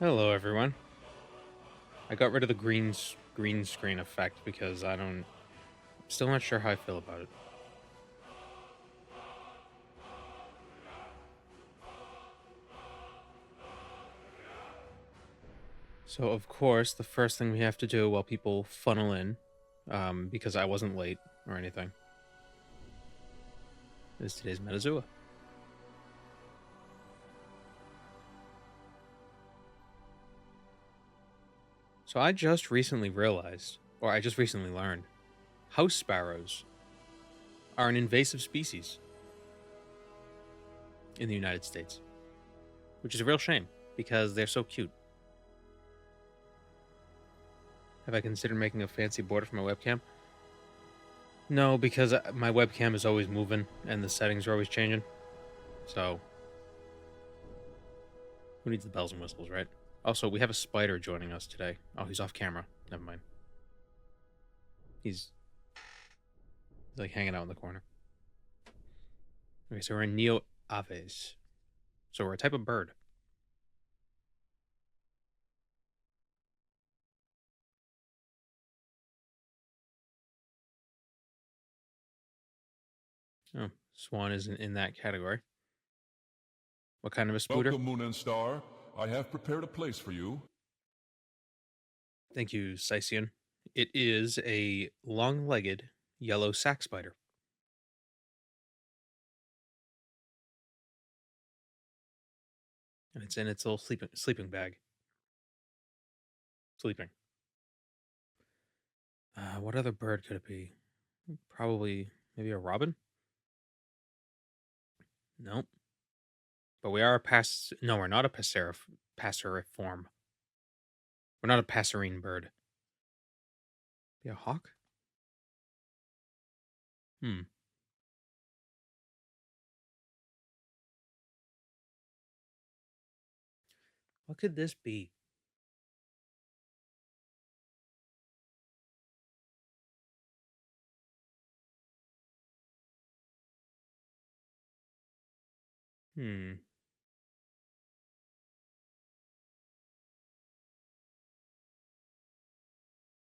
Hello, everyone. I got rid of the green screen effect because still not sure how I feel about it. So, of course, the first thing we have to do while people funnel in, because I wasn't late or anything, is today's Metazua. So I just recently realized, or I just recently learned, house sparrows are an invasive species in the United States, which is a real shame because they're so cute. Have I considered making a fancy border for my webcam? No, because my webcam is always moving and the settings are always changing. So, who needs the bells and whistles, right? Also, we have a spider joining us today. Oh, he's off camera. Never mind. He's like hanging out in the corner. Okay, so we're in Neo Aves. So we're a type of bird. Oh, swan isn't in that category. What kind of a spooter? Welcome, Moon and Star. I have prepared a place for you. Thank you, Scythian. It is a long-legged yellow sack spider. And it's in its little sleeping bag. Sleeping. What other bird could it be? Probably maybe a robin? Nope. But we are no, we're not a passeriform. We're not a passerine bird. Be a hawk? What could this be?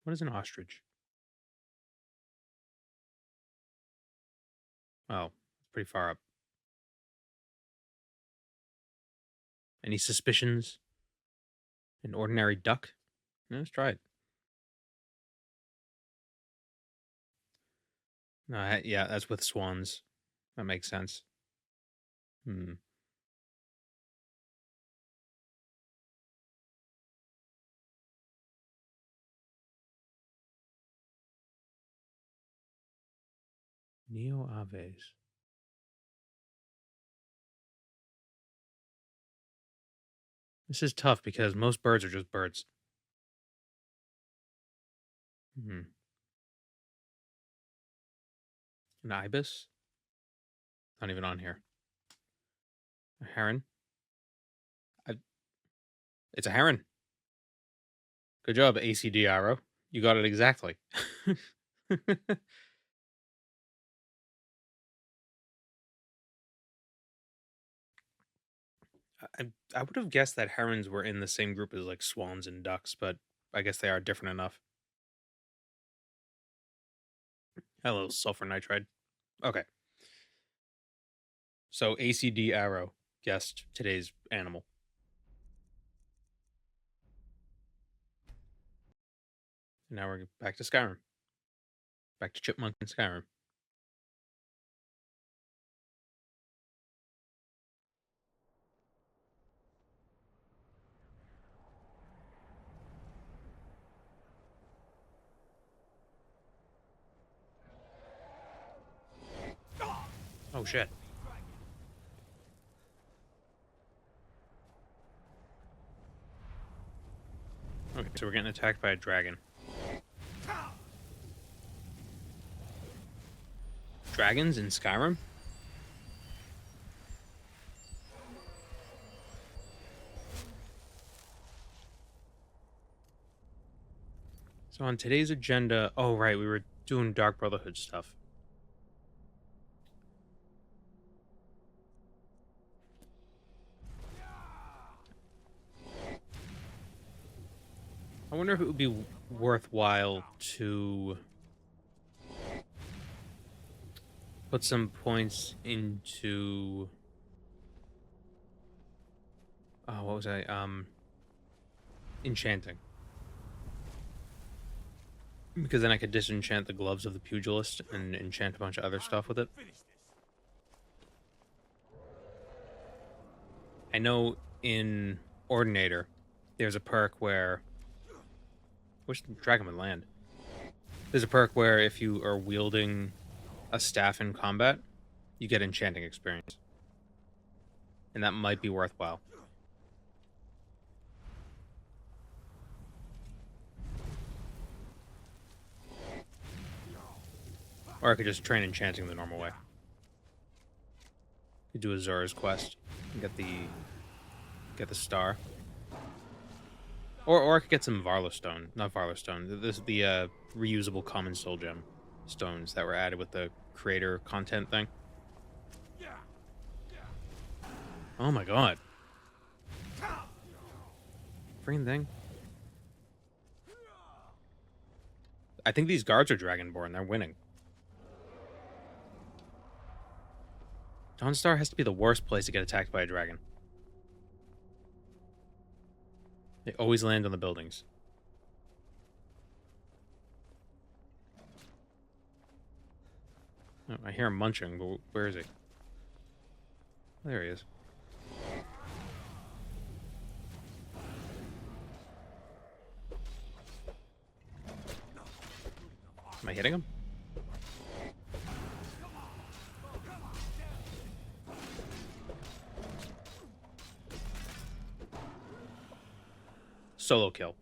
What is an ostrich? Oh, it's pretty far up. Any suspicions? An ordinary duck? Let's try it. No, yeah, that's with swans. That makes sense. Neo Aves. This is tough because most birds are just birds. An ibis? Not even on here. A heron? It's a heron. Good job, ACD Arrow. You got it exactly. I would have guessed that herons were in the same group as like swans and ducks, but I guess they are different enough. Hello, sulfur nitride. Okay. So ACD Arrow guessed today's animal. And now we're back to Skyrim. Back to Chipmunk and Skyrim. Oh shit. Okay, so we're getting attacked by a dragon. Dragons in Skyrim? So on today's agenda, oh right, we were doing Dark Brotherhood stuff. wonder if it would be worthwhile to put some points into... Oh, what was I? Enchanting. Because then I could disenchant the gloves of the pugilist and enchant a bunch of other stuff with it. I know in Ordinator, there's a perk where... Wish the dragon would land. There's a perk where if you are wielding a staff in combat, you get enchanting experience. And that might be worthwhile. Or I could just train enchanting the normal way. Could do a Zora's quest and get the star. Or I could get some Varlostone. Not Varlostone. This is the reusable common soul gem stones that were added with the creator content thing. Oh my god. Freaking thing. I think these guards are Dragonborn. They're winning. Dawnstar has to be the worst place to get attacked by a dragon. They always land on the buildings. Oh, I hear him munching, but where is he? There he is. Am I hitting him? Solo kill.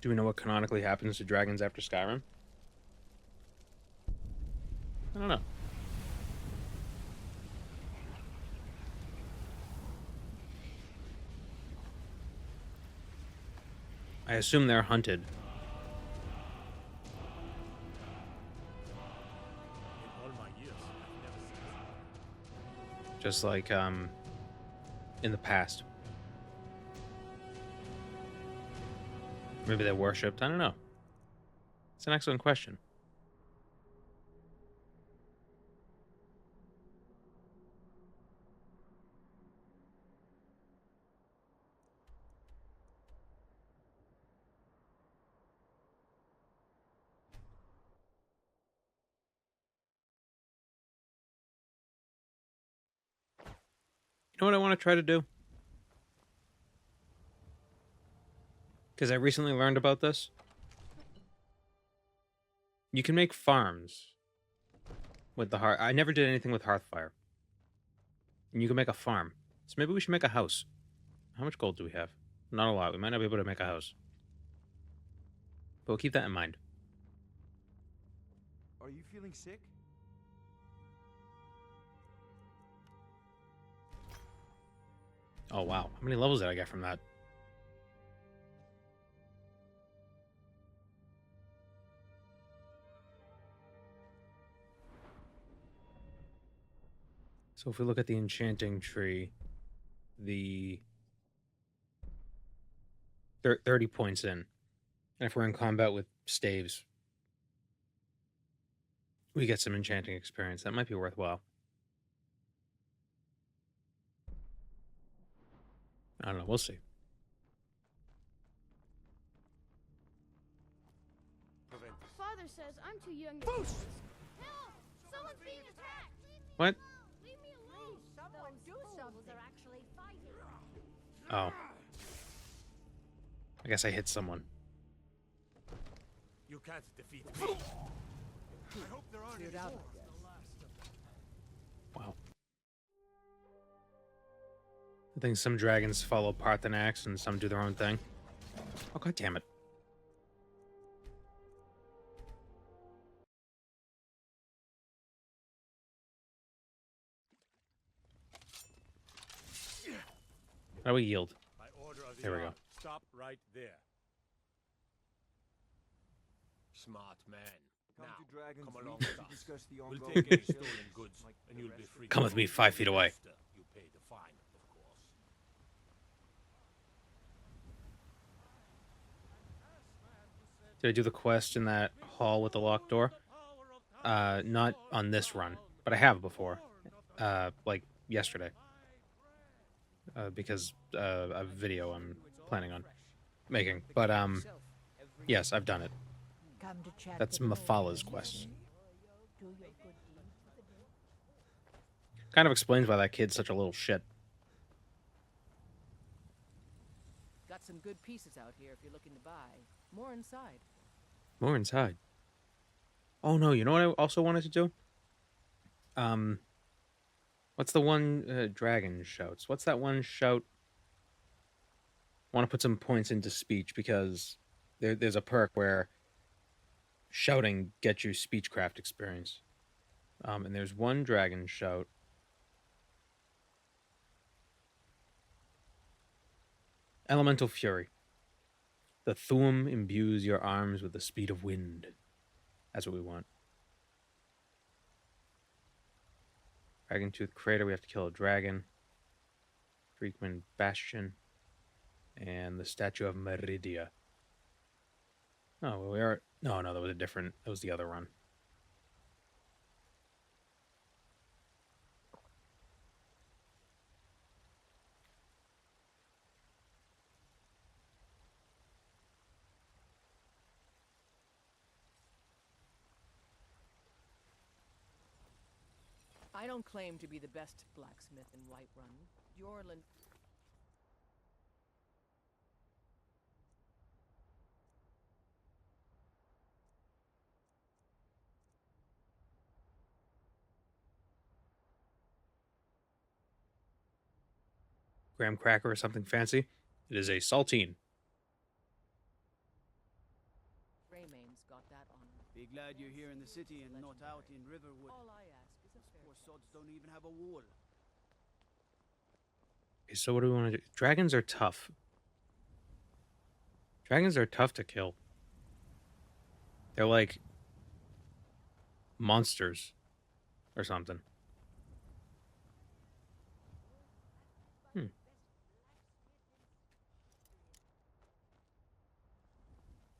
Do we know what canonically happens to dragons after Skyrim? I don't know. I assume they're hunted. Just like, in the past. Maybe they're worshipped. I don't know. It's an excellent question. You know what I want to try to do? Because I recently learned about this. You can make farms with the hearth. I never did anything with Hearthfire. And you can make a farm. So maybe we should make a house. How much gold do we have? Not a lot. We might not be able to make a house. But we'll keep that in mind. Are you feeling sick? Oh, wow. How many levels did I get from that? So if we look at the enchanting tree, the 30 points in. And if we're in combat with staves, we get some enchanting experience. That might be worthwhile. I don't know. We'll see. Father says I'm too young to do this. Help! Someone's being attacked! What? Leave me alone! Someone do something! Are actually fighting. Oh. I guess I hit someone. You can't defeat me. I hope there aren't any more. Wow. I think some dragons follow Parthenax and some do their own thing. Oh, god damn it. How do we yield? By order of the There we go. Ark, stop right there. Smart man. Come Now, to Dragon's come along Reach with to us. discuss the We'll ongoing take any sales, stolen goods, like and the you'll be rest of free. Come with me 5 feet away. You pay to find it, of course. Did I do the quest in that hall with the locked door? Not on this run, but I have before. Like yesterday. Because a video I'm planning on making. But yes, I've done it. That's Mafala's quest. Kind of explains why that kid's such a little shit. Got some good pieces out here if you're looking to buy. More inside. More inside. Oh no, you know what I also wanted to do? What's the one dragon shouts? What's that one shout? I want to put some points into speech because there's a perk where shouting gets you speechcraft experience. And there's one dragon shout. Elemental Fury. The Thuum imbues your arms with the speed of wind. That's what we want. Dragon Tooth Crater, we have to kill a dragon. Freakman Bastion. And the Statue of Meridia. Oh, well, we are... No, that was a different... That was the other run. I don't claim to be the best blacksmith in Whiterun. Jorlin... Graham cracker or something fancy. It is a saltine. Greymane's got that honor. Be glad you're here in the city and not out in Riverwood. All I ask is a fair Poor sods don't even have a wall. Okay, so what do we want to do? Dragons are tough. Dragons are tough to kill. They're like monsters or something.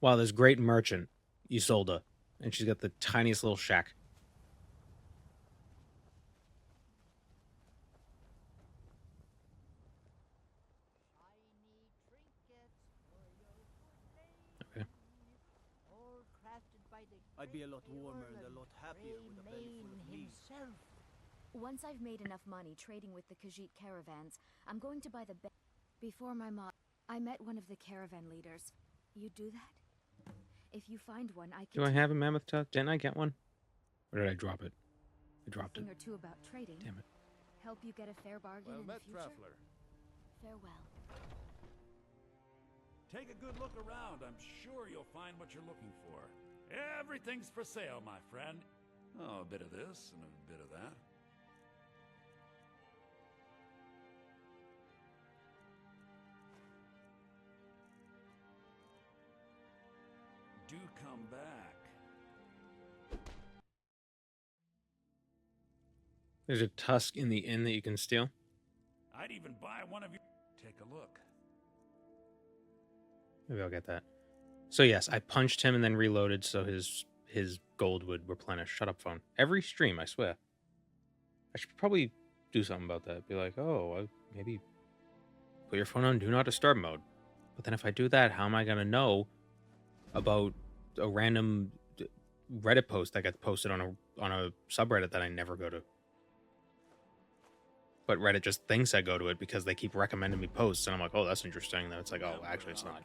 Wow, this great merchant, Isolde, and she's got the tiniest little shack. Okay. I'd be a lot warmer and a lot happier with a belly full of meat. Once I've made enough money trading with the Khajiit caravans, I'm going to buy the before my mom. I met one of the caravan leaders. You do that? If you find one, I can... Do I have a mammoth tusk? Didn't I get one? Or did I drop it? I dropped it. Or two about trading. Damn it. Help you get a fair bargain in the future. Traveler. Farewell. Take a good look around. I'm sure you'll find what you're looking for. Everything's for sale, my friend. Oh, a bit of this and a bit of that. Do come back. There's a tusk in the inn that you can steal. I'd even buy one of you. Take a look. Maybe I'll get that. So yes, I punched him and then reloaded so his gold would replenish. Shut up, phone. Every stream, I swear. I should probably do something about that. Be like, oh, maybe put your phone on Do Not Disturb mode. But then if I do that, how am I going to know about a random Reddit post that gets posted on a subreddit that I never go to? But Reddit just thinks I go to it because they keep recommending me posts, and I'm like, oh, that's interesting. Then it's like, oh, actually, it's not.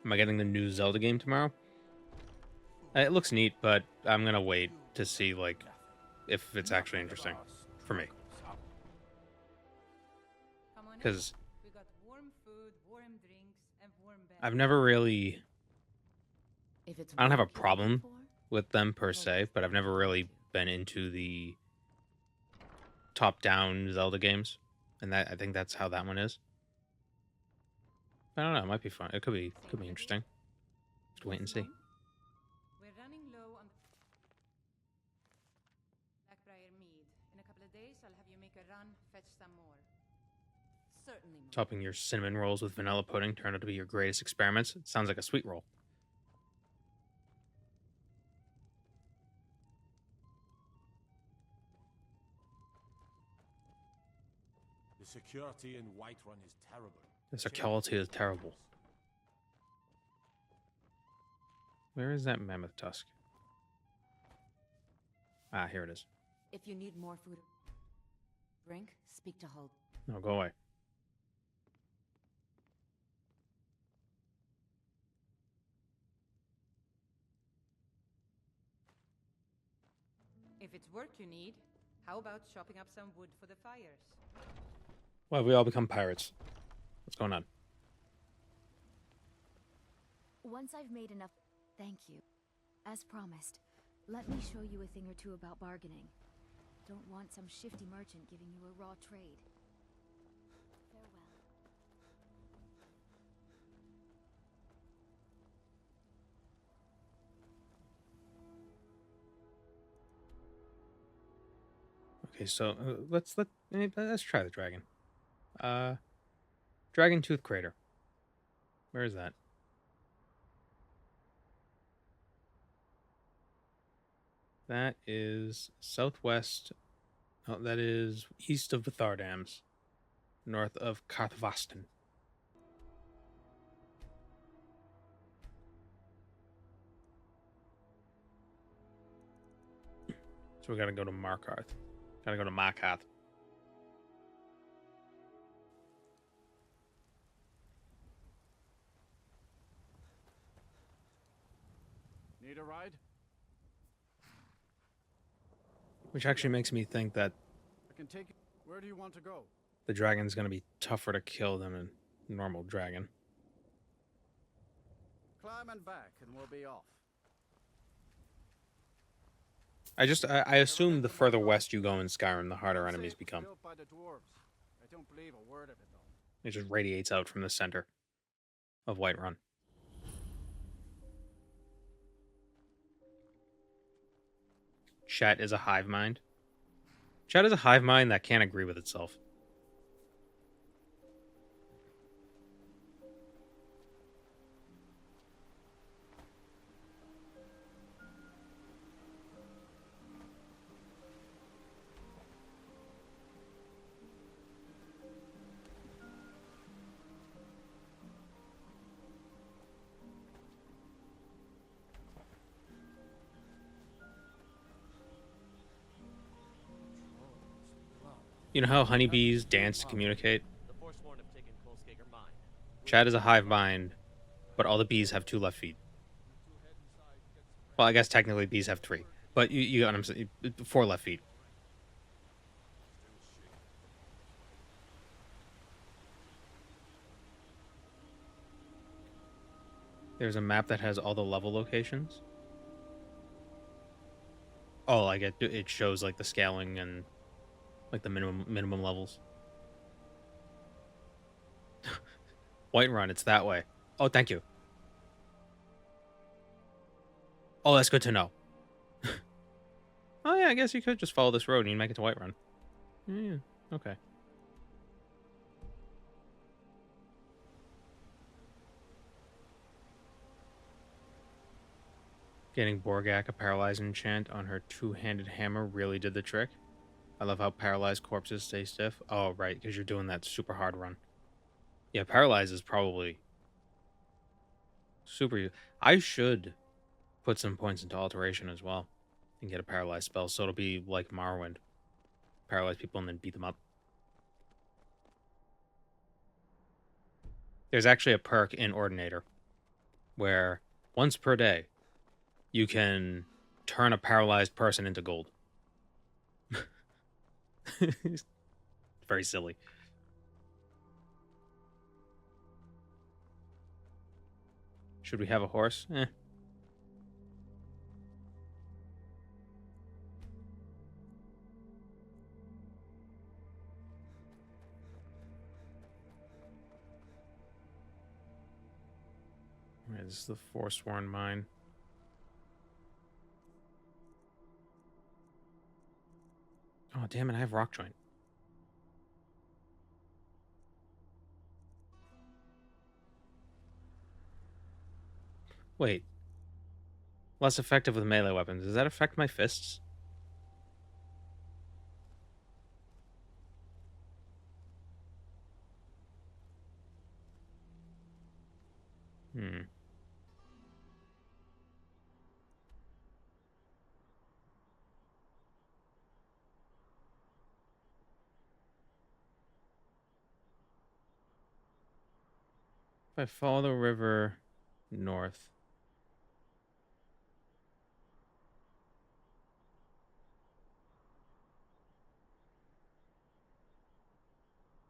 Am I getting the new Zelda game tomorrow? It looks neat, but I'm gonna wait to see, like, if it's actually interesting for me. Because I've never really... I don't have a problem with them per se, but I've never really been into the top-down Zelda games, and I think that's how that one is. I don't know. It might be fun. It could be interesting. Just wait and see. We're running low on Blackbriar Mead. In a couple of days, I'll have you make a run, fetch some more. Certainly. Topping your cinnamon rolls with vanilla pudding turned out to be your greatest experiments. It sounds like a sweet roll. The security in Whiterun is terrible. The security is terrible. Where is that mammoth tusk? Ah, here it is. If you need more food or drink, speak to Hull. No, go away. If it's work you need, how about chopping up some wood for the fires? Well, we all become pirates. What's going on? Once I've made enough... Thank you. As promised, let me show you a thing or two about bargaining. Don't want some shifty merchant giving you a raw trade. Farewell. Okay, so let's try the dragon. Dragon Tooth Crater. Where is that? That is southwest. Oh, that is east of the Thardams, north of Karthvastan. So we gotta go to Markarth. Gotta go to Markarth. Need a ride? Which actually makes me think that I can take it. Where do you want to go? the dragon's gonna be tougher to kill than a normal dragon. Climb and back, and we'll be off. I assume the further west you go in Skyrim, the harder enemies become. Built by the dwarves. I don't believe a word of it, though. It just radiates out from the center of Whiterun. Chat is a hive mind. Chat is a hive mind that can't agree with itself. You know how honeybees dance to communicate? Chad is a hive mind, but all the bees have 2 left feet. Well, I guess technically bees have 3, but you got what I'm saying. 4 left feet. There's a map that has all the level locations. Oh, like it shows like the scaling and like the minimum levels. Whiterun, it's that way. Oh, thank you. Oh, that's good to know. Oh yeah, I guess you could just follow this road and you make it to Whiterun. Yeah, okay. Getting Borgak a paralyzed enchant on her 2-handed hammer really did the trick. I love how paralyzed corpses stay stiff. Oh, right, because you're doing that super hard run. Yeah, paralyzed is probably super... I should put some points into alteration as well and get a paralyzed spell, so it'll be like Morrowind. Paralyze people and then beat them up. There's actually a perk in Ordinator where once per day you can turn a paralyzed person into gold. Very silly. Should we have a horse? Eh. Alright, this is the Forsworn Mine. Oh, Oh, damn it, I have rock joint. Wait. Less effective with melee weapons. Does that affect my fists? Hmm. If I follow the river north.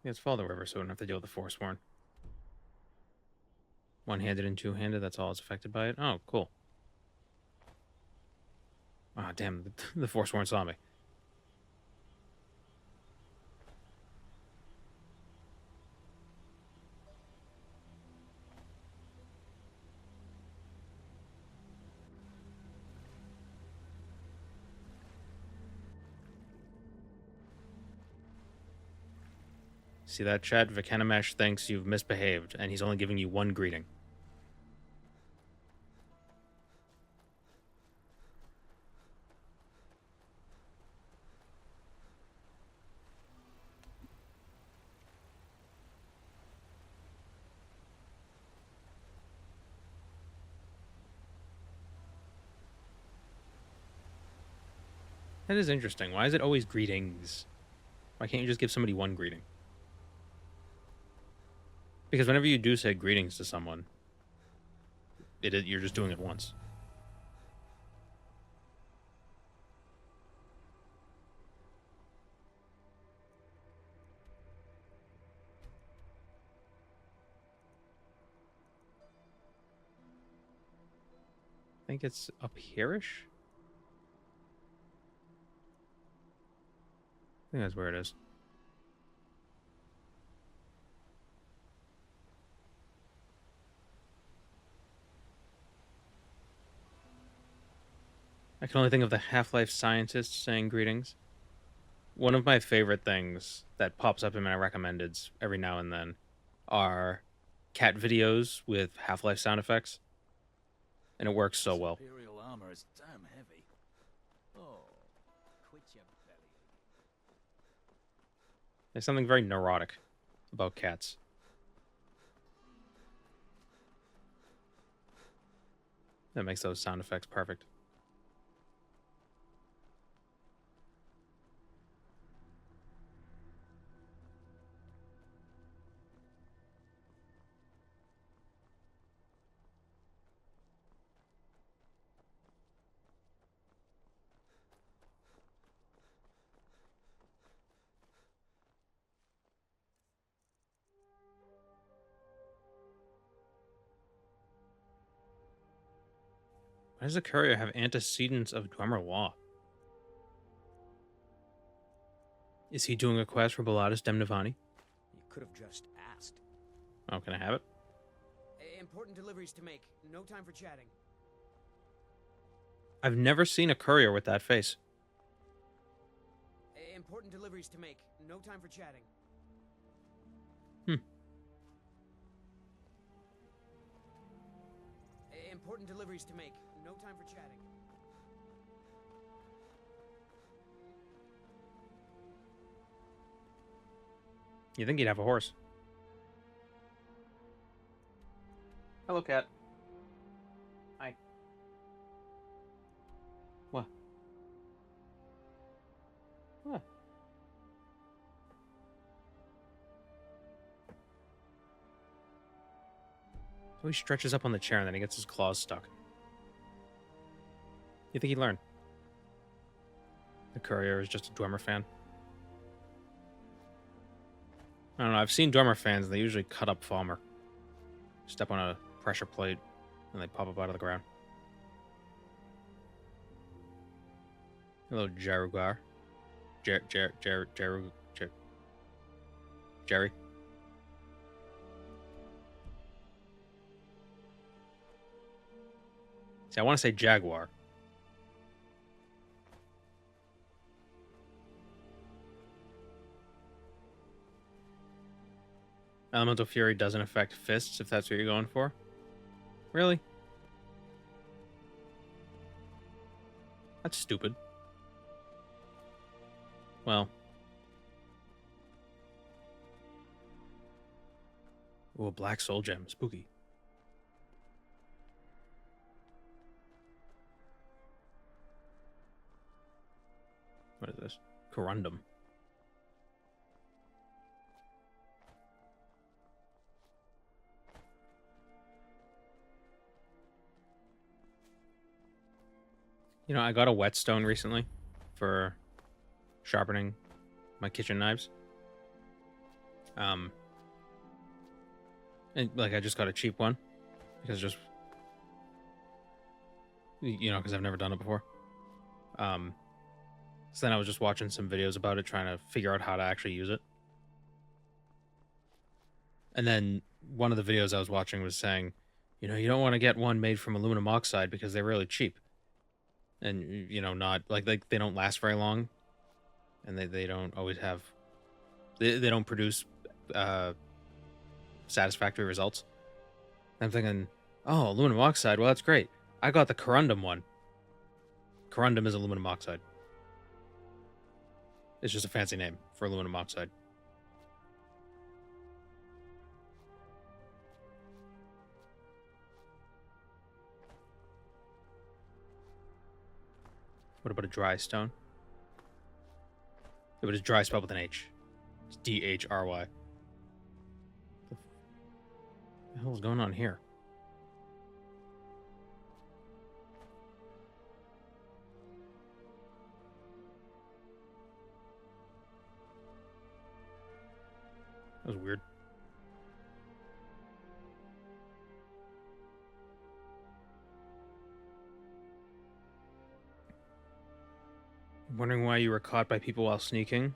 Yeah, let's follow the river so we don't have to deal with the Forsworn. One-handed and two-handed, that's all it's affected by it? Oh, cool. Ah, oh, damn, the Forsworn saw me. See that, chat? Vikanamesh thinks you've misbehaved, and he's only giving you one greeting. That is interesting. Why is it always greetings? Why can't you just give somebody one greeting? Because whenever you do say greetings to someone, you're just doing it once. I think it's up here-ish? I think that's where it is. I can only think of the Half-Life scientists saying greetings. One of my favorite things that pops up in my recommendeds every now and then are cat videos with Half-Life sound effects. And it works so well. Imperial armor is damn heavy. Oh, quit your belly. There's something very neurotic about cats. That makes those sound effects perfect. Why does the courier have antecedents of Dwemer law? Is he doing a quest for Baladas Demnivani? You could have just asked. Oh, can I have it? Important deliveries to make. No time for chatting. I've never seen a courier with that face. Important deliveries to make. No time for chatting. Important deliveries to make. No time for chatting. You think he'd have a horse? Hello, cat. Hi. What? What? So he stretches up on the chair and then he gets his claws stuck. You think he'd learn? The courier is just a Dwemer fan. I don't know, I've seen Dwemer fans and they usually cut up Falmer. Step on a pressure plate and they pop up out of the ground. Hello, Jarugar. Jerry. See, I want to say Jaguar. Elemental Fury doesn't affect fists if that's what you're going for. Really? That's stupid. Well. Ooh, a black soul gem. Spooky. What is this? Corundum. You know, I got a whetstone recently for sharpening my kitchen knives. And like I just got a cheap one because because I've never done it before. So then I was just watching some videos about it, trying to figure out how to actually use it. And then one of the videos I was watching was saying, you don't want to get one made from aluminum oxide because they're really cheap. And, not like they don't last very long. And they don't always have, they don't produce satisfactory results. And I'm thinking, oh, aluminum oxide, well, that's great. I got the corundum one. Corundum is aluminum oxide. It's just a fancy name for aluminum oxide. What about a dry stone? It was dry spelled with an H. It's D-H-R-Y. What the hell is going on here? That was weird. Wondering why you were caught by people while sneaking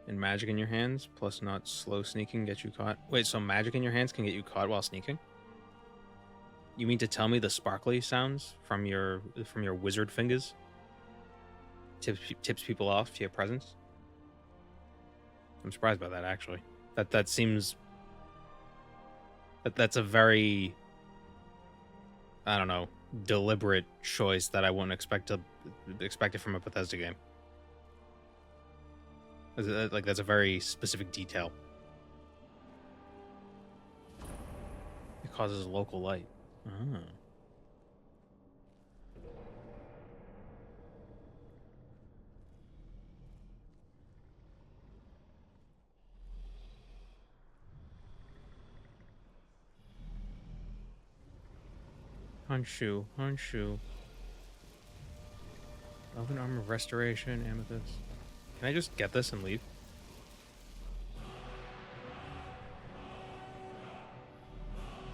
and magic in your hands, plus not slow sneaking gets you caught. Wait, so magic in your hands can get you caught while sneaking? You mean to tell me the sparkly sounds from your wizard fingers tips people off to your presence? I'm surprised by that, actually. That seems that's a very, I don't know, deliberate choice that I wouldn't expect it from a Bethesda game. Like, that's a very specific detail. It causes local light. Ah. Honshu. Elven armor restoration, amethyst. Can I just get this and leave?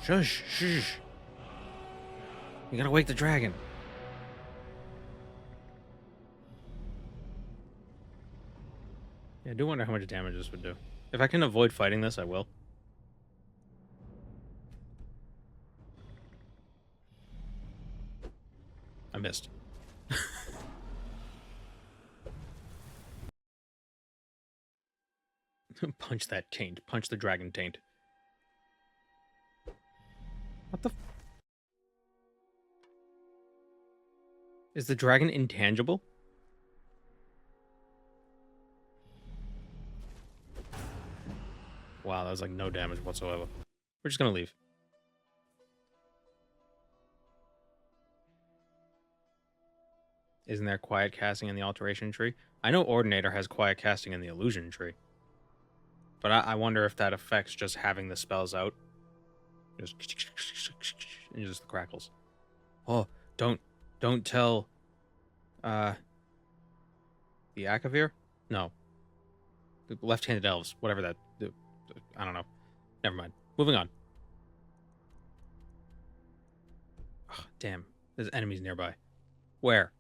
Shush. You gotta wake the dragon. Yeah, I do wonder how much damage this would do. If I can avoid fighting this, I will. I missed. Punch that taint. Punch the dragon taint. What the Is the dragon intangible? Wow, that was like no damage whatsoever. We're just gonna leave. Isn't there quiet casting in the alteration tree? I know Ordinator has quiet casting in the illusion tree. But I wonder if that affects just having the spells out. Just and just the crackles. Oh, don't tell the Akavir? No. The left-handed elves, whatever that I don't know. Never mind. Moving on. Oh, damn. There's enemies nearby. Where?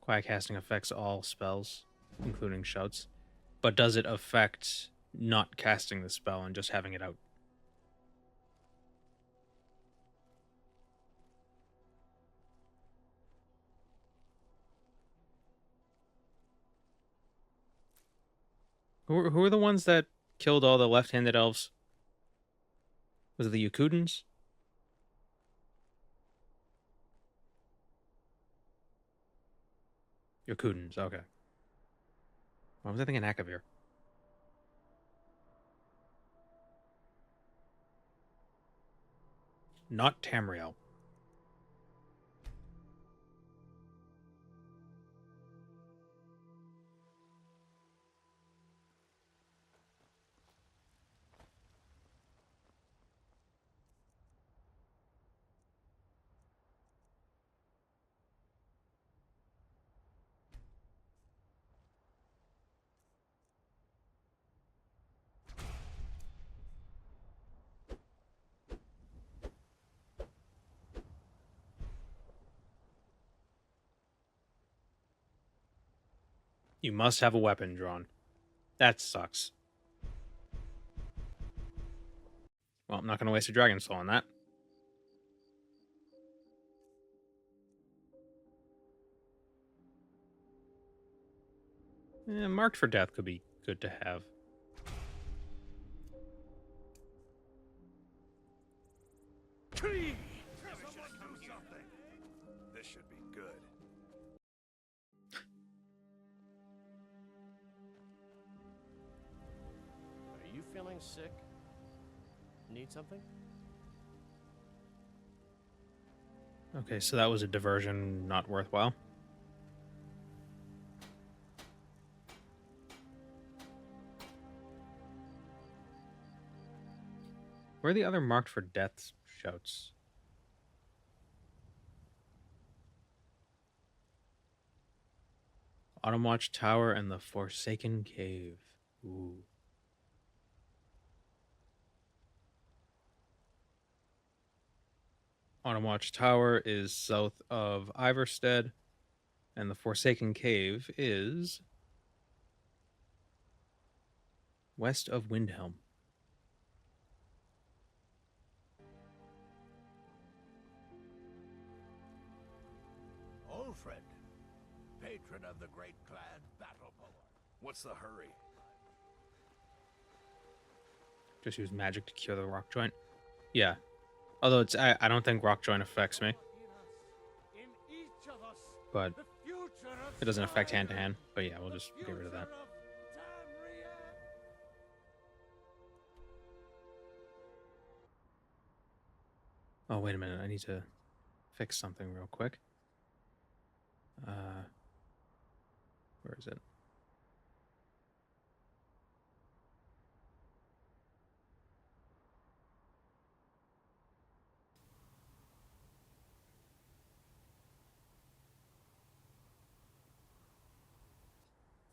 Quiet casting affects all spells, including shouts. But does it affect not casting the spell and just having it out? Who are the ones that killed all the left-handed elves? Was it the Yakudans? Yakudans, okay. Why was I thinking Akavir? Not Tamriel. You must have a weapon drawn. That sucks. Well, I'm not going to waste a Dragon Soul on that. Marked for Death could be good to have. Tree! Someone do something. This should be good. Are you feeling sick? Need something? Okay, so that was a diversion not worthwhile. Where are the other marked for death shouts? Autumn Watch Tower and the Forsaken Cave. Ooh. Autumn Watch Tower is south of Iverstead, and the Forsaken Cave is west of Windhelm. Old friend, patron of the great clan battle poet. What's the hurry? Just use magic to cure the rock joint. Yeah. Although it's I don't think rock joint affects me. But it doesn't affect hand to hand. But yeah, we'll just get rid of that. Oh, wait a minute. I need to fix something real quick. Where is it?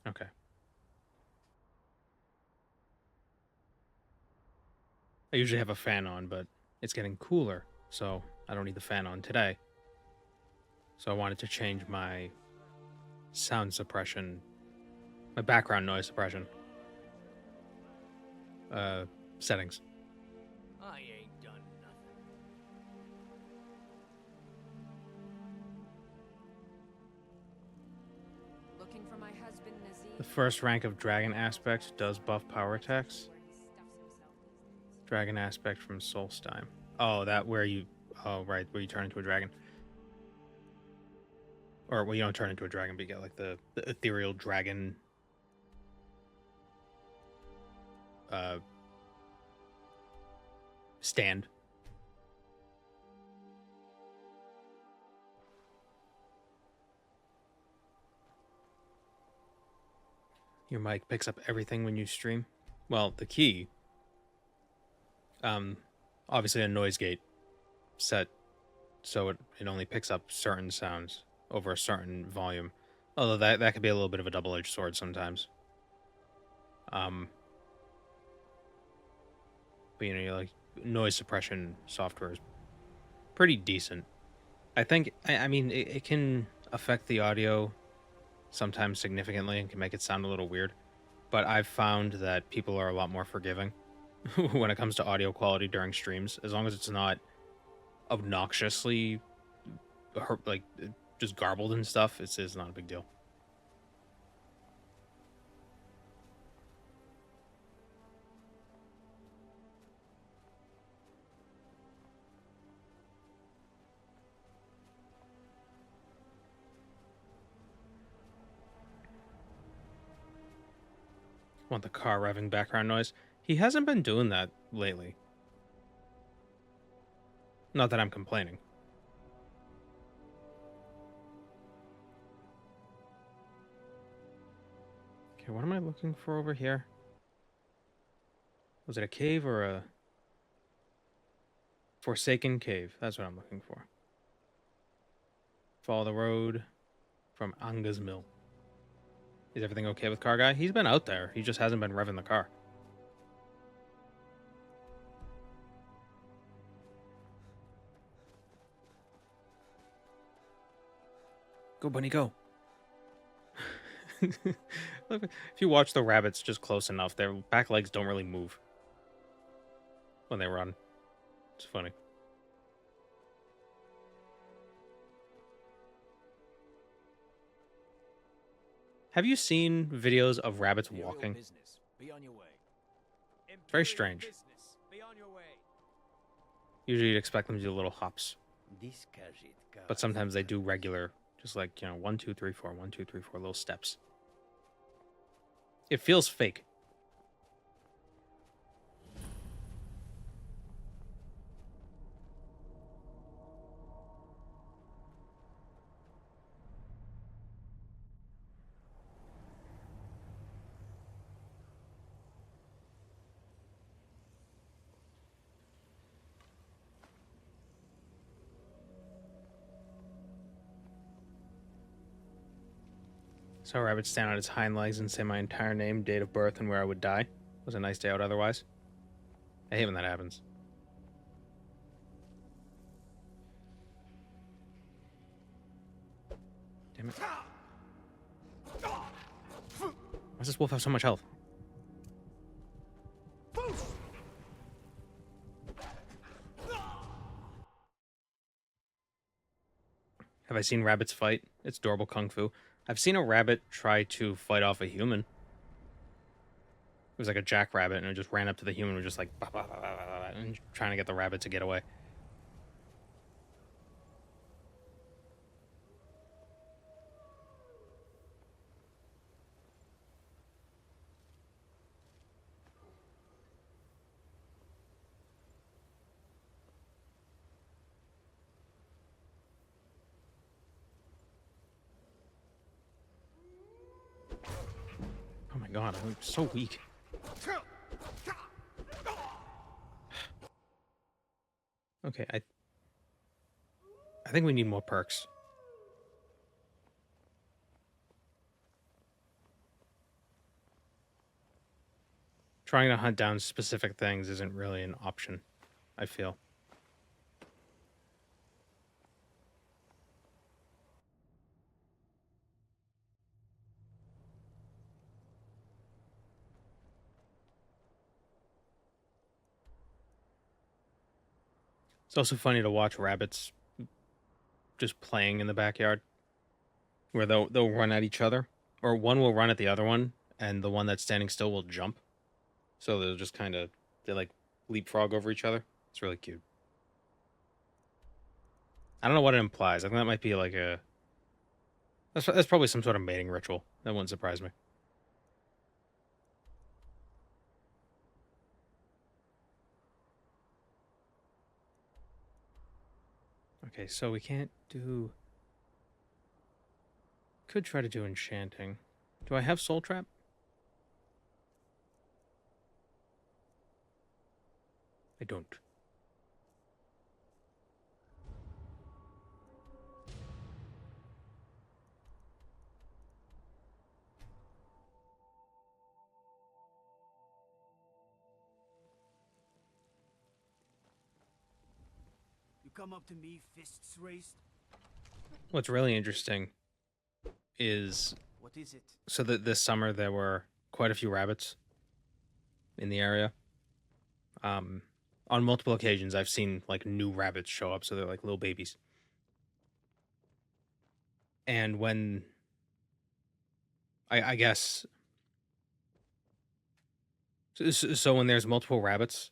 Okay. I usually have a fan on, but it's getting cooler, so I don't need the fan on today. So I wanted to change my sound suppression, my background noise suppression settings. I ain't done nothing. Looking for my husband, Nazim. The first rank of Dragon Aspect does buff power attacks. Dragon Aspect from Solstheim. Oh, that where you... Oh, right, where you turn into a dragon. Or, well, you don't turn into a dragon, but you get, like, the ethereal dragon... stand. Your mic picks up everything when you stream. Well, the key... obviously a noise gate set so it only picks up certain sounds over a certain volume. Although that could be a little bit of a double-edged sword sometimes. But you know, like noise suppression software is pretty decent. I think, I mean, it can affect the audio sometimes significantly and can make it sound a little weird. But I've found that people are a lot more forgiving when it comes to audio quality during streams, as long as it's not obnoxiously like just garbled and stuff. It's not a big deal. Want the car revving background noise? He hasn't been doing that lately. Not that I'm complaining. Okay, what am I looking for over here? Was it a cave or a... Forsaken cave? That's what I'm looking for. Follow the road from Anga's Mill. Is everything okay with car guy? He's been out there. He just hasn't been revving the car. Go, bunny, go. If you watch the rabbits just close enough, their back legs don't really move when they run. It's funny. Have you seen videos of rabbits walking? Be on your way. Very strange. Be on your way. Usually you'd expect them to do little hops. But sometimes they do regular, just like, 1, 2, 3, 4, 1, 2, 3, 4 little steps. It feels fake. So a rabbit stand on its hind legs and say my entire name, date of birth, and where I would die. Was a nice day out otherwise. I hate when that happens. Damn it. Why does this wolf have so much health? Have I seen rabbits fight? It's adorable kung fu. I've seen a rabbit try to fight off a human. It was like a jackrabbit, and it just ran up to the human and was just like, bah, bah, bah, bah, bah, and trying to get the rabbit to get away. Oh my god, I'm so weak. Okay, I think we need more perks. Trying to hunt down specific things isn't really an option, I feel. It's also funny to watch rabbits just playing in the backyard, where they'll run at each other, or one will run at the other one, and the one that's standing still will jump. So they'll just they like leapfrog over each other. It's really cute. I don't know what it implies. I think that might be like that's probably some sort of mating ritual. That wouldn't surprise me. Okay, so we can't do... Could try to do enchanting. Do I have Soul Trap? I don't. You come up to me, fists raised. What's really interesting is... What is it? So that this summer there were quite a few rabbits in the area. On multiple occasions, I've seen like new rabbits show up, so they're like little babies. And when I guess so when there's multiple rabbits,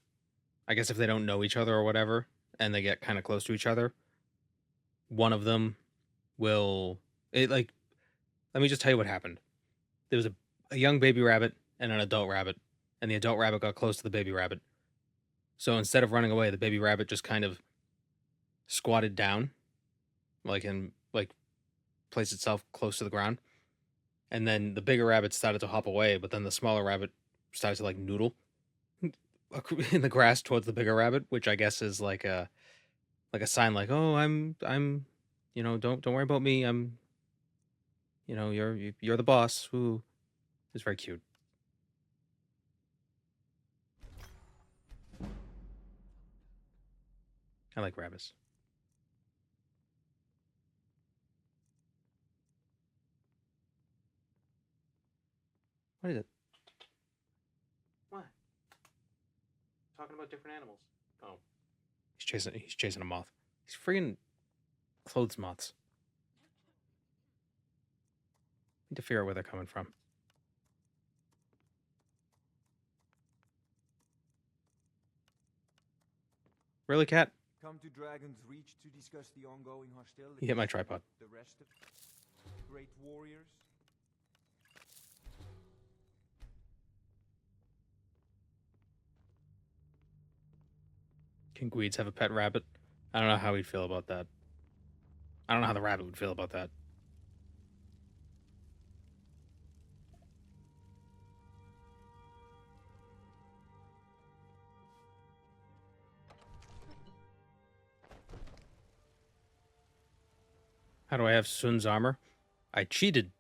I guess if they don't know each other or whatever, and they get kind of close to each other, one of them will let me just tell you what happened. There was a young baby rabbit and an adult rabbit, and the adult rabbit got close to the baby rabbit. So instead of running away, the baby rabbit just kind of squatted down, like placed itself close to the ground. And then the bigger rabbit started to hop away, but then the smaller rabbit started to like noodle in the grass towards the bigger rabbit, which I guess is like a sign, like, oh, I'm don't worry about me. I'm, you're the boss. Ooh, it's very cute. I like rabbits. What is it? What? Talking about different animals. Oh. He's chasing a moth. He's friggin' clothes moths. Need to figure out where they're coming from. Really, cat? Come to Dragon's Reach to discuss the ongoing hostility. You hit my tripod. The rest of great warriors. Can Gweeds have a pet rabbit? I don't know how he'd feel about that. I don't know how the rabbit would feel about that. How do I have Sun's armor? I cheated.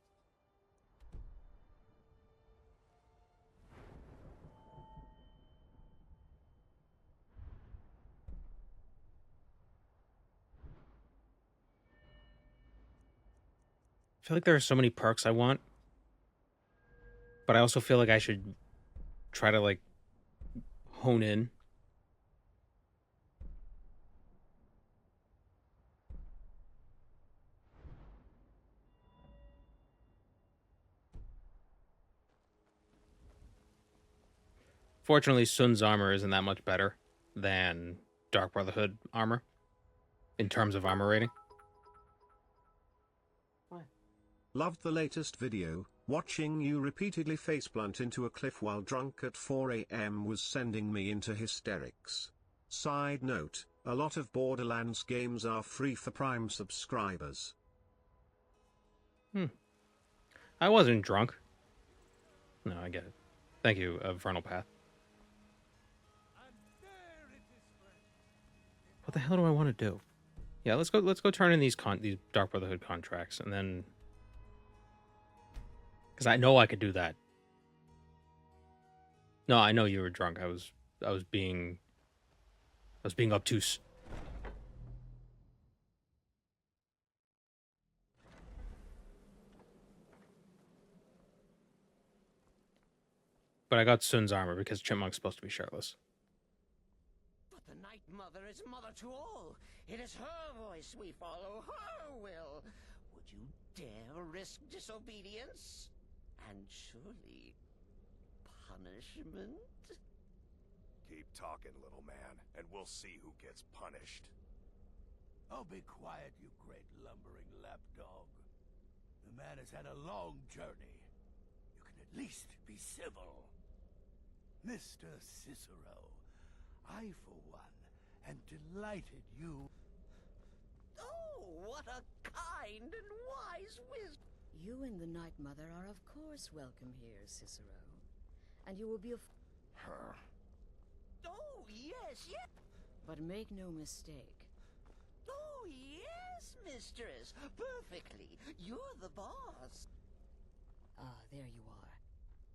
I feel like there are so many perks I want, but I also feel like I should try to like hone in. Fortunately, Sun's armor isn't that much better than Dark Brotherhood armor in terms of armor rating. Loved the latest video. Watching you repeatedly faceplant into a cliff while drunk at 4 AM was sending me into hysterics. Side note, a lot of Borderlands games are free for Prime subscribers. I wasn't drunk. No, I get it. Thank you, Vernal Path. What the hell do I want to do? Yeah, let's go turn in these Dark Brotherhood contracts, and then, because I know I could do that. No, I know you were drunk. I was being obtuse. But I got Sun's armor because Chipmunk's supposed to be shirtless. But the Night Mother is mother to all. It is her voice we follow, her will. Would you dare risk disobedience? And surely punishment? Keep talking, little man, and we'll see who gets punished. Oh, be quiet, you great lumbering lapdog. The man has had a long journey. You can at least be civil. Mr. Cicero, I, for one, am delighted you... Oh, what a kind and wise wisdom! You and the Night Mother are of course welcome here, Cicero. And you will be Her. Oh, yes, yes! But make no mistake. Oh, yes, mistress. Perfectly. You're the boss. Ah, there you are.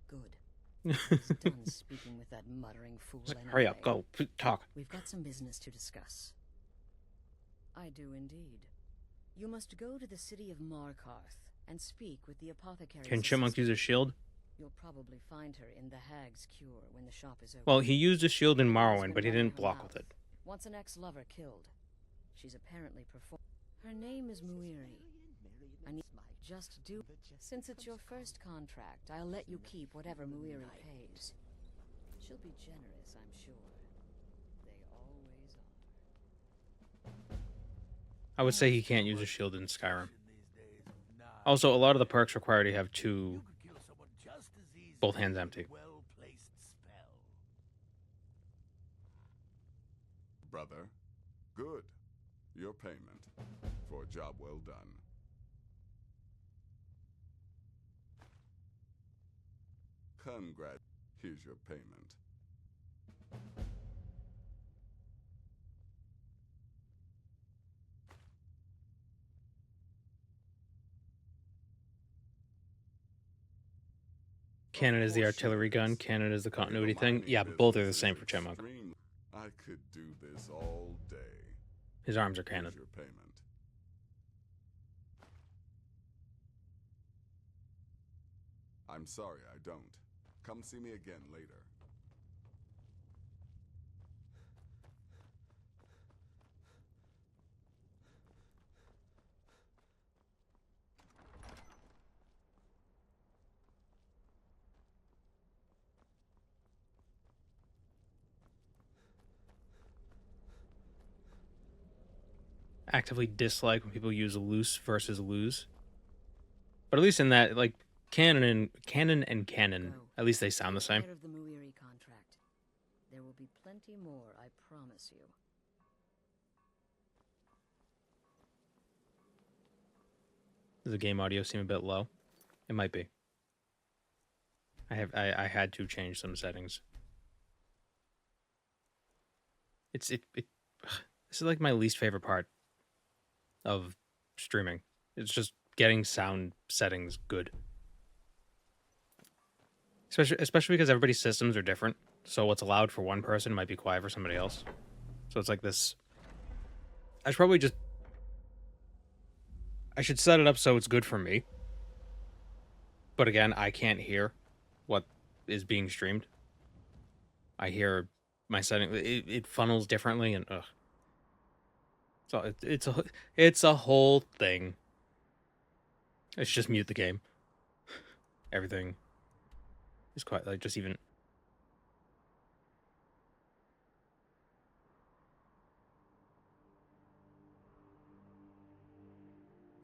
Good. He's done speaking with that muttering fool. Hurry up, go, talk. We've got some business to discuss. I do indeed. You must go to the city of Markarth and speak with the apothecary. Can Chipmunk use a shield? You'll probably find her in the Hag's Cure when the shop is open. Well, he used a shield in Morrowind, but he didn't block with it. Once an ex-lover killed. She's apparently performed. Her name is Muiri. I need just do. Since it's your first contract, I'll let you keep whatever Muiri pays. She'll be generous, I'm sure. They always are. I would say he can't use a shield in Skyrim. Also, a lot of the perks require you to have two Both hands empty. Well-placed spell. Brother, good. Your payment for a job well done. Congrats. Here's your payment. Cannon is the artillery gun. Cannon is the continuity thing. Yeah, both are the same for Chipmunk. I could do this all day. His arms are cannon. Here's your payment. I'm sorry, I don't. Come see me again later. Actively dislike when people use loose versus lose. But at least in that, like, canon and canon, at least they sound the same. Of the Muiri contract. There will be plenty more, I promise you. Does the game audio seem a bit low? It might be. I had to change some settings. This is like my least favorite part of streaming. It's just getting sound settings good. Especially because everybody's systems are different. So what's allowed for one person might be quiet for somebody else. So it's like this. I should set it up so it's good for me. But again, I can't hear what is being streamed. I hear my setting. It funnels differently, and ugh. So it's a whole thing. It's just mute the game. Everything is quite like just even.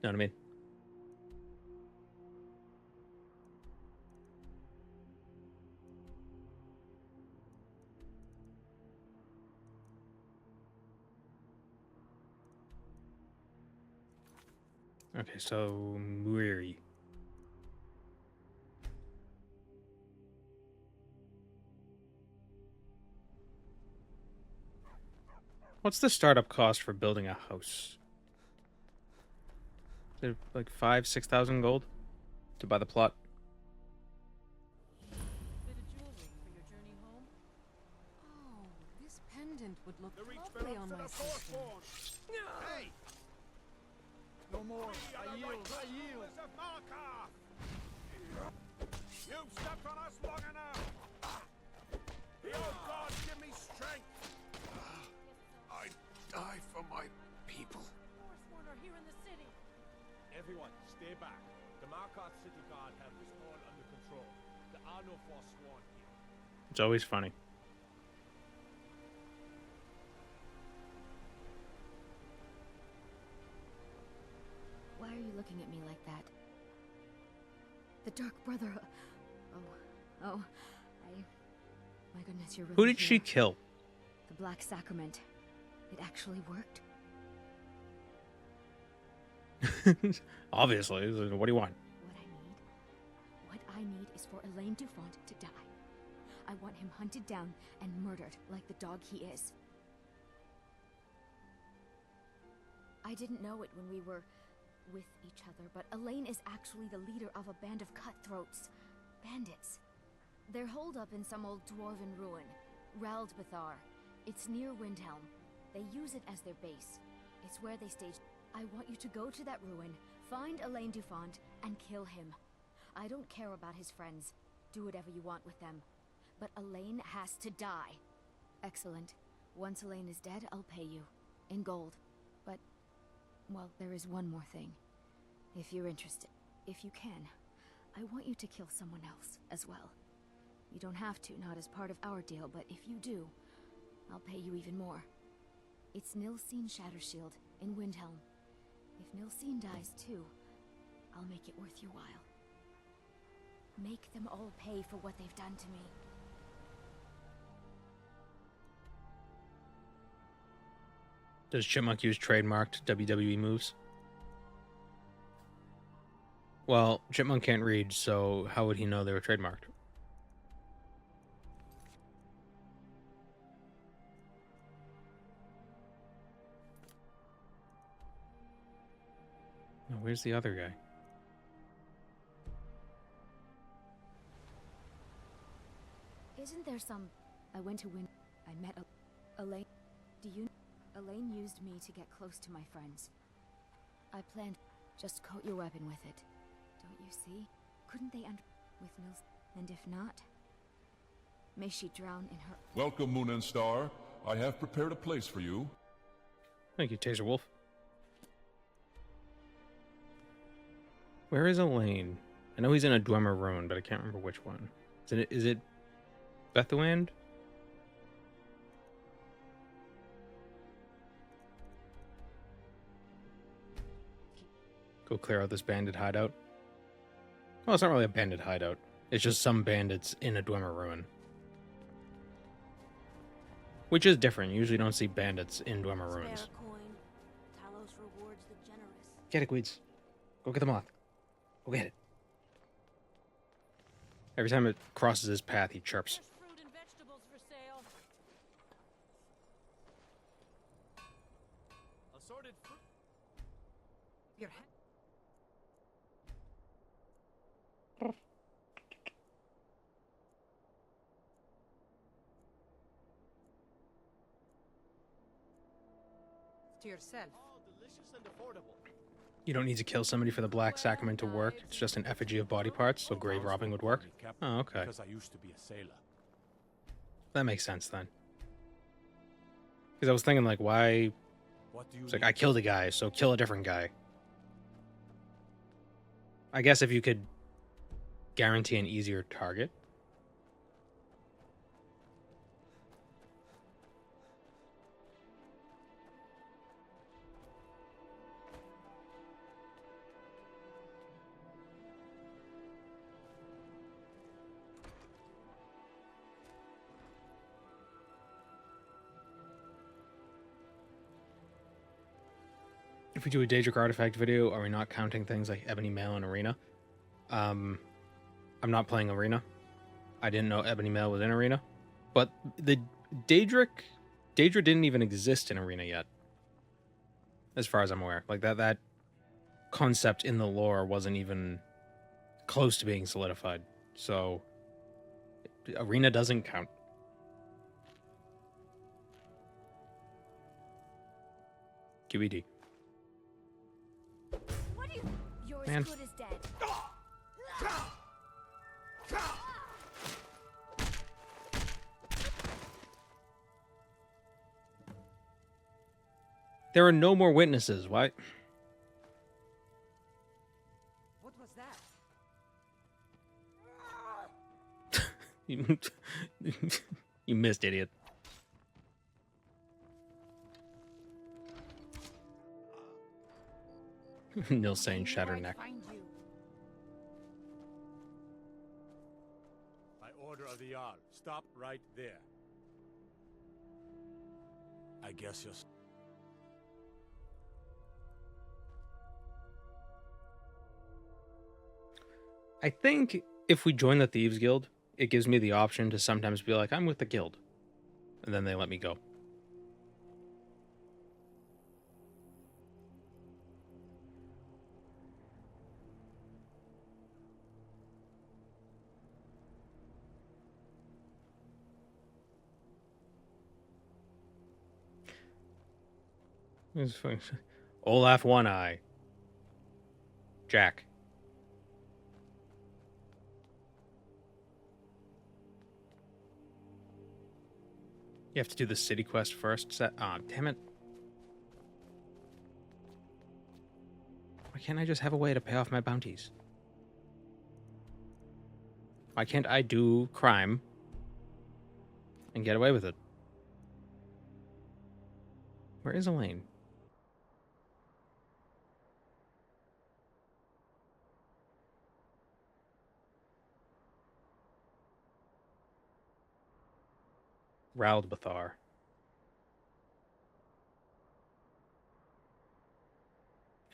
Know what I mean? Okay, so Muiri. What's the startup cost for building a house? Is it like 5,000-6,000 gold to buy the plot? Bit of jewelry for your journey home. Oh, this pendant would look lovely on my system. Hey! No more. I yield. You've stepped on us long enough. The old gods give me strength. I die for my people. Forsworn are here in the city. Everyone, stay back. The Markarth city guard have this all under control. There are no Forsworn here. It's always funny. Why are you looking at me like that? The Dark Brother. Oh, my goodness, you're really Who did here. she kill? The Black Sacrament. It actually worked. Obviously. What do you want? What I need is for Elaine Dufont to die. I want him hunted down and murdered like the dog he is. I didn't know it when we were with each other, but Elaine is actually the leader of a band of cutthroats. Bandits. They're holed up in some old dwarven ruin. Raldbethar. It's near Windhelm. They use it as their base. It's where they stage. I want you to go to that ruin, find Elaine Dufont, and kill him. I don't care about his friends. Do whatever you want with them. But Elaine has to die. Excellent. Once Elaine is dead, I'll pay you. In gold. But, well, there is one more thing. If you're interested, if you can, I want you to kill someone else as well. You don't have to, not as part of our deal, but if you do, I'll pay you even more. It's Nilsine Shattershield in Windhelm. If Nilsine dies too, I'll make it worth your while. Make them all pay for what they've done to me. Does Chipmunk use trademarked WWE moves? Well, Chipmunk can't read, so how would he know they were trademarked? Now, where's the other guy? Isn't there some... I went to win... I met Elaine. Do you... Elaine used me to get close to my friends. I planned... Just coat your weapon with it. Don't you see? Couldn't they with Nils? And if not... May she drown in her... Welcome, Moon and Star. I have prepared a place for you. Thank you, Taser Wolf. Where is Elaine? I know he's in a Dwemer ruin, but I can't remember which one. Is it Bethuand? Go clear out this bandit hideout. Well, it's not really a bandit hideout. It's just some bandits in a Dwemer ruin. Which is different. You usually don't see bandits in Dwemer ruins. Get it, Queeds. Go get the moth. Go get it. Every time it crosses his path, he chirps. Fruit and vegetables for sale. Assorted fruit. Your to yourself. All delicious and affordable. You don't need to kill somebody for the Black Sacrament to work. It's just an effigy of body parts, so grave robbing would work. Oh, okay. Because I used to be a sailor. That makes sense then. Because I was thinking, like, why... It's like, I killed a guy, so kill a different guy. I guess if you could guarantee an easier target. If we do a Daedric artifact video, are we not counting things like Ebony Mail and Arena? I'm not playing Arena. I didn't know Ebony Mail was in Arena. But the Daedra didn't even exist in Arena yet. As far as I'm aware. Like, that concept in the lore wasn't even close to being solidified. So, Arena doesn't count. QED. You're Man. as good as dead. There are no more witnesses. Why? What was that? You missed, idiot. Nil saying shatter neck. By order of the Jarl, stop right there. I guess you're... I think if we join the Thieves Guild, it gives me the option to sometimes be like, I'm with the guild. And then they let me go. Olaf One Eye. Jack. You have to do the city quest first. Ah, damn it. Why can't I just have a way to pay off my bounties? Why can't I do crime and get away with it? Where is Elaine? Raldbathar.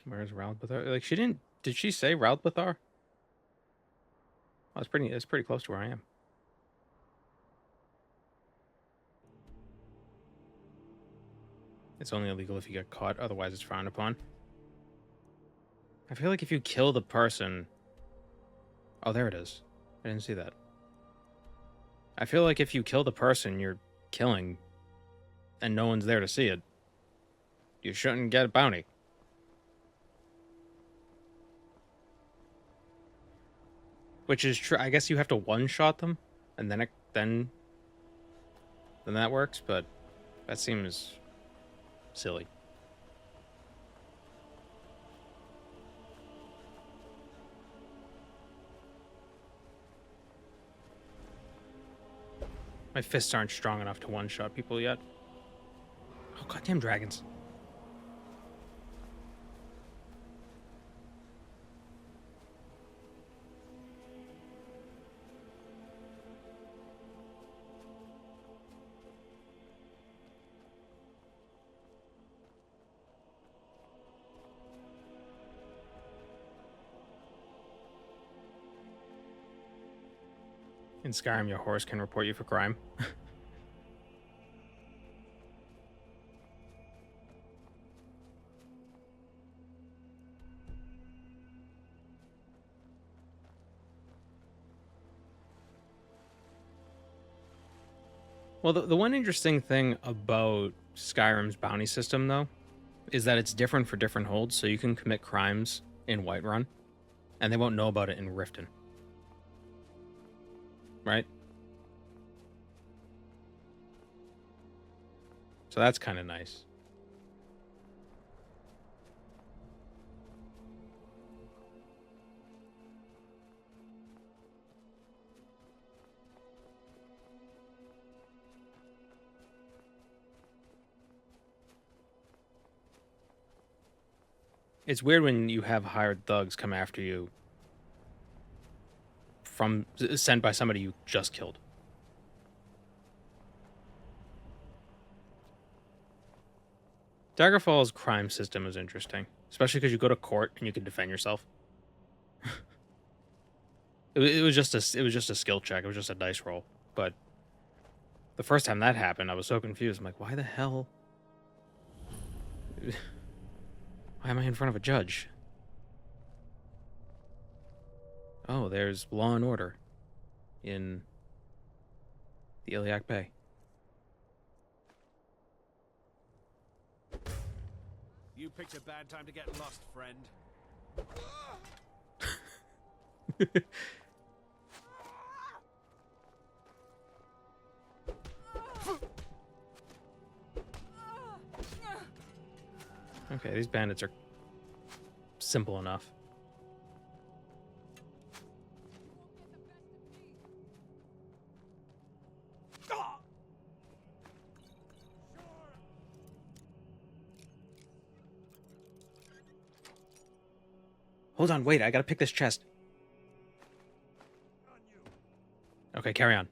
Where's Raldbathar? Like, she didn't... Did she say Raldbathar? Oh, it's pretty close to where I am. It's only illegal if you get caught, otherwise it's frowned upon. I feel like if you kill the person... Oh, there it is. I didn't see that. I feel like if you kill the person you're killing, and no one's there to see it, you shouldn't get a bounty. Which is true. I guess you have to one-shot them, and then that works, but that seems silly. My fists aren't strong enough to one-shot people yet. Oh, goddamn dragons. In Skyrim, your horse can report you for crime. Well, the one interesting thing about Skyrim's bounty system, though, is that it's different for different holds, so you can commit crimes in Whiterun, and they won't know about it in Riften. Right? So that's kind of nice. It's weird when you have hired thugs come after you sent by somebody you just killed. Daggerfall's crime system is interesting, especially because you go to court and you can defend yourself. it was just a skill check. It was just a dice roll. But the first time that happened, I was so confused. I'm like, why the hell? Why am I in front of a judge? Oh, there's Law and Order in the Iliac Bay. You picked a bad time to get lost, friend. Okay, these bandits are simple enough. Hold on, wait, I gotta pick this chest. Okay, carry on.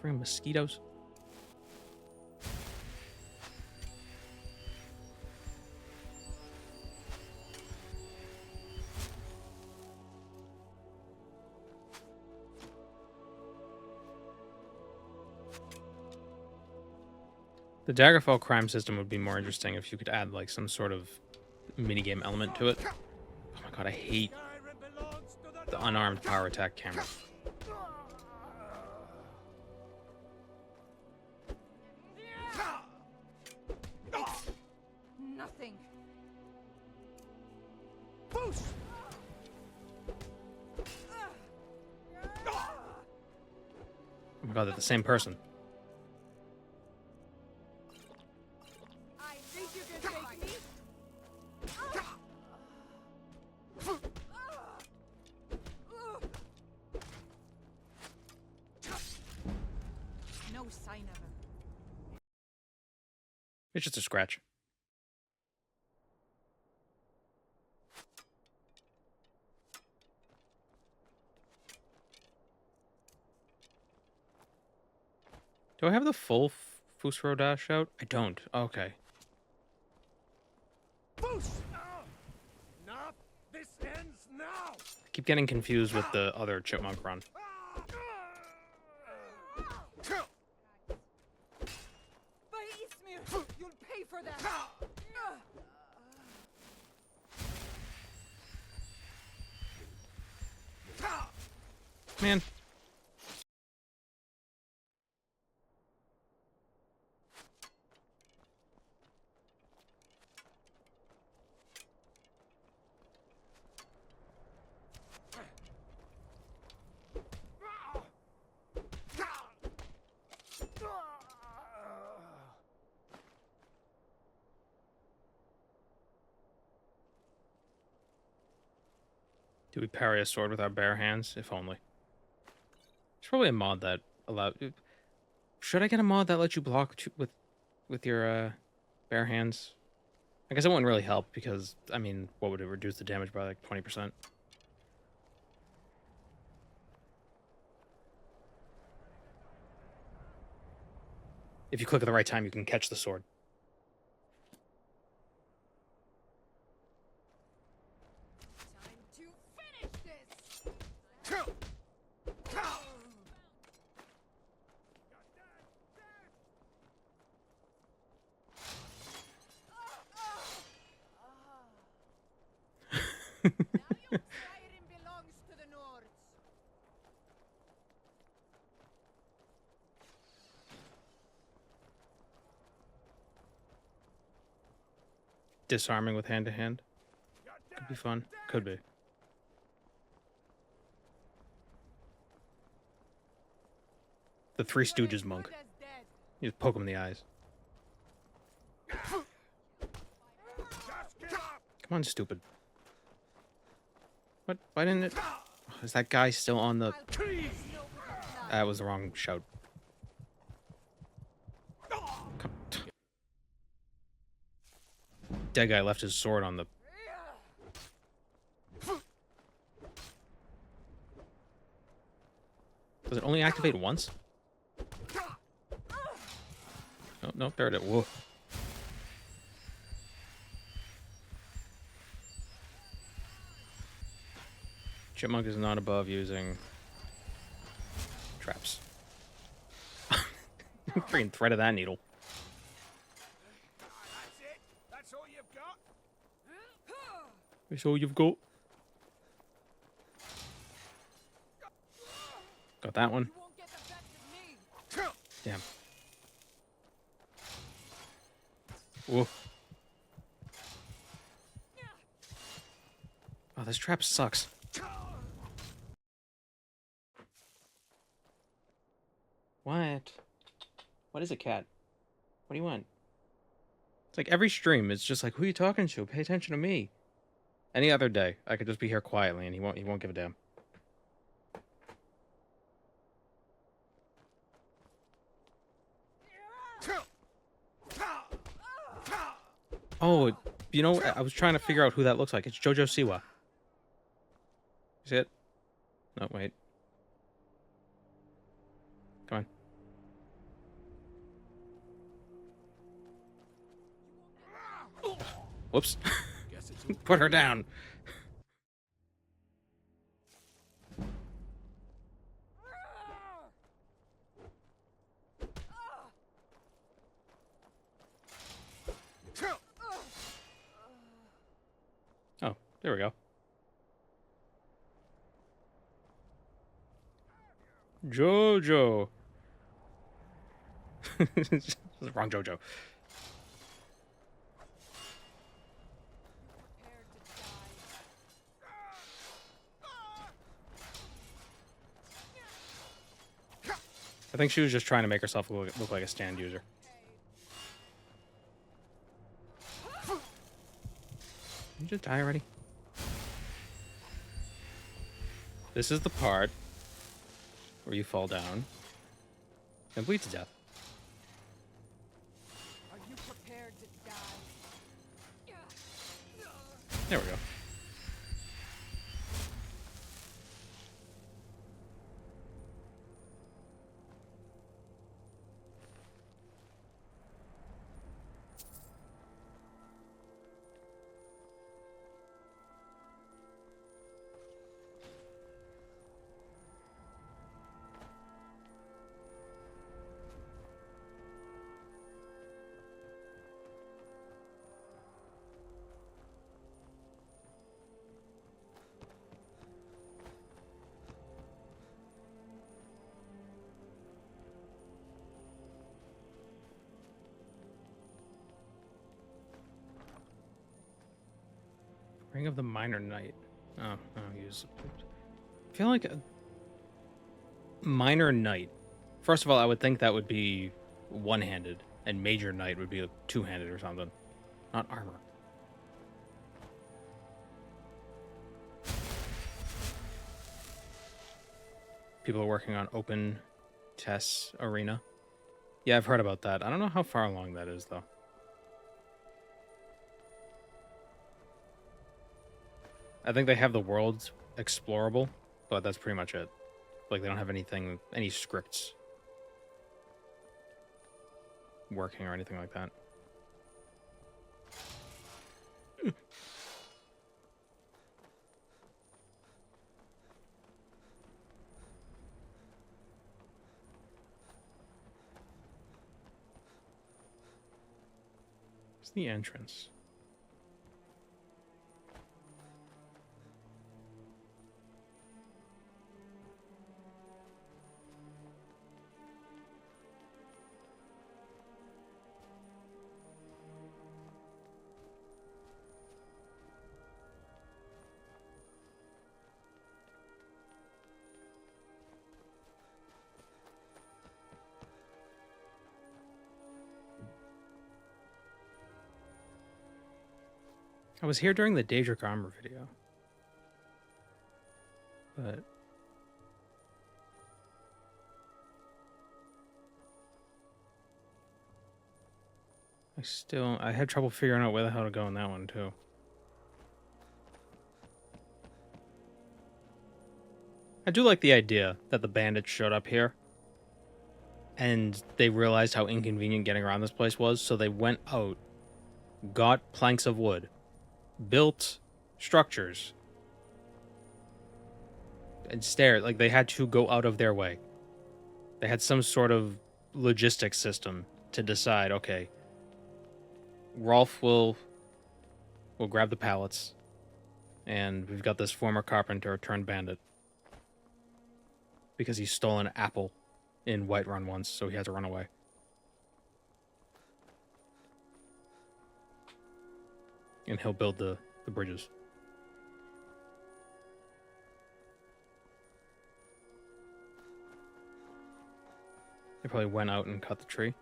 Bring mosquitoes. The Daggerfall crime system would be more interesting if you could add like some sort of minigame element to it. Oh my god, I hate the unarmed power attack camera. Nothing. Boost! Oh my god, they're the same person. I think you can take me. No sign sign of him. It's just a scratch. Do I have the full Fusro dash out? I don't. Okay. Enough! This ends now! I keep getting confused with the other chipmunk run. You'll pay for that! Man. Do we parry a sword with our bare hands? If only. There's probably a mod that allows... Should I get a mod that lets you block with your bare hands? I guess it wouldn't really help because, I mean, what would it reduce the damage by, like, 20%? If you click at the right time, you can catch the sword. Skyrim belongs to the Nords. Disarming with hand-to-hand. Could be fun. Could be. The Three Stooges monk. You just poke him in the eyes. Come on, stupid. What? Why didn't it... Oh, is that guy still on the... That was the wrong shout. Come... Dead guy left his sword on the... Does it only activate once? Oh, no, there it is. Whoa. Chipmunk is not above using traps. Freaking thread of that needle. That's it? That's all you've got? That's all you've got? Got that one. Damn. Whoa. Oh, this trap sucks. What? What is it, cat? What do you want? It's like every stream, it's just like, who are you talking to? Pay attention to me. Any other day, I could just be here quietly and he won't give a damn. Oh, you know, I was trying to figure out who that looks like. It's Jojo Siwa. Is it? No, wait. Come on. Whoops. Put her down. Oh, there we go. Jojo. Wrong Jojo. I think she was just trying to make herself look like a stand user. Did you just die already? This is the part where you fall down and bleed to death. There we go. Ring of the Minor Knight. Oh, use. I feel like a Minor Knight. First of all, I would think that would be one-handed, and Major Knight would be two-handed or something. Not armor. People are working on Open Tests Arena. Yeah, I've heard about that. I don't know how far along that is, though. I think they have the worlds explorable, but that's pretty much it. Like, they don't have anything, any scripts working or anything like that. It's the entrance. I was here during the Daedric Armor video. But I had trouble figuring out where the hell to go in that one too. I do like the idea that the bandits showed up here and they realized how inconvenient getting around this place was, so they went out, got planks of wood, built structures, and stared like they had to go out of their way. They had some sort of logistics system to decide, okay, Rolf will grab the pallets, and we've got this former carpenter turned bandit because he stole an apple in Whiterun once, so he had to run away. And he'll build the bridges. They probably went out and cut the tree.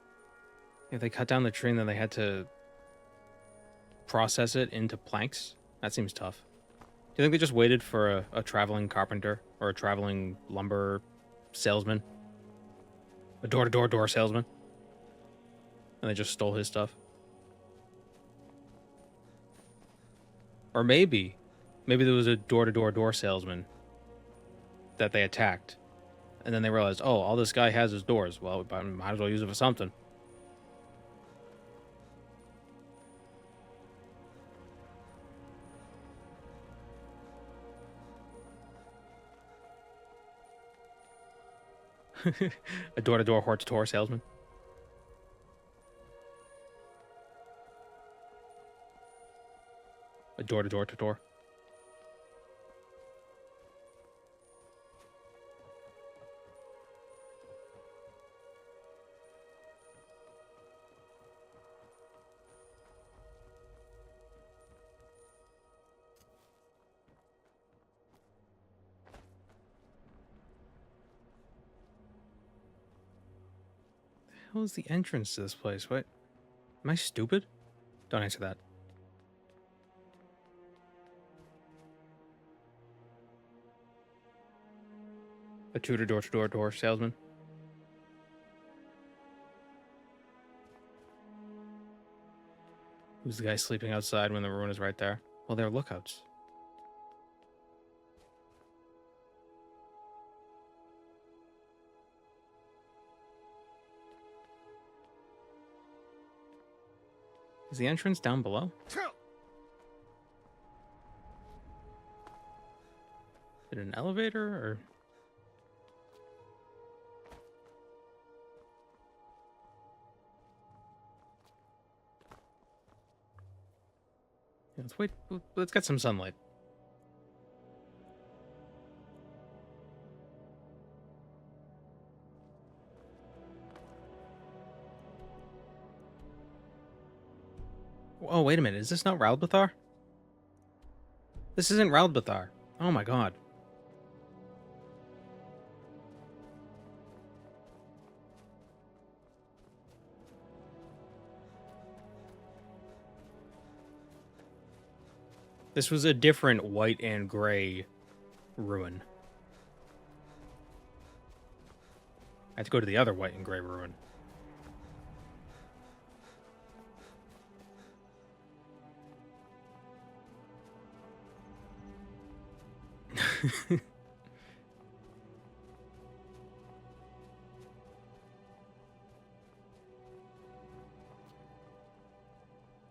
If they cut down the tree and then they had to process it into planks, that seems tough. Do you think they just waited for a traveling carpenter or a traveling lumber salesman? A door-to-door salesman? And they just stole his stuff? Or maybe there was a door-to-door salesman that they attacked. And then they realized, oh, all this guy has is doors. Well, we might as well use it for something. A door-to-door horse-to-door salesman. A door-to-door-to-door. What is the entrance to this place? What? Am I stupid? Don't answer that. A door-to-door salesman. Who's the guy sleeping outside when the ruin is right there? Well, they're lookouts. Is the entrance down below? Is it an elevator or? Let's wait. Let's get some sunlight. Oh, wait a minute. Is this not Ralbathar? This isn't Ralbathar. Oh my god. This was a different white and gray ruin. I have to go to the other white and gray ruin.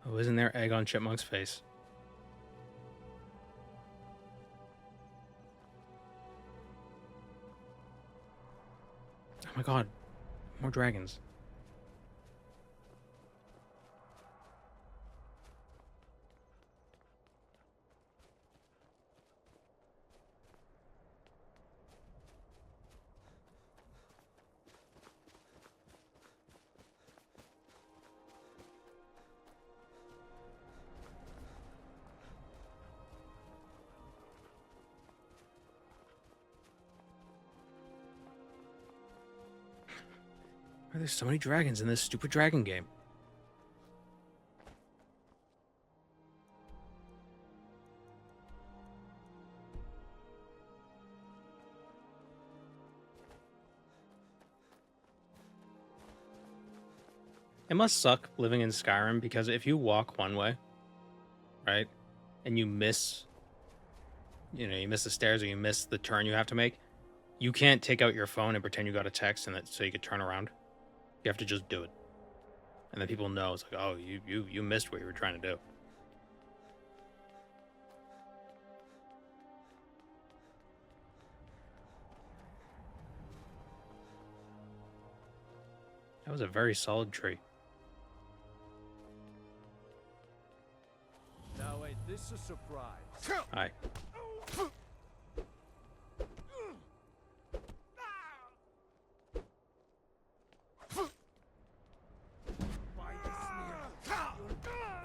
Oh, isn't there egg on Chipmunk's face? Oh my god, more dragons. Why are there so many dragons in this stupid dragon game? It must suck living in Skyrim because if you walk one way, right, and you miss, you miss the stairs or you miss the turn you have to make, you can't take out your phone and pretend you got a text and that so you could turn around. You have to just do it. And then people know it's like, oh, you missed what you were trying to do. That was a very solid tree. Now ain't this a surprise? Hi.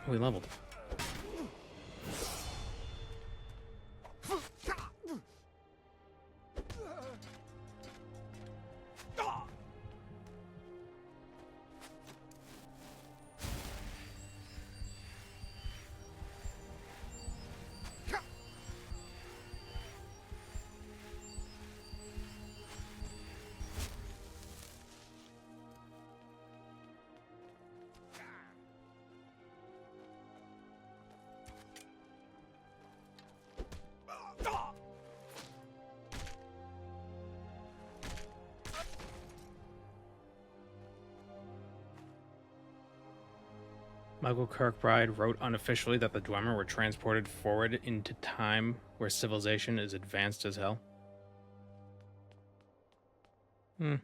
We leveled. Michael Kirkbride wrote unofficially that the Dwemer were transported forward into time where civilization is advanced as hell. I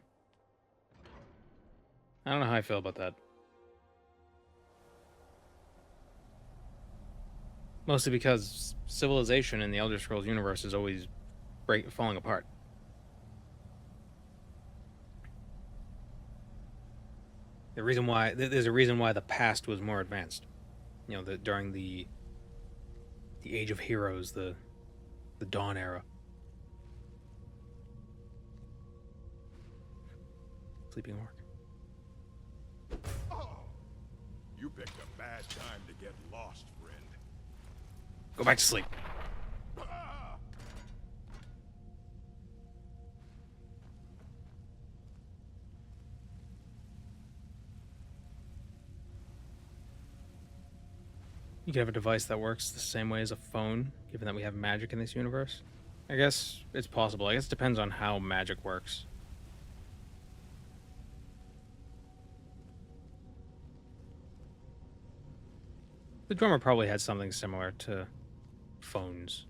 don't know how I feel about that. Mostly because civilization in the Elder Scrolls universe is always falling apart. There's a reason why the past was more advanced. During the Age of Heroes, the Dawn era. Sleeping Orc. Oh, you picked a bad time to get lost, friend. Go back to sleep. You could have a device that works the same way as a phone, given that we have magic in this universe. I guess it's possible. I guess it depends on how magic works. The drummer probably had something similar to phones.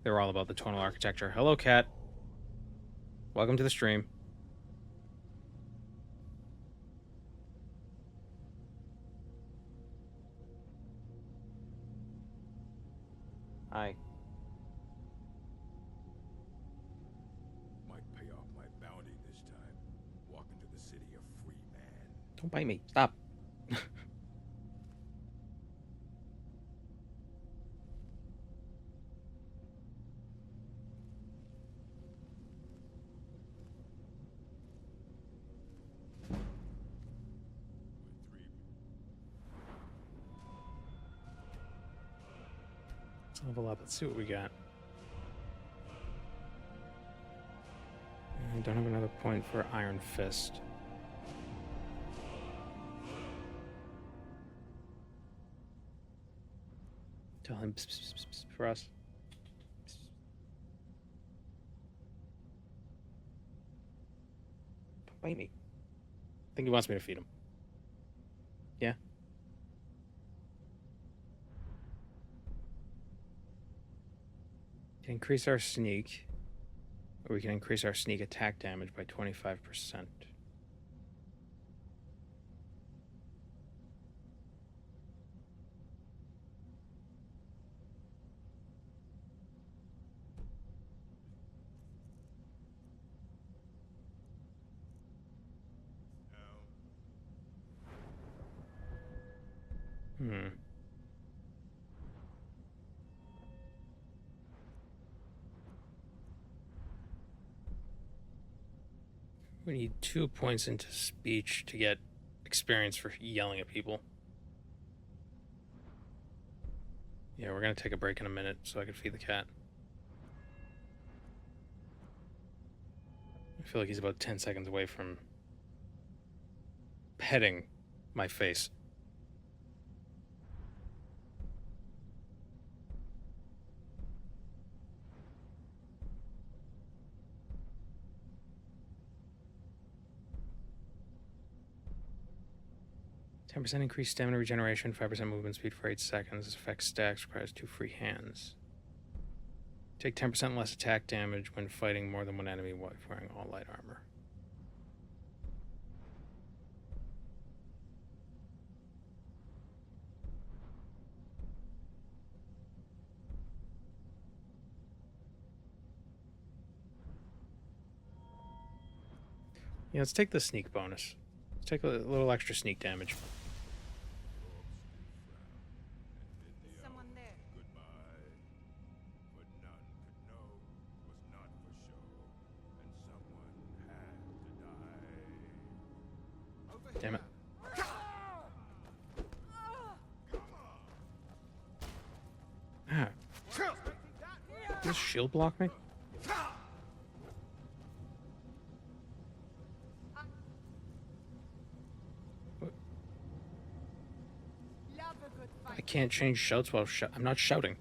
They were all about the tonal architecture. Hello, cat. Welcome to the stream. Hi. Might pay off my bounty this time. Walk into the city a free man. Don't bite me. Stop. Let's level up. Let's see what we got. I don't have another point for Iron Fist. Tell him pss, pss, pss, pss, for us. Pss. Don't bite me. I think he wants me to feed him. Yeah? Can increase our sneak, or we can increase our sneak attack damage by 25%. We need 2 points into speech to get experience for yelling at people. Yeah, we're gonna take a break in a minute so I can feed the cat. I feel like he's about 10 seconds away from petting my face. %10 increased stamina regeneration, 5% movement speed for 8 seconds. This affects stacks, requires 2 free hands. Take 10% less attack damage when fighting more than one enemy while wearing all light armor. Yeah, let's take the sneak bonus. Let's take a little extra sneak damage. Someone there. Goodbye. But none could know was not for show, and someone had to die. Damn it. Ah. Did this shield block me? I can't change shouts while I'm not shouting.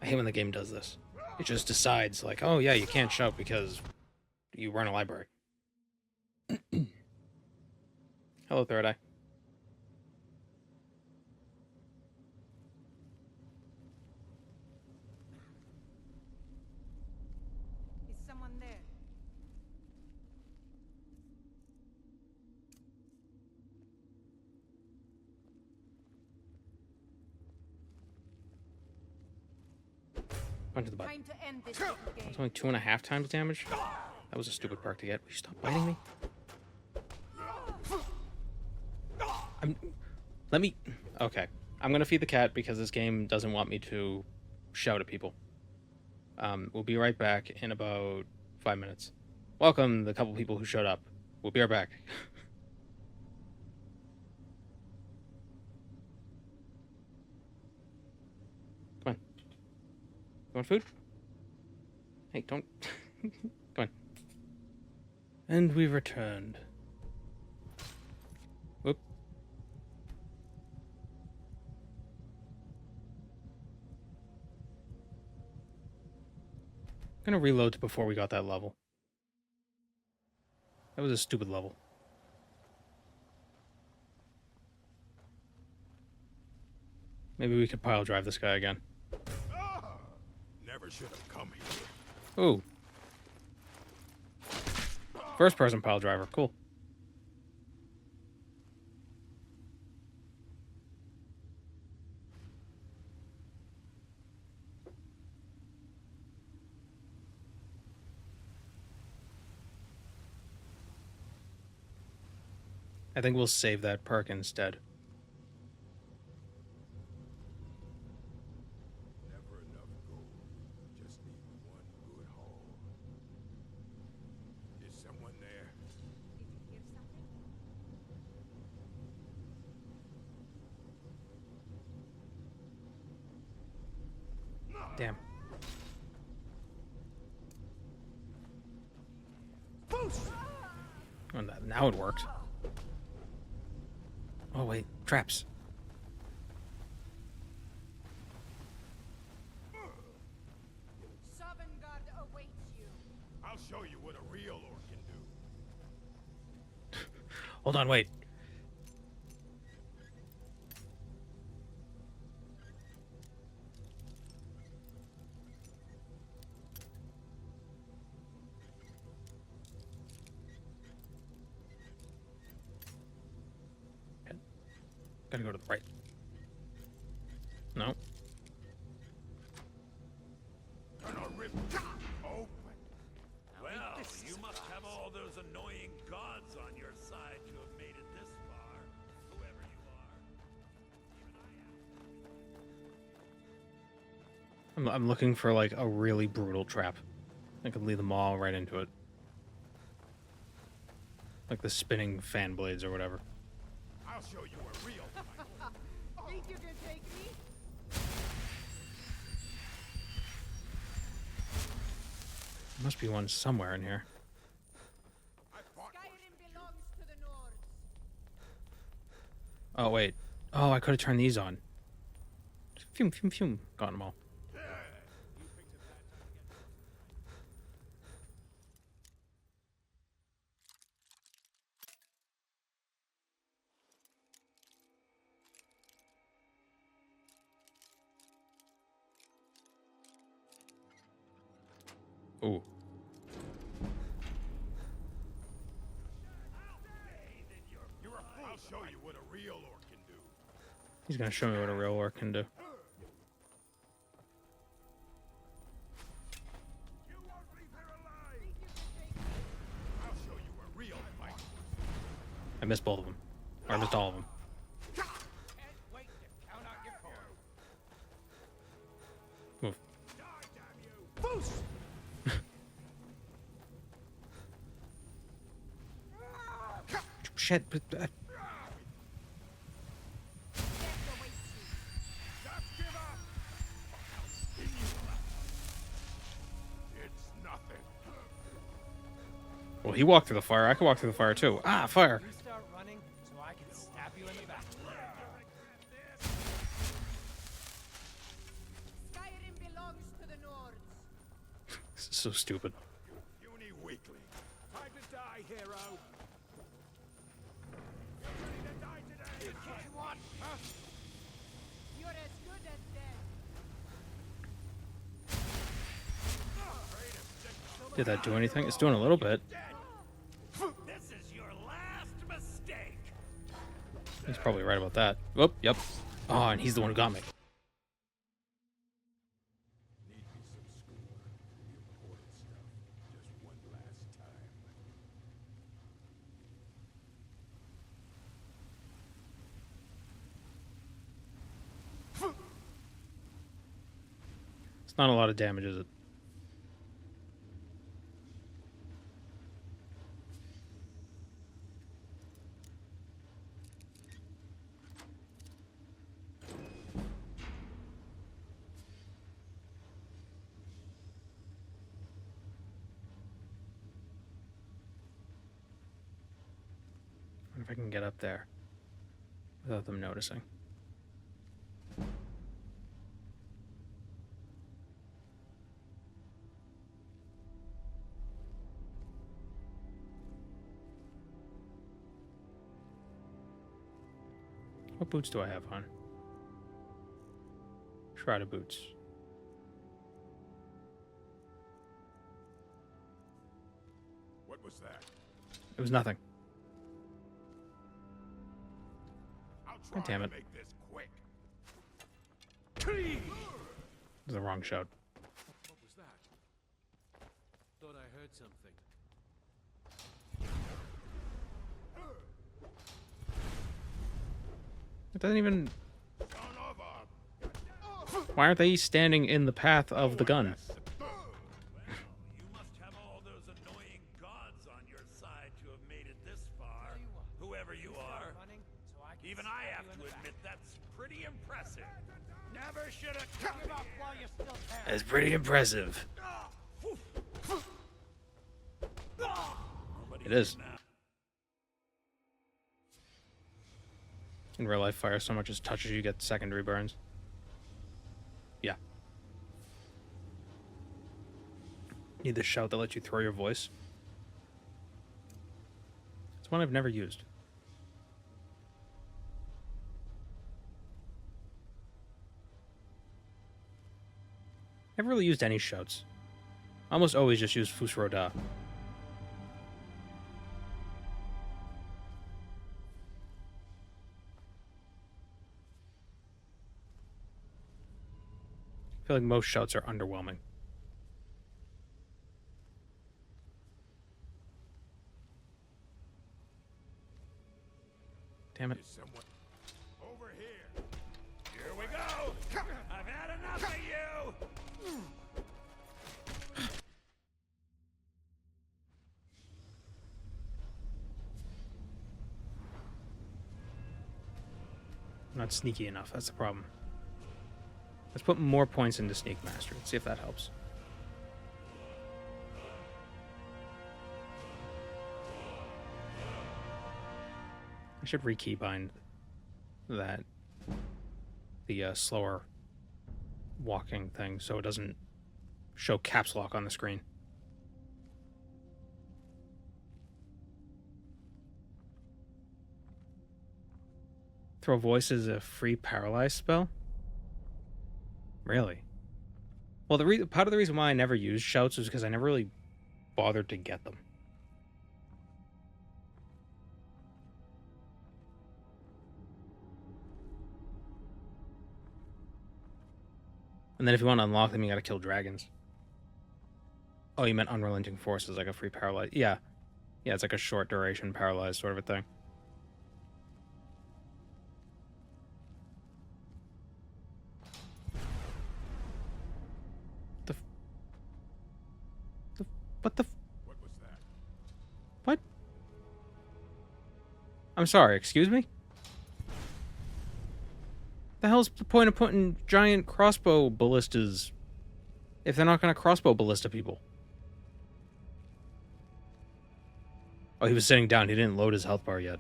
I hate when the game does this. It just decides, like, oh yeah, you can't shout because you run a library. Hello, Third Eye. Is someone there? Punch to the butt. Time to end this little game. It's only 2.5 times damage? That was a stupid perk to get. Will you stop biting me? Okay. I'm gonna feed the cat because this game doesn't want me to shout at people. We'll be right back in about 5 minutes. Welcome, the couple people who showed up. We'll be right back. Come on. You want food? Hey, don't... Come on. And we've returned. Whoop. gonna reload to before we got that level. That was a stupid level. Maybe we could pile drive this guy again. Never should have come here. Ooh. First person pile driver, cool. I think we'll save that perk instead. Never enough gold. Just need one good haul. Is someone there? Did you hear something? Damn. Oh, now it worked. Oh wait, traps. Sovngarde awaits you. I'll show you what a real orc can do. Hold on, wait. Gotta go to the right. No. Gonna rip open. Well, you must have all those annoying gods on your side to have made it this far, whoever you are. I'm looking for like a really brutal trap. I could lead them all right into it. Like the spinning fan blades or whatever. I'll show you a real fight. Think you can take me? There must be one somewhere in here. Skyrim belongs to the Nords. Oh wait. Oh, I could have turned these on. Fume, fume, fume. Got them all. Ooh. I'll show you what a real orc can do. He's gonna show me what a real orc can do. You won't leave her alive. I'll show you a real fight. I missed both of them. Or I missed all of them. Can't wait to count out your coin. Move. Die, damn you! Boost! Shit. Well, he walked through the fire. I could walk through the fire too. Ah, fire. You start running so I can stab you in the back. Skyrim belongs to the Nords. This is so stupid. Puny weakling. Time to die, hero. You're ready to die today. What? Huh? You're as good as dead. Did that do anything? It's doing a little bit. This is your last mistake. He's probably right about that. Whoop, yep. Oh, and he's the one who got me. Need me some school. The important stuff. Just one last time. It's not a lot of damage, is it? I wonder if I can get up there without them noticing. What boots do I have on? Shrouded boots. What was that? It was nothing. I'll God damn it. to make this quick. It was the wrong shout. What was that? Thought I heard something. It doesn't even... Why aren't they standing in the path of the gun? You must have all those annoying gods on your side to have made it this far. Whoever you are. Even I have to admit that's pretty impressive. Never should have come up while you still can. That's pretty impressive. It is. In real life, fire so much as touches you get secondary burns. Yeah. Need the shout that lets you throw your voice. It's one I've never used. Never really used any shouts. Almost always just use Fusroda. I feel like most shouts are underwhelming. Damn it. Over here. Here we go. I've had enough of you. I'm not sneaky enough, that's the problem. Let's put more points into Sneak Master. Let's see if that helps. I should re-keybind that, the slower walking thing, so it doesn't show caps lock on the screen. Throw voice is a free paralyze spell? Really? Well, part of the reason why I never used shouts is because I never really bothered to get them. And then if you want to unlock them, you gotta kill dragons. Oh, you meant Unrelenting Force is like a free paralyze. Yeah. Yeah, it's like a short duration paralyze sort of a thing. What was that? What? I'm sorry, excuse me? The hell's the point of putting giant crossbow ballistas if they're not going to crossbow ballista people? Oh, he was sitting down. He didn't load his health bar yet.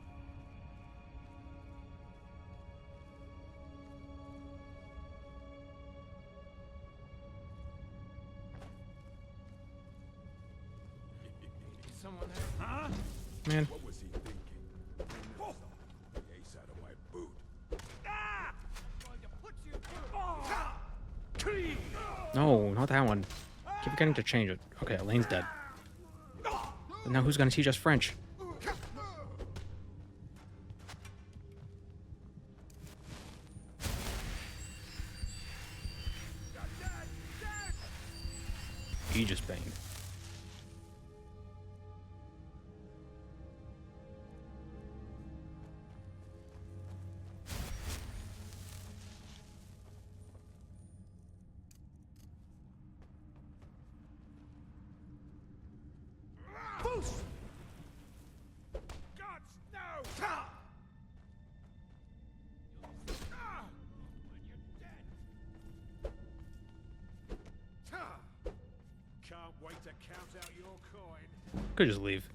Someone there? Huh? Man. What was he thinking? Oh, the ace out of my boot. Ah! I'm going to put you through. No, not that one. Keep forgetting to change it. Okay, Elaine's dead. But now who's going to teach us French? Aegis Bane. Can't wait to count out your coin. Could just leave.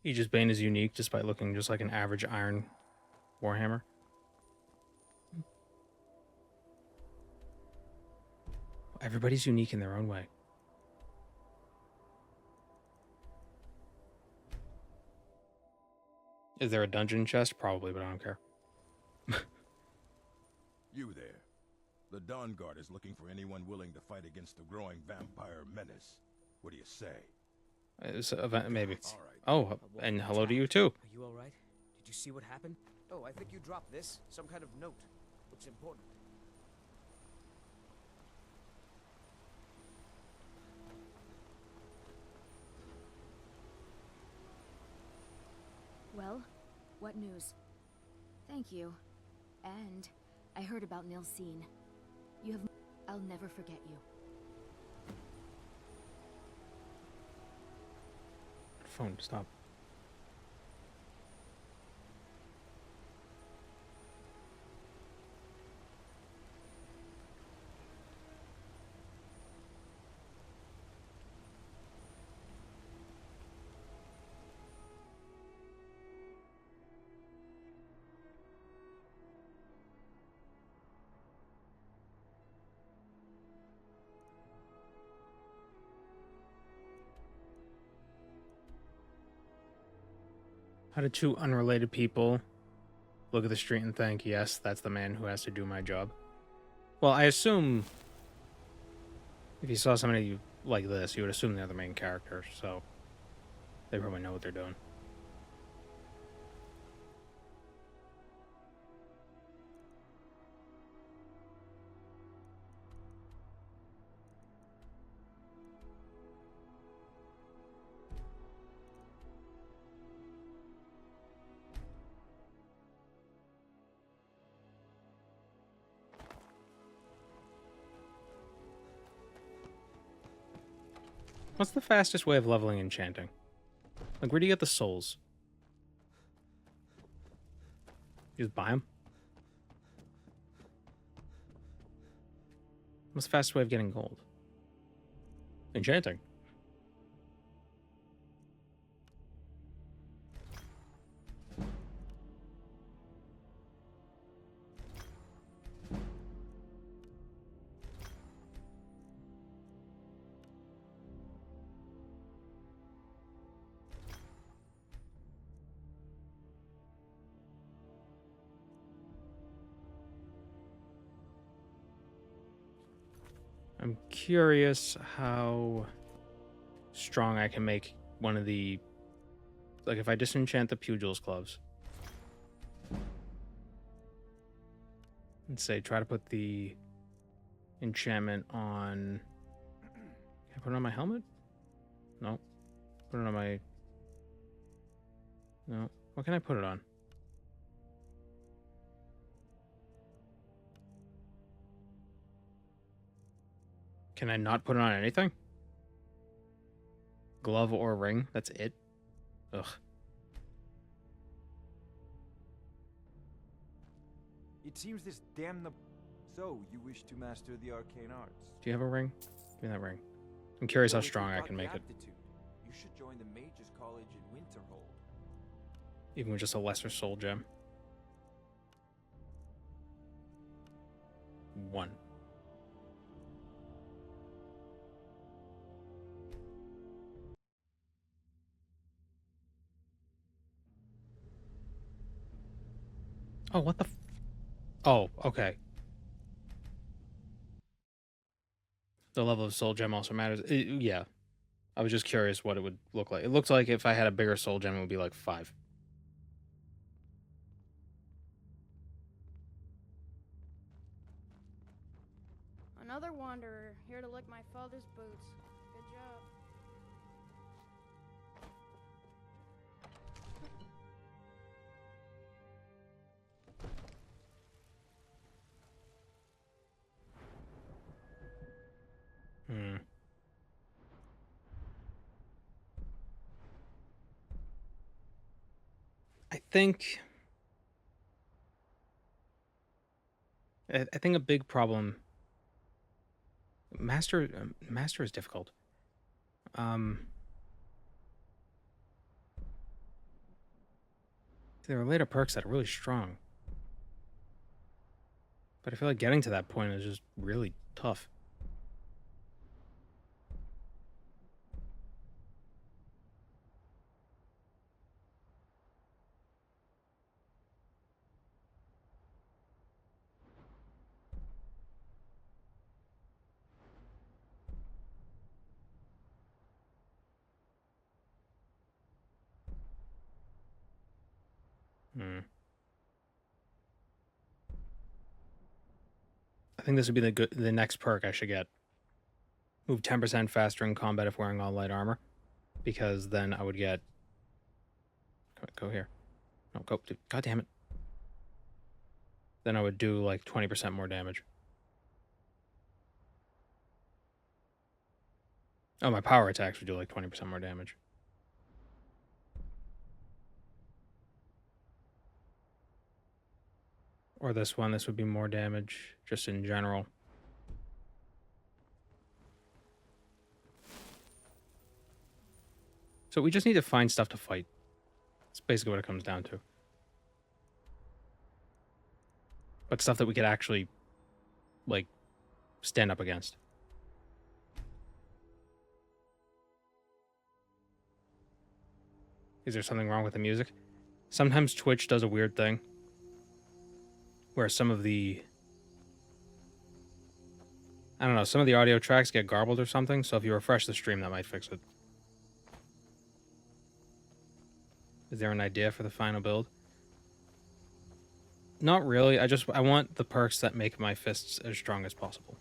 Aegis Bane is unique despite looking just like an average iron warhammer. Everybody's unique in their own way. Is there a dungeon chest? Probably, but I don't care. You there. The Dawn Guard is looking for anyone willing to fight against the growing vampire menace. What do you say? Maybe. Oh, and hello to you too. Are you alright? Did you see what happened? Oh, I think you dropped this. Some kind of note. Looks important. Well, what news? Thank you. And I heard about Nilsine. You have... I'll never forget you. Phone, stop. How do two unrelated people look at the street and think, yes, that's the man who has to do my job? Well, I assume if you saw somebody like this, you would assume they're the main character, so they probably know what they're doing. What's the fastest way of leveling enchanting? Like, where do you get the souls? You just buy them? What's the fastest way of getting gold? Enchanting. I'm curious how strong I can make one of the... Like, if I disenchant the Pugil's gloves. And say, try to put the enchantment on... Can I put it on my helmet? No. Put it on my... No. What can I put it on? Can I not put it on anything? Glove or ring? That's it? Ugh. It seems this damn... So, you wish to master the arcane arts? Do you have a ring? Give me that ring. I'm curious how strong I can make it. You should join the Mages College in Winterhold. Even with just a lesser soul gem. 1. Oh, what the f... Oh, okay. The level of soul gem also matters. Yeah. I was just curious what it would look like. It looks like if I had a bigger soul gem, it would be like 5. Another wanderer, here to lick my father's boots. Good job. I think a big problem... Master is difficult. There are later perks that are really strong. But I feel like getting to that point is just really tough. I think this would be the next perk I should get. Move 10% faster in combat if wearing all light armor. Because then I would get... Go here. No, go. Dude. God damn it. Then I would do like 20% more damage. Oh, my power attacks would do like 20% more damage. Or this one, this would be more damage, just in general. So we just need to find stuff to fight. That's basically what it comes down to. But stuff that we could actually, like, stand up against. Is there something wrong with the music? Sometimes Twitch does a weird thing. Where some of the... I don't know, some of the audio tracks get garbled or something, so if you refresh the stream, that might fix it. Is there an idea for the final build? Not really, I want the perks that make my fists as strong as possible.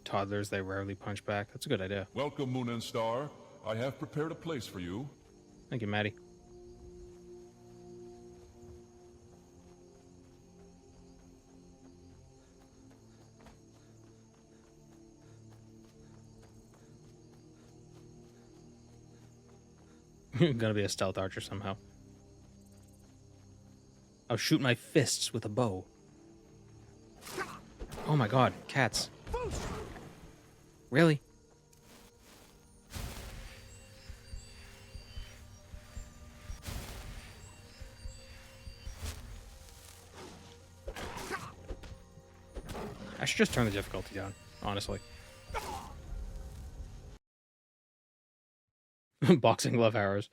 Toddlers, they rarely punch back. That's a good idea. Welcome, Moon and Star. I have prepared a place for you. Thank you, Maddie. Gonna be a stealth archer somehow. I'll shoot my fists with a bow. Oh my god, cats. Really? I should just turn the difficulty down, honestly. Boxing glove arrows.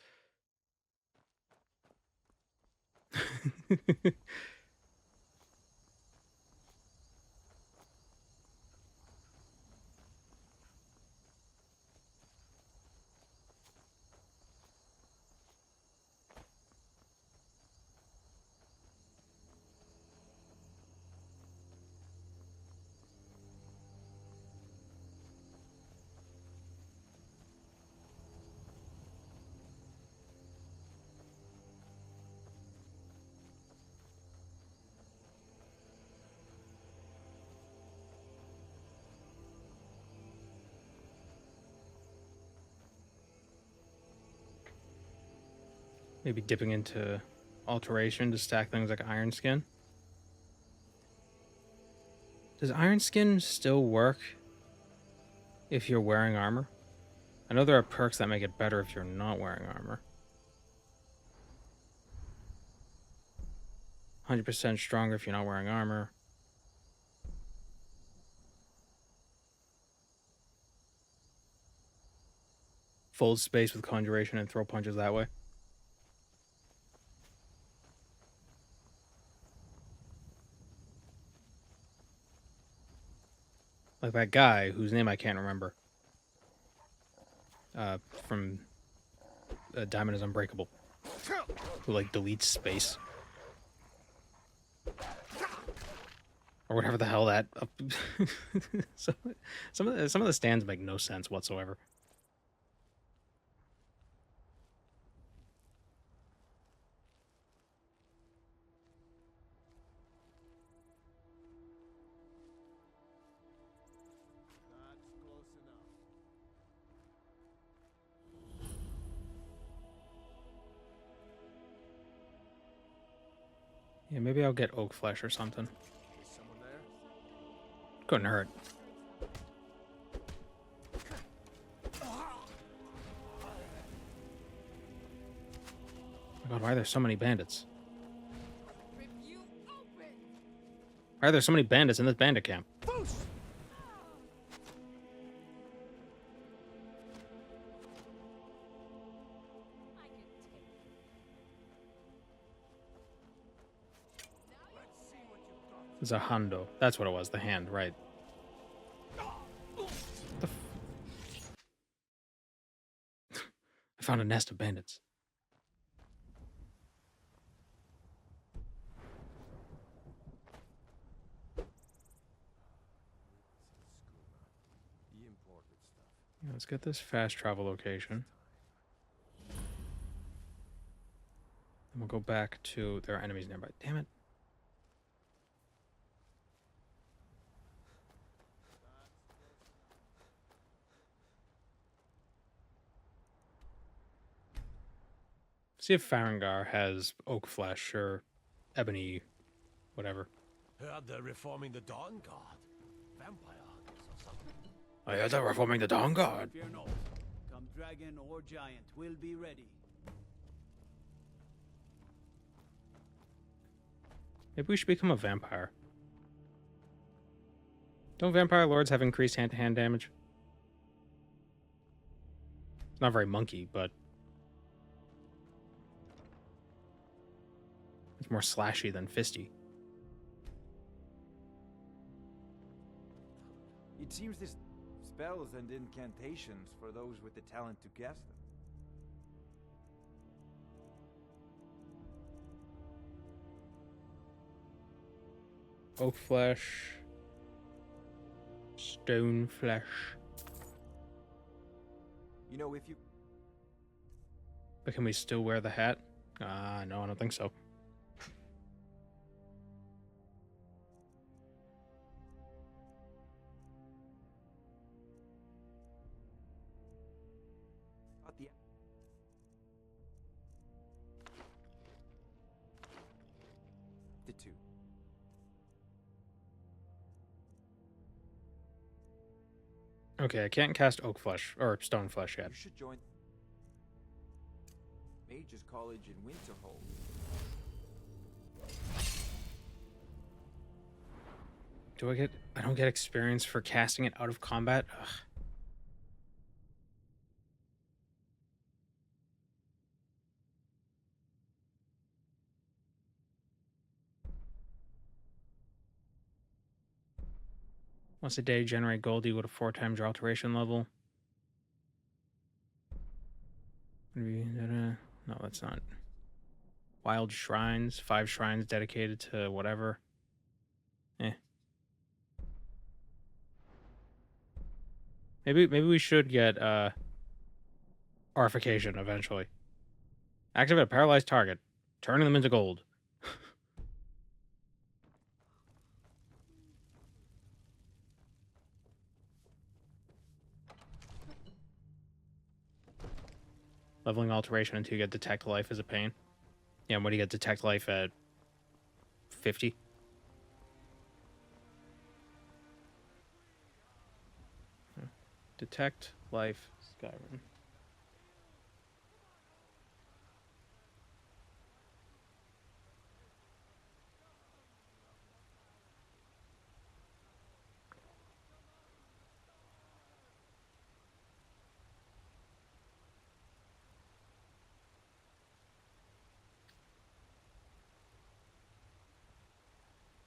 Maybe dipping into alteration to stack things like Iron Skin. Does Iron Skin still work if you're wearing armor? I know there are perks that make it better if you're not wearing armor. 100% stronger if you're not wearing armor. Fold space with conjuration and throw punches that way. Like that guy whose name I can't remember. From Diamond is Unbreakable. Who like deletes space. Or whatever the hell that... some of the stands make no sense whatsoever. Yeah, maybe I'll get oak flesh or something. Couldn't hurt. Oh God, why are there so many bandits? Why are there so many bandits in this bandit camp? It's a hundo. That's what it was, the hand, right. The I found a nest of bandits. Yeah, let's get this fast travel location. And we'll go back to there are enemies nearby. Damn it. See if Farengar has oak flesh or ebony, whatever. Heard they're reforming the Dawn Guard. Vampire hunters or something. I heard they're reforming the Dawn Guard. Fear not. Come dragon or giant, we'll be ready. Maybe we should become a vampire. Don't vampire lords have increased hand-to-hand damage? It's not very monkey, but it's more slashy than fisty. It seems this spells and incantations for those with the talent to cast them. Oak flesh. Stone flesh. You know, if you... But can we still wear the hat? No, I don't think so. The two. Okay, I can't cast oak flesh or stone flesh yet. You should join Mage's College in Winterhold. I don't get experience for casting it out of combat? Ugh. Once a day, generate gold equal to 4 times your alteration level. No, that's not. Wild shrines, 5 shrines dedicated to whatever. Maybe we should get Arification eventually. Activate a paralyzed target, turning them into gold. Leveling alteration until you get detect life is a pain. Yeah, and when do you get detect life at 50? Detect life Skyrim.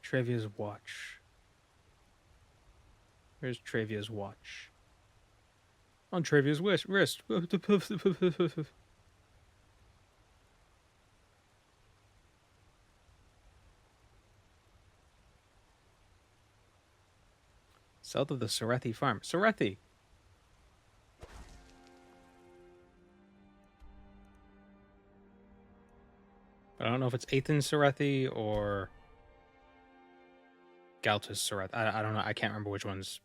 Trevia's watch. Where's Trevia's watch? On Trevia's wrist. South of the Serethi farm. Serethi! I don't know if it's Ethan Serethi or Galtus Serethi. I don't know. I can't remember which ones.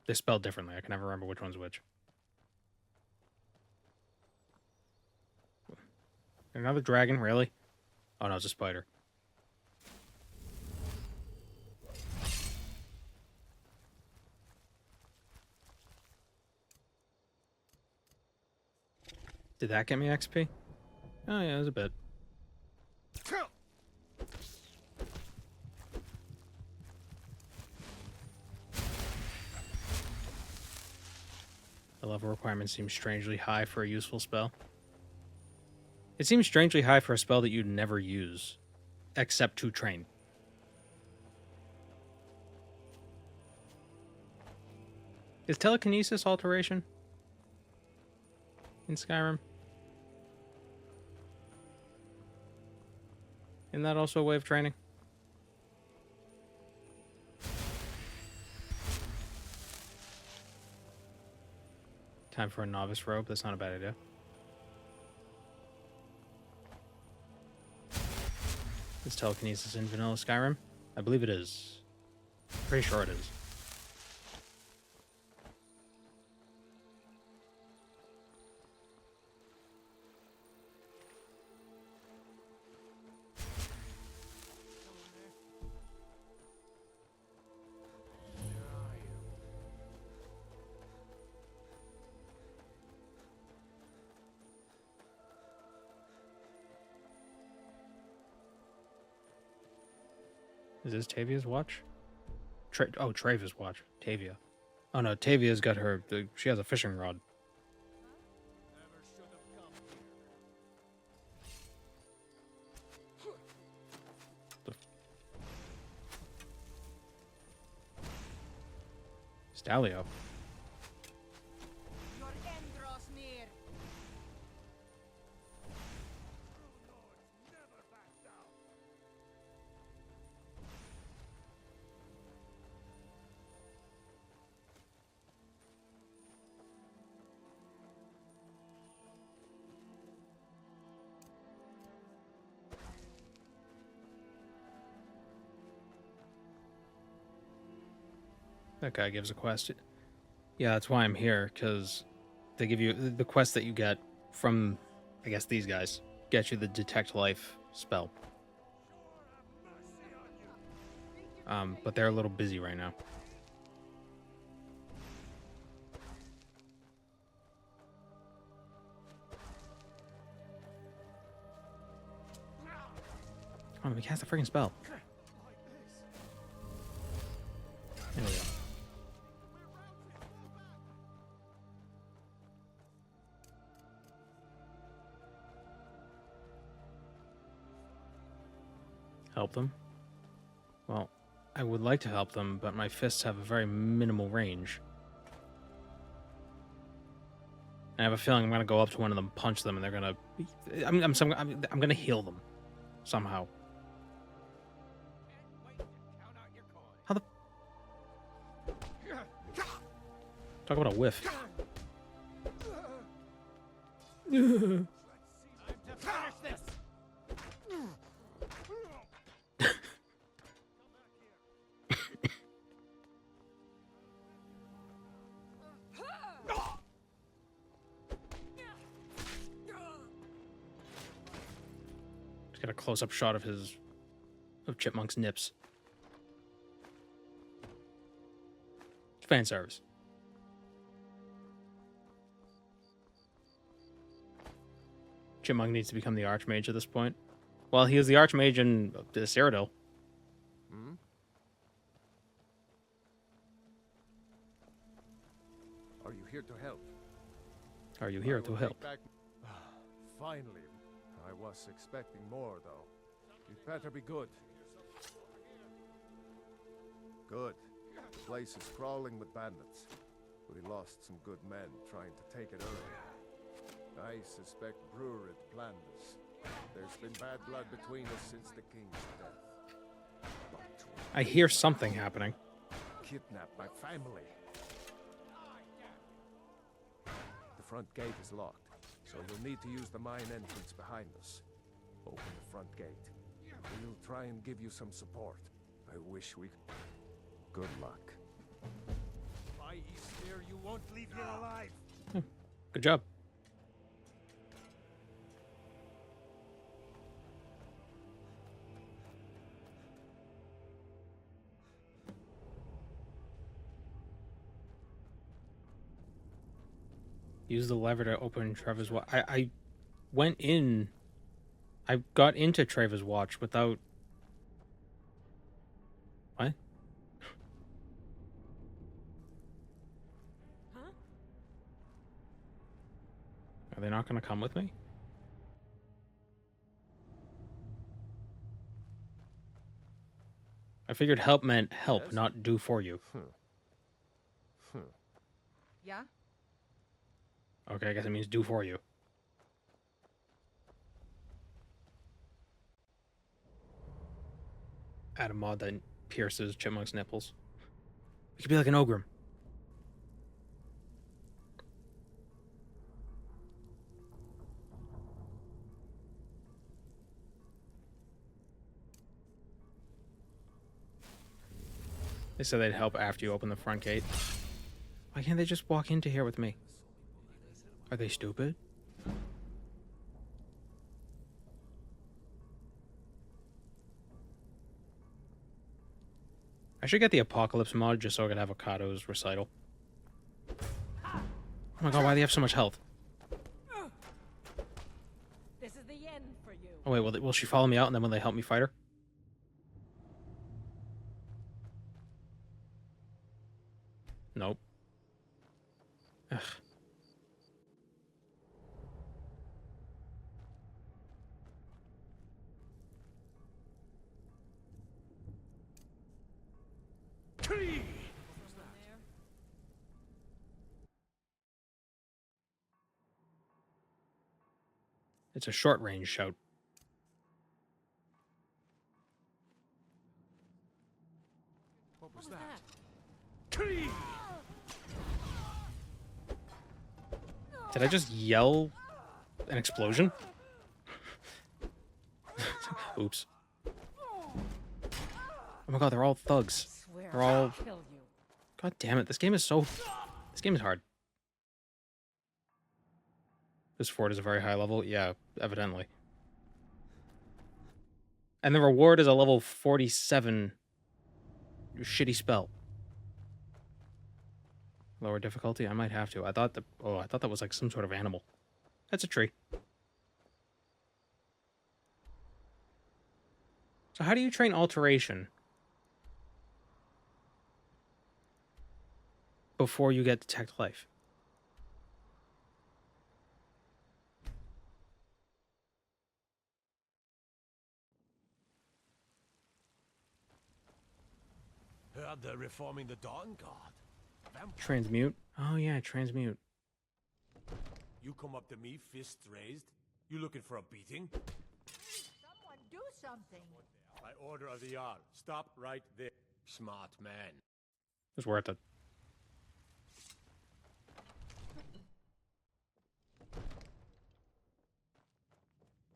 They're spelled differently. I can never remember which one's which. Another dragon? Really? Oh no, it's a spider. Did that get me XP? Oh yeah, it was a bit. level requirement seems strangely high for a useful spell. It seems strangely high for a spell that you'd never use, except to train. Is telekinesis alteration in Skyrim? Isn't that also a way of training? Time for a novice robe. That's not a bad idea. Is telekinesis in vanilla Skyrim? I believe it is. Pretty sure it is. Is this Tavia's watch? Travia's watch. Tavia. Oh no, Tavia's got her... she has a fishing rod. Stalio. That guy gives a quest. Yeah, that's why I'm here, because they give you the quest that you get from, I guess, these guys. Get you the Detect Life spell. But they're a little busy right now. Oh, let me cast a freaking spell. There we go. Help them? Well, I would like to help them, but my fists have a very minimal range. I have a feeling I'm gonna go up to one of them, punch them, and they're gonna... I'm gonna heal them. Somehow. How the... Talk about a whiff. Just got a close-up shot of Chipmunk's nips. Fan service. Chipmunk needs to become the Archmage at this point. Well, he is the Archmage in Cyrodiil. Hmm? Are you here to help? Are you here to help? Finally. I was expecting more, though. You'd better be good. Good. The place is crawling with bandits. We lost some good men trying to take it earlier. I suspect Brewerit planned this. There's been bad blood between us since the king's death. I hear something happening. Kidnapped my family. The front gate is locked, so you'll need to use the mine entrance behind us. Open the front gate. We'll try and give you some support. I wish we... Good luck. My Easter, you won't leave here alive. Good job. Use the lever to open Trevor's watch. I went in... I got into Trevor's watch without... What? Huh? Are they not going to come with me? I figured help meant help, Yes? not do for you. Yeah? Okay, I guess it means do for you. Add a mod that pierces Chipmunk's nipples. We could be like an ogre. They said they'd help after you open the front gate. Why can't they just walk into here with me? Are they stupid? I should get the Apocalypse mod just so I could have Okado's recital. Oh my god, why do they have so much health? This is the end for you. Oh wait, will she follow me out and then will they help me fight her? Nope. Ugh. It's a short range shout. What was that? Did I just yell an explosion? Oops. Oh my god, they're all thugs. They're all... God damn it, this game is so... This game is hard. This fort is a very high level? Yeah, evidently. And the reward is a level 47 shitty spell. Lower difficulty? I might have to. I thought that was like some sort of animal. That's a tree. So how do you train alteration before you get detect life? Heard they're reforming the Dawn Guard. Transmute? Oh yeah, transmute. You come up to me, fists raised. You looking for a beating? Someone do something. By order of the hour. Stop right there. Smart man. It's worth it.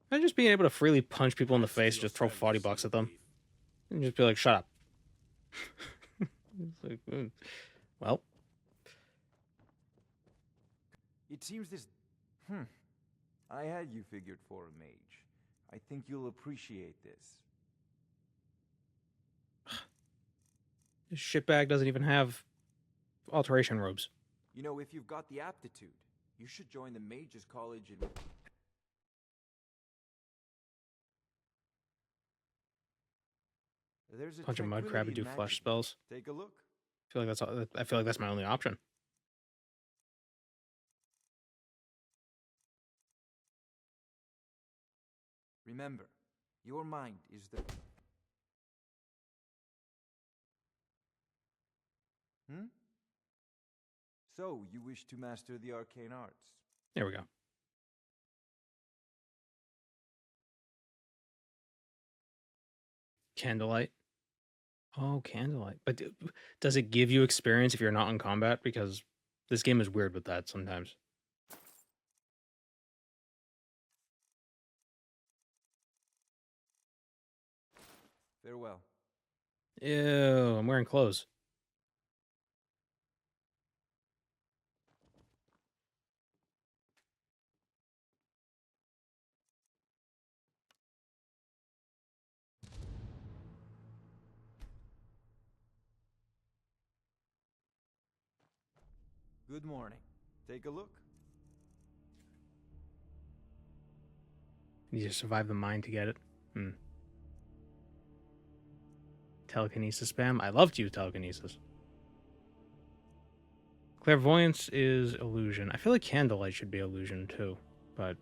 Imagine just being able to freely punch people in the face, just throw 40 bucks at them, and just be like, shut up. It's like, well. It seems this... I had you figured for a mage. I think you'll appreciate this. This shitbag doesn't even have alteration robes. You know, if you've got the aptitude, you should join the Mages College in... There's a Punch a mud crab and do flesh spells. Take a look. I feel like that's my only option. Remember, your mind is the... So, you wish to master the arcane arts? There we go. Candlelight. Oh, candlelight. But does it give you experience if you're not in combat? Because this game is weird with that sometimes. Farewell. Ew, I'm wearing clothes. Good morning. Take a look. You just survive the mine to get it. Telekinesis spam. I love to use telekinesis. Clairvoyance is illusion. I feel like candlelight should be illusion too. but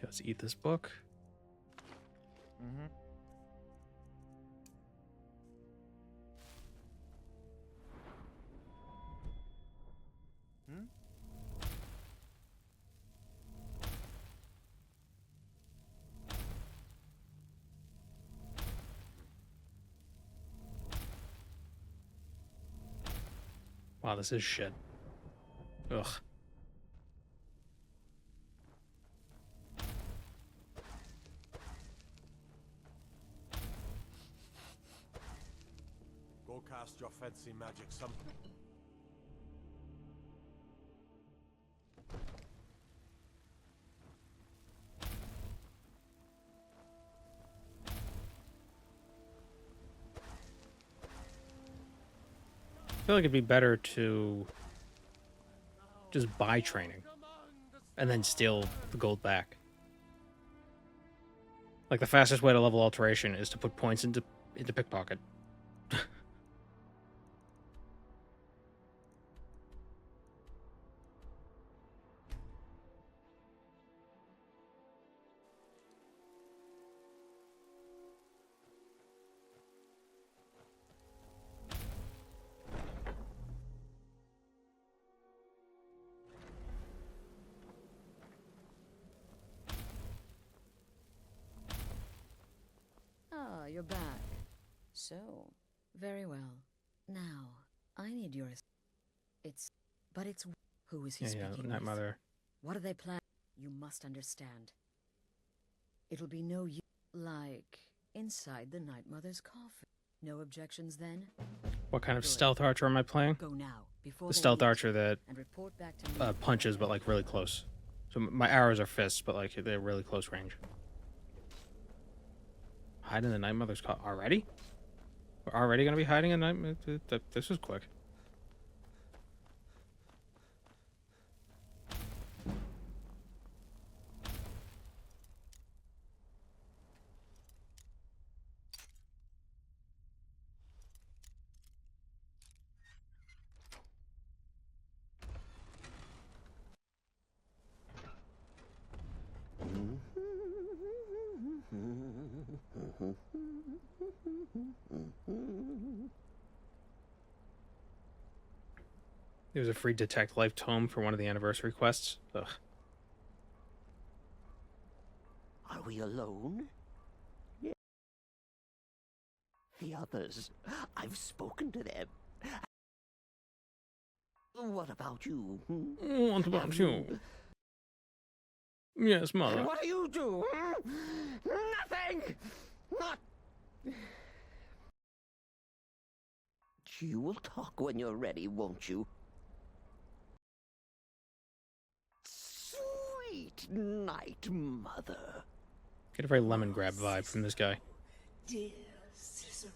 let's eat this book. Mm-hmm. Hmm? Wow, this is shit. Ugh. Go cast your fancy magic some. I feel like it'd be better to just buy training and then steal the gold back. Like, the fastest way to level alteration is to put points into pickpocket. Ah, you're back. So, very well. Now, I need your... But it's... Who is he speaking Night with? Mother. What are they planning? You must understand. It'll be no use... Like, inside the Night Mother's coffin. No objections then? What kind of stealth archer am I playing? Go now, before The they stealth leave, archer that and report back to me. punches, but like really close. So my arrows are fists, but like they're really close range. Hide in the Night Mother's coffin already? We're already gonna be hiding in Night Mother? This is quick. There was a free Detect Life tome for one of the anniversary quests. Ugh. Are we alone? Yeah. The others. I've spoken to them. What about you? What about you? Yes, Mother. What do you do? Nothing! Not... You will talk when you're ready, won't you? Sweet Night Mother. Get a very lemon grab vibe from this guy. Dear Cicero,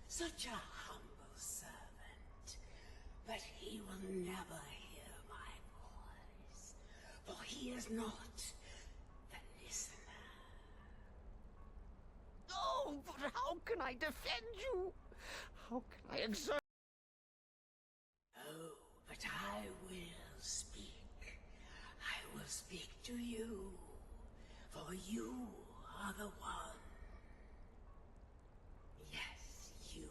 such a humble servant, but he will never hear my voice, for he is not the listener. Oh, but how can I defend you? How can I exert... Oh, but I will speak. I will speak to you, for you are the one. Yes, you.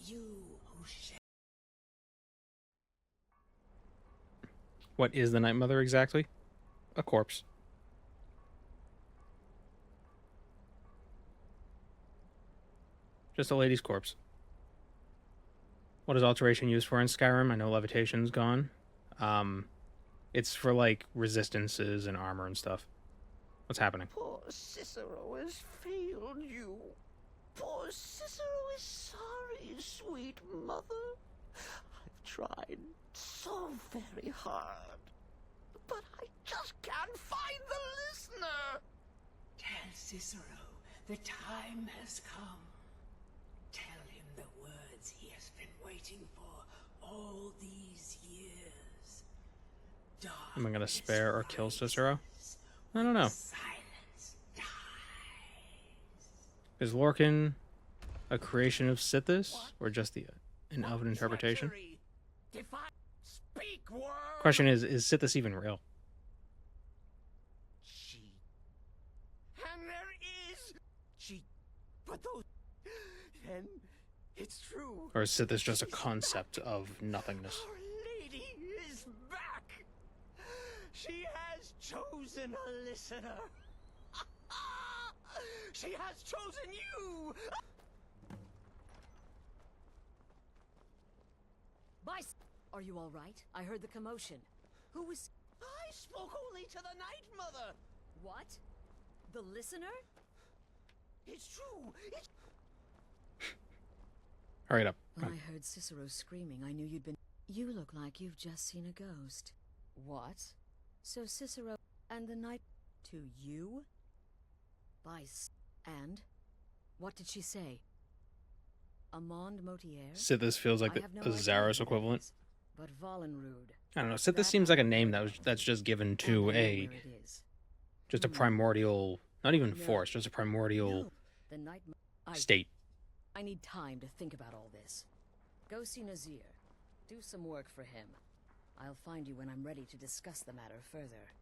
You who shall... What is the Night Mother exactly? A corpse. Just a lady's corpse. What is alteration used for in Skyrim? I know levitation's gone. It's for like resistances and armor and stuff. What's happening? Poor Cicero has failed you. Poor Cicero is sorry, sweet mother. I've tried so very hard, but I just can't find the listener. Tell Cicero the time has come. Tell him the words he has been waiting for all these years. Am I gonna spare or kill Cicero? I don't know. Is Lorcan a creation of Sithis, or just an elven interpretation? Speak word. Question is Sithis even real? And there is she, but those. Then it's true. Or is Sithis just a concept of nothingness? Our lady is back. She has chosen a listener. She has chosen you. Are you all right? I heard the commotion. Who was... I spoke only to the Night Mother. What? The listener? It's true. It's... Hurry it up. When I heard Cicero screaming, I knew you'd been... You look like you've just seen a ghost. What? So Cicero and the night... To you? And? What did she say? Amand Motier? Sithis feels like a Zaros equivalent. But Volenrude. I don't know. Sithis seems like a name that's just given to just a primordial, not even force, just a primordial state. I need time to think about all this. Go see Nazir. Do some work for him. I'll find you when I'm ready to discuss the matter further.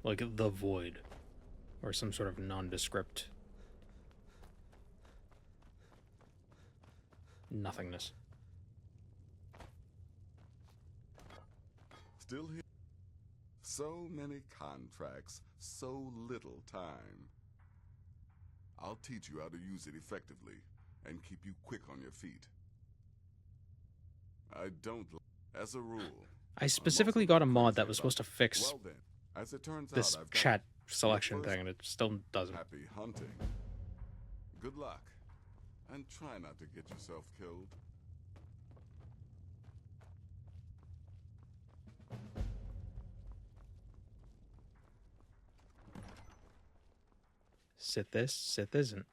Like the void, or some sort of nondescript nothingness. Still here. So many contracts, so little time. I'll teach you how to use it effectively and keep you quick on your feet. I don't, as a rule. I specifically got a mod that was supposed to fix Well then, as it turns this out, I've got chat selection thing, and it still doesn't. happy hunting. Good luck, and try not to get yourself killed. Sit this, sit isn't.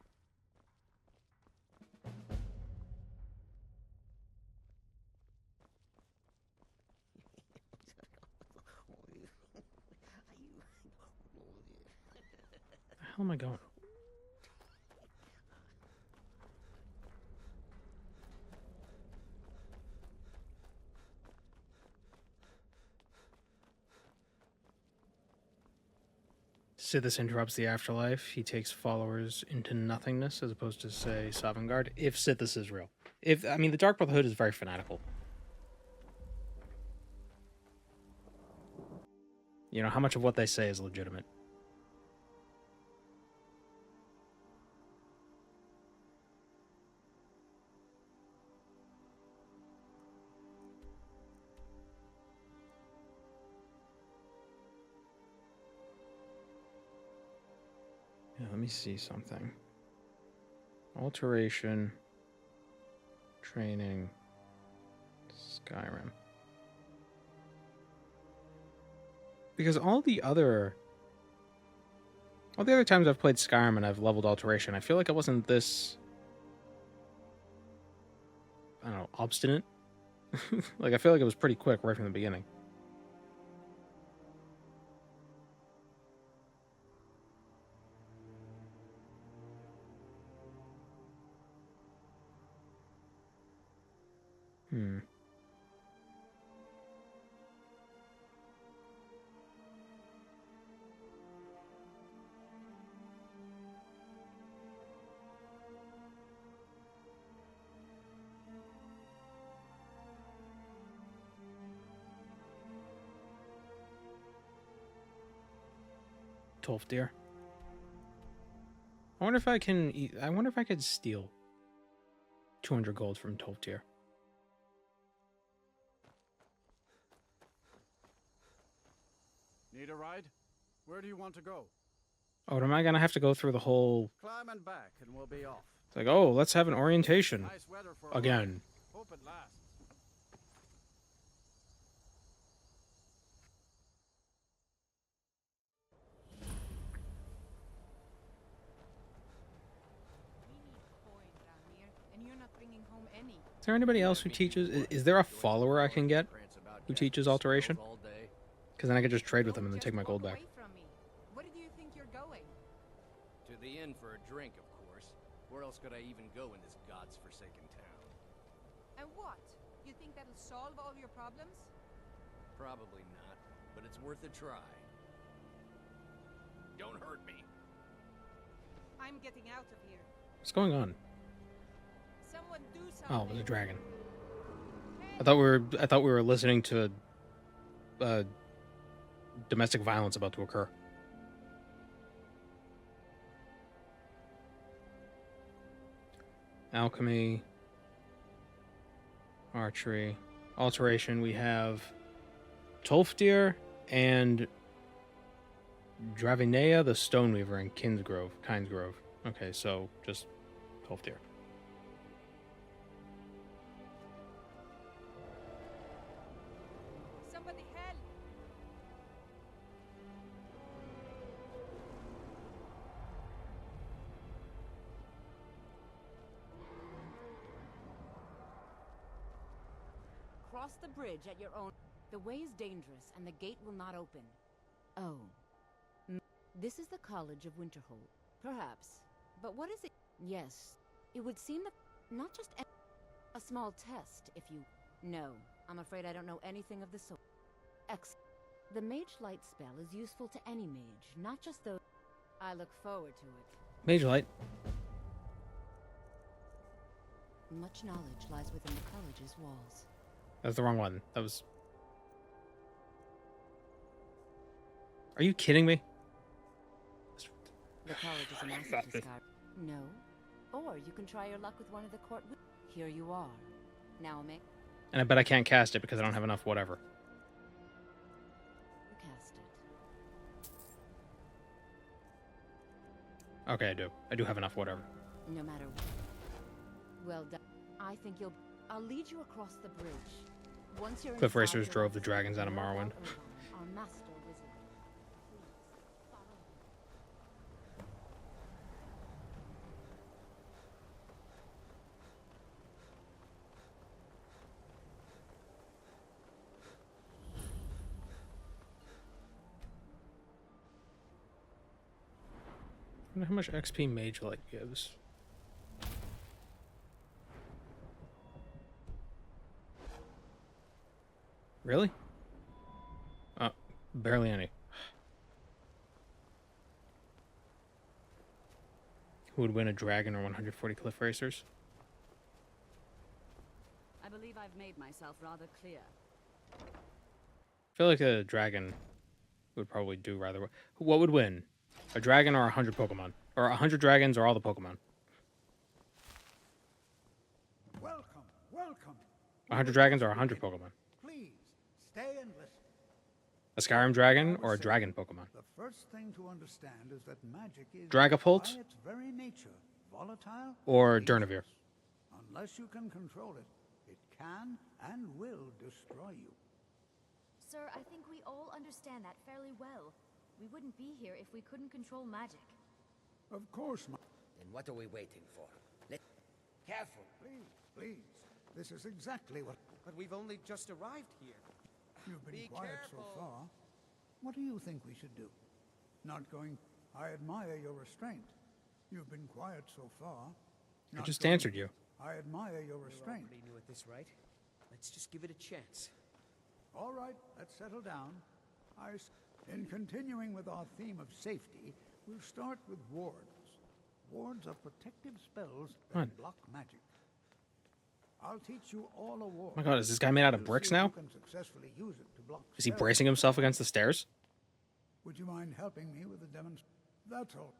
How am I going? Sithis interrupts the afterlife. He takes followers into nothingness, as opposed to, say, Sovngarde. If Sithis is real. I mean, the Dark Brotherhood is very fanatical. You know, how much of what they say is legitimate? Yeah, let me see something. Alteration. Training. Skyrim. Because all the other times I've played Skyrim and I've leveled Alteration, I feel like I wasn't this, I don't know, obstinate. Like, I feel like it was pretty quick right from the beginning. Hmm. Deer. I wonder if I can. I wonder if I could steal 200 gold from Deer. Need a ride? Where do you want to go? Oh, am I gonna have to go through the whole Climb and back, and we'll be off. It's like, oh, let's have an orientation. Nice weather for Again. Hope it lasts. And you're not bringing home any. Is there anybody else who teaches? Is there a follower I can get who teaches alteration? Because then I could just trade with them and then take my gold back. Where do you think you're going? To the inn for a drink, of course. Where else could I even go in this god's-forsaken town? And what? You think that'll solve all your problems? Probably not, but it's worth a try. Don't hurt me. I'm getting out of here. What's going on? Someone do something. Oh, it was a dragon. I thought we were listening to domestic violence about to occur. Alchemy, archery, alteration. We have Tolfdir and Dravinea, the Stoneweaver, and Kinsgrove. Okay, so just Tolfdir. Somebody help! Cross the bridge at your own. The way is dangerous, and the gate will not open. Oh. This is the College of Winterhold. Perhaps. But what is it? Yes. It would seem that not just a small test, if you... No. I'm afraid I don't know anything of the sort. The Mage Light spell is useful to any mage, not just those... I look forward to it. Mage Light. Much knowledge lies within the college's walls. That's the wrong one. That was... Are you kidding me? The college is an asset to Skyrim. No. Or you can try your luck with one of the court... Here you are. Now make... And I bet I can't cast it because I don't have enough whatever. Cast it. Okay, I do. I do have enough whatever. No matter what. Well done. I think you'll... I'll lead you across the bridge. Once you're Cliff inside, Racers you'll drove the see dragons out of Lord Morrowind. Urban, our master wizard. Please, follow me. I wonder how much XP Mage Light gives. Really? Oh, barely any. Who would win, a dragon or 140 Cliff Racers? I believe I've made myself rather clear. I feel like a dragon would probably do rather well. What would win? A dragon or 100 Pokemon? Or 100 dragons or all the Pokemon? Welcome, welcome. 100 dragons or 100 Pokemon? Please, stay and listen. A Skyrim dragon or a dragon Pokemon? The first thing to understand is that magic is Dragapult? by its very nature volatile Or and Durnavir? Unless you can control it, it can and will destroy you. Sir, I think we all understand that fairly well. We wouldn't be here if we couldn't control magic. Of course, Then what are we waiting for? Careful. Please, please. This is exactly what... But we've only just arrived here. You've been Be quiet careful. so far. What do you think we should do? Not going... I admire your restraint. You've been quiet so far. I just answered you. I admire your restraint. We're already new at this, right? Let's just give it a chance. All right, let's settle down. In continuing with our theme of safety, we'll start with wards. Wards are protective spells that block magic. I'll teach you all a ward. Oh my god, is this guy made out of bricks now? You can successfully use it to block Is he spells. bracing himself against the stairs? Would you mind helping me with the demonstration? That's all.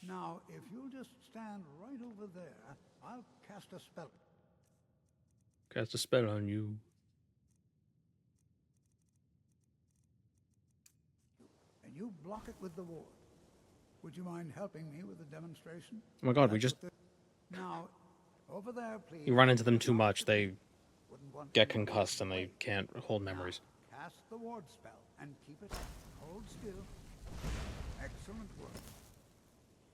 Now, if you'll just stand right over there, I'll cast a spell. Cast a spell on you. And you block it with the ward. Would you mind helping me with the demonstration? Oh my god, we just Now, over there, please. You run into them too much, they get concussed and they can't hold memories. Cast the ward spell and keep it up. Hold still. Excellent work.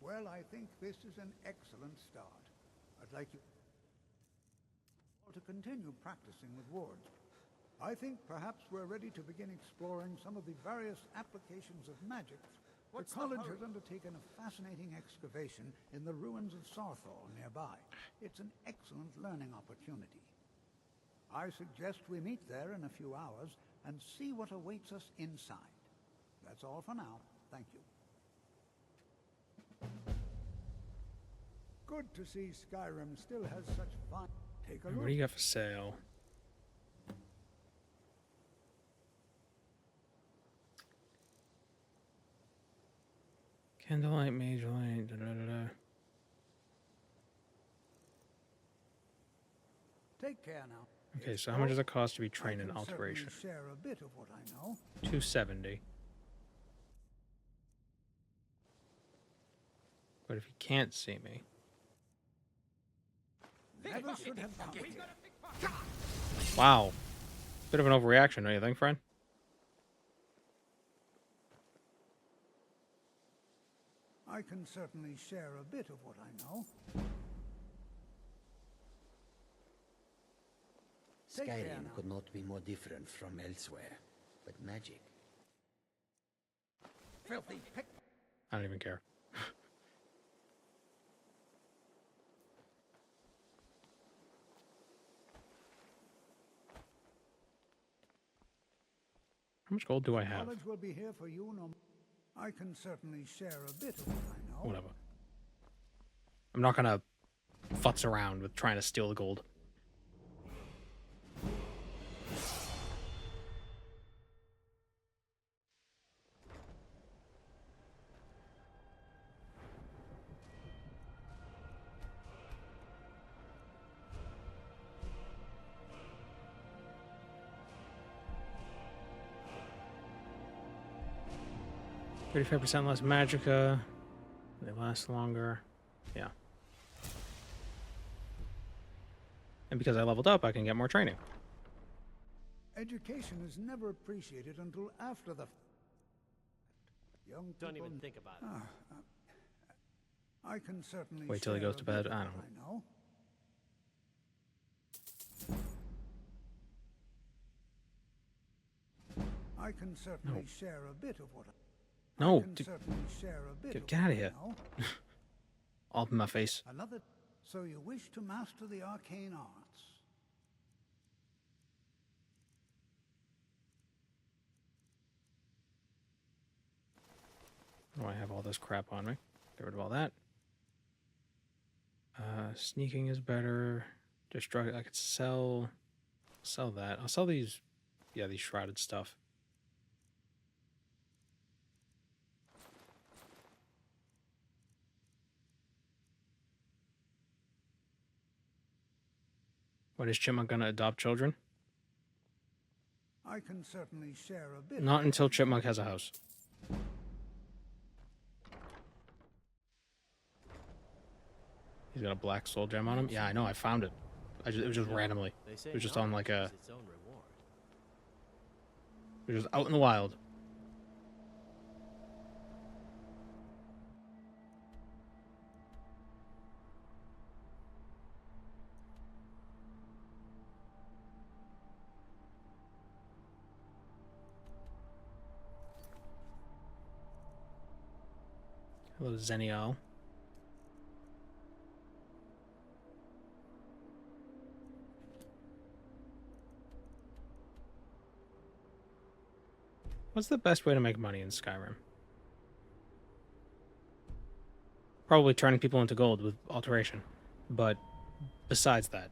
Well, I think this is an excellent start. I'd like you to continue practicing with wards. I think perhaps we're ready to begin exploring some of the various applications of magic. The college has undertaken a fascinating excavation in the ruins of Sarthal nearby. It's an excellent learning opportunity. I suggest we meet there in a few hours and see what awaits us inside. That's all for now. Thank you. Good to see Skyrim still has such fun. Take a look. What do you got for sale? Candlelight, Mage Light, da-da-da-da. Take care now. Okay, so how much does it cost to be trained in alteration? Share a bit of what I know. 270. But if you can't see me. Never should have come here. Wow. Bit of an overreaction, don't you think, friend? I can certainly share a bit of what I know. Skyrim could not be more different from elsewhere, but magic. Filthy pick. I don't even care. How much gold do I have? Knowledge will be here for you. No, I can certainly share a bit of what I know. Whatever. I'm not gonna futz around with trying to steal the gold. %35% less magicka. They last longer. Yeah. And because I leveled up, I can get more training. Education is never appreciated until after the young people. Don't even think about it. I can certainly wait till he goes to bed. I don't know. I can certainly share a bit of what I No, can certainly share a bit get out of here. All up in my face. Another. So you wish to master the arcane arts? Oh, I have all this crap on me. Get rid of all that. Sneaking is better. Destruct. I could sell that. I'll sell these. Yeah, these shrouded stuff. What, is Chipmunk gonna adopt children? I can certainly share a bit. Not until Chipmunk has a house. He's got a black soul gem on him? Yeah, I know, I found it. It was just randomly. It was just on like a... It was just out in the wild. Hello, Zenial. What's the best way to make money in Skyrim? Probably turning people into gold with alteration. But besides that...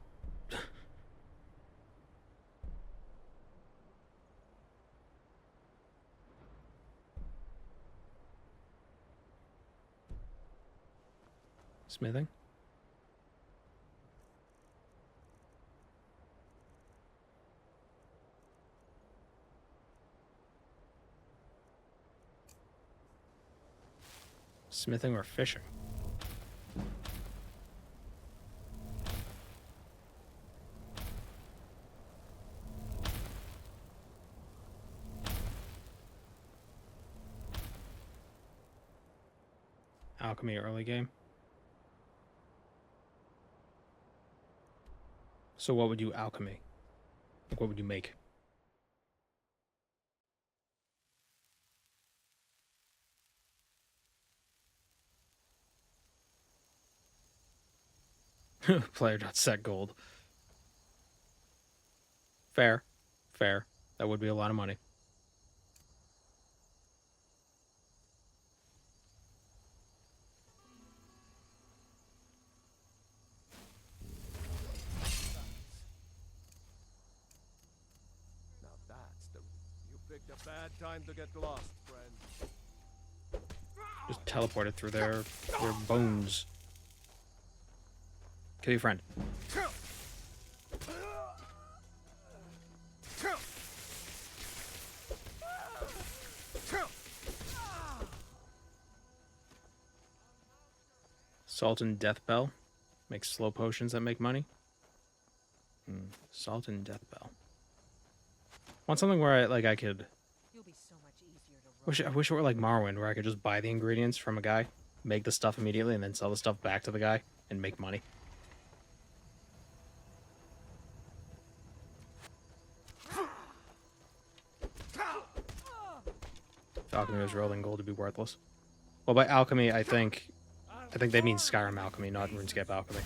Smithing? Smithing or fishing? alchemy early game. So what would you alchemy? Like, what would you make? Player.set gold. Fair. Fair. That would be a lot of money. Now that's the... You picked a bad time to get lost, friend. Just teleported through their bones. Kill your friend. Salt and Death Bell. Make slow potions that make money. Salt and Death Bell. Want something where I could... I wish it were like Morrowind, where I could just buy the ingredients from a guy, make the stuff immediately, and then sell the stuff back to the guy and make money. If alchemy was real, then gold would be worthless. Well, by alchemy, I think they mean Skyrim alchemy, not RuneScape alchemy.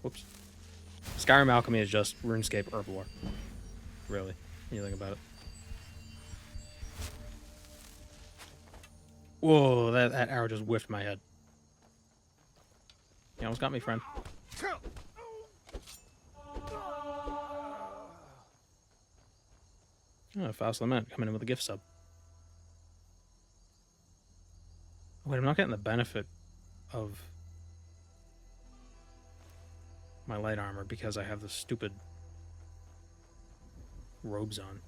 Whoops. Skyrim alchemy is just RuneScape herbivore. Really, when you think about it. Whoa, that arrow just whiffed my head. You almost got me, friend. Oh, Faust Lament coming in with a gift sub. Wait, I'm not getting the benefit of my light armor because I have the stupid robes on.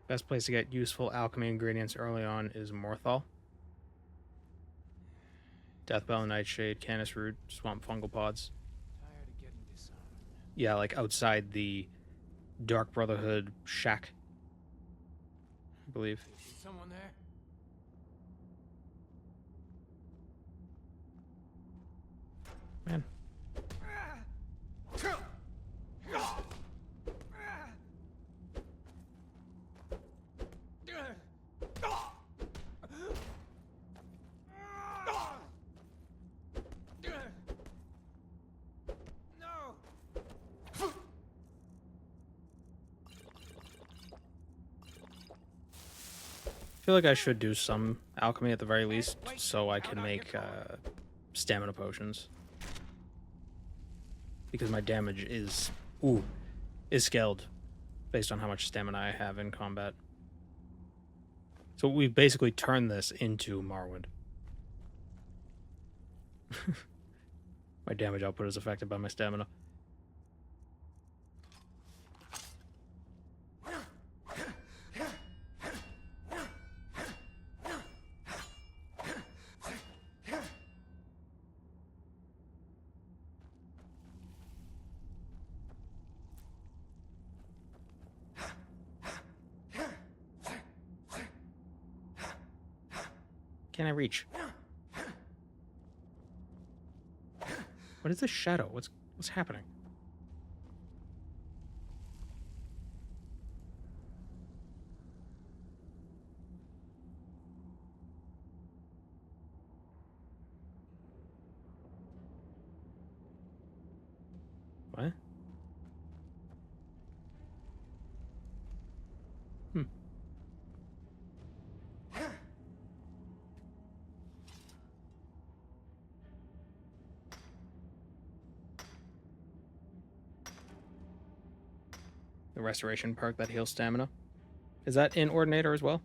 Best place to get useful alchemy ingredients early on is Morthal. Deathbell, Nightshade, Canis Root, Swamp Fungal Pods. Tired of getting disowned. Yeah, like outside the Dark Brotherhood shack, I believe. Is someone there? Man. I feel like I should do some alchemy at the very least, so I can make stamina potions. Because my damage is scaled based on how much stamina I have in combat. So we basically turned this into Morrowind. My damage output is affected by my stamina. Can I reach? What is this shadow? What's happening? What? The restoration perk that heals stamina. Is that in Ordinator as well?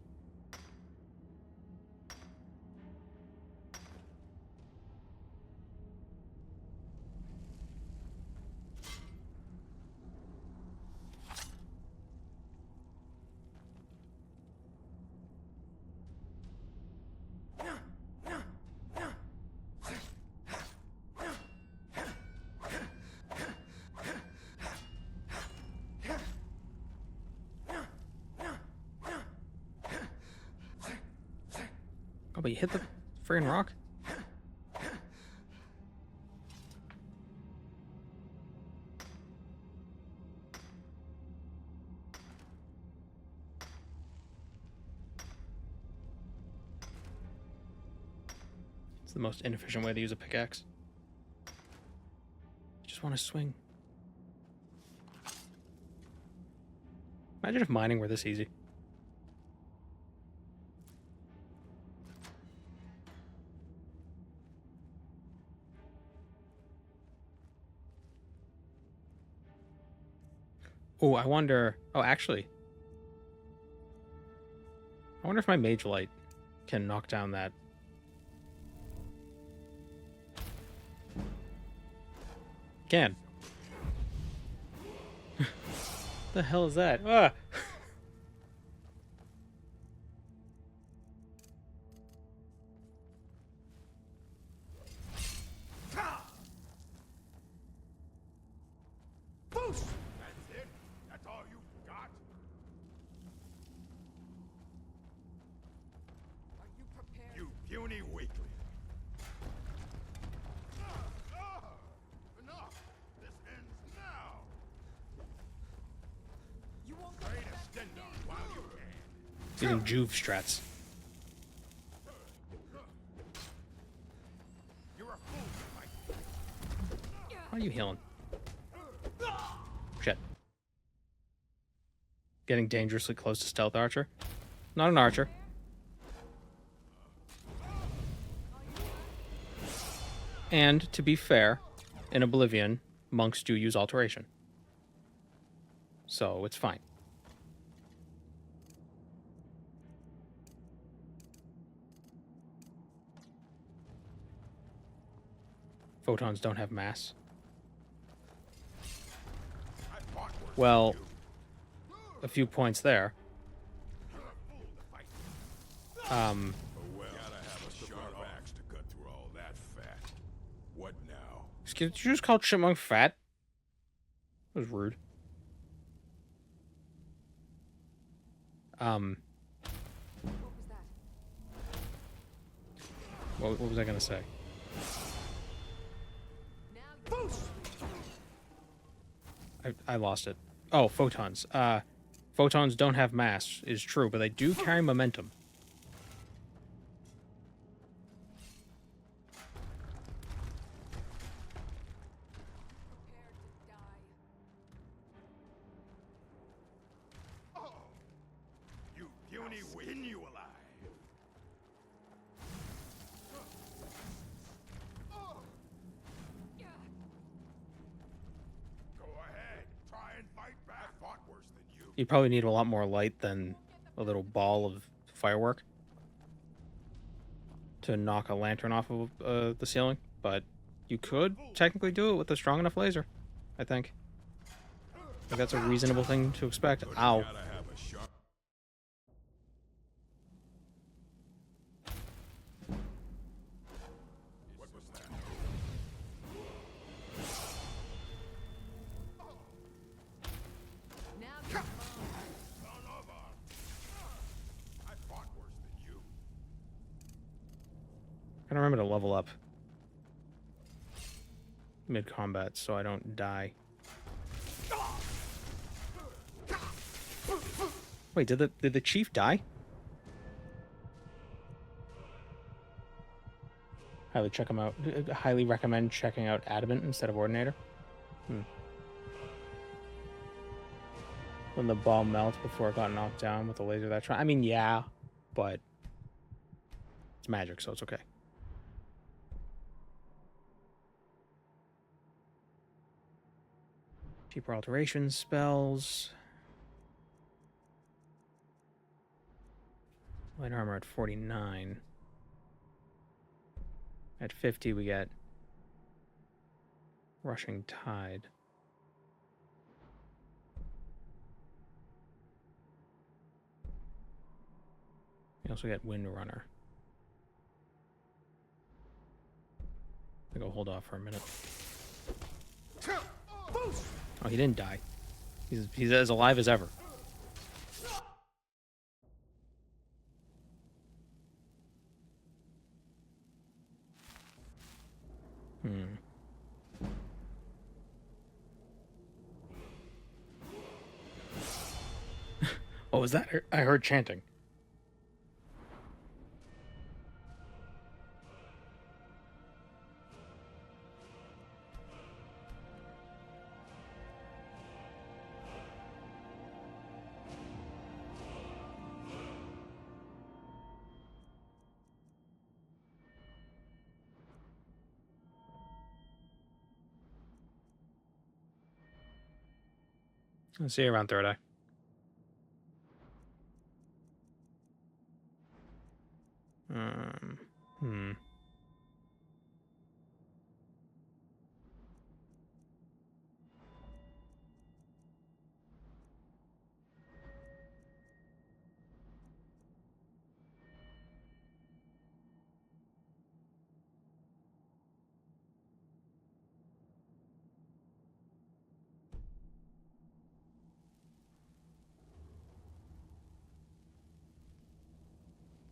Oh, but you hit the friggin' rock? It's the most inefficient way to use a pickaxe. I just want to swing. Imagine if mining were this easy. Oh, I wonder... Oh, actually. I wonder if my mage light can knock down that. Can. The hell is that? Ah! Boost! That's it? That's all you got? Are you prepared? You puny weakling. Enough! This ends now! You won't Try to stand on while you can. It's using Juve strats. You're a fool, Mike. How are you healing? Shit. Getting dangerously close to stealth archer. Not an archer. And, to be fair, in Oblivion, monks do use alteration. So, it's fine. Photons don't have mass. Well, a few points there. Well, gotta have a sharp axe to cut through all that fat. What now? Excuse, did you just call Chipmunk fat? That was rude. What was I gonna say? I lost it. Oh, photons. Photons don't have mass, is true, but they do carry momentum. You puny win you alive. Go ahead. Try and fight back. I fought worse than you. You probably need a lot more light than a little ball of firework to knock a lantern off of the ceiling, but you could technically do it with a strong enough laser, I think. I think that's a reasonable thing to expect. Ow. What was that? I fought worse than you. I remember to level up mid-combat so I don't die. Wait, did the chief die? Highly recommend checking out Adamant instead of Ordinator. When the ball melts before it got knocked down with the laser that's right. I mean, yeah, but it's magic, so it's okay. Cheaper alteration spells. Light armor at 49. At 50 we get Rushing Tide. We also get Wind Runner. I think I'll hold off for a minute. Oh, he didn't die. He's as alive as ever. What was that? I heard chanting. I'll see you around Third Eye. Hmm.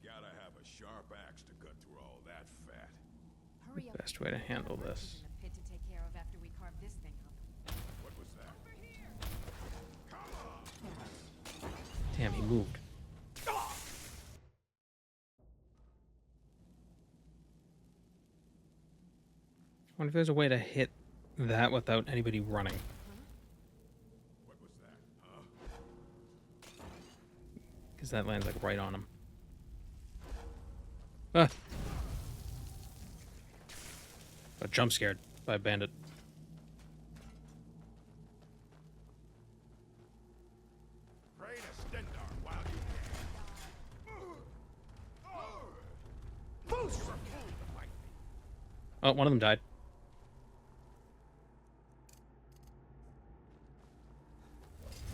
Gotta have a sharp axe to cut through all that fat. Hurry up. Best way to handle this. In the pit to take care of after we carve this thing up. What was that? Come on! Damn, he moved. I wonder if there's a way to hit that without anybody running. What was that? Huh? Because that lands like right on him. Ah! Got jump scared by a bandit. Pray to Stendar while you can. You're a fool to fight me. Oh, one of them died.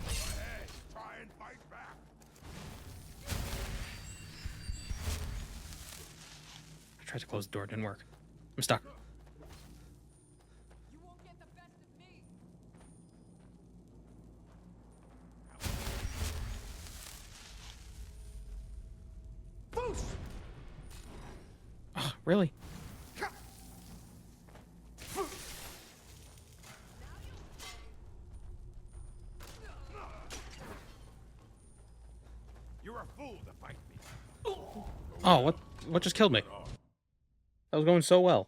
Hey, try and fight back. I tried to close the door, it didn't work. I'm stuck. You won't get the best of me. Oh, really? You're a fool to fight me. Oh, what just killed me? That was going so well.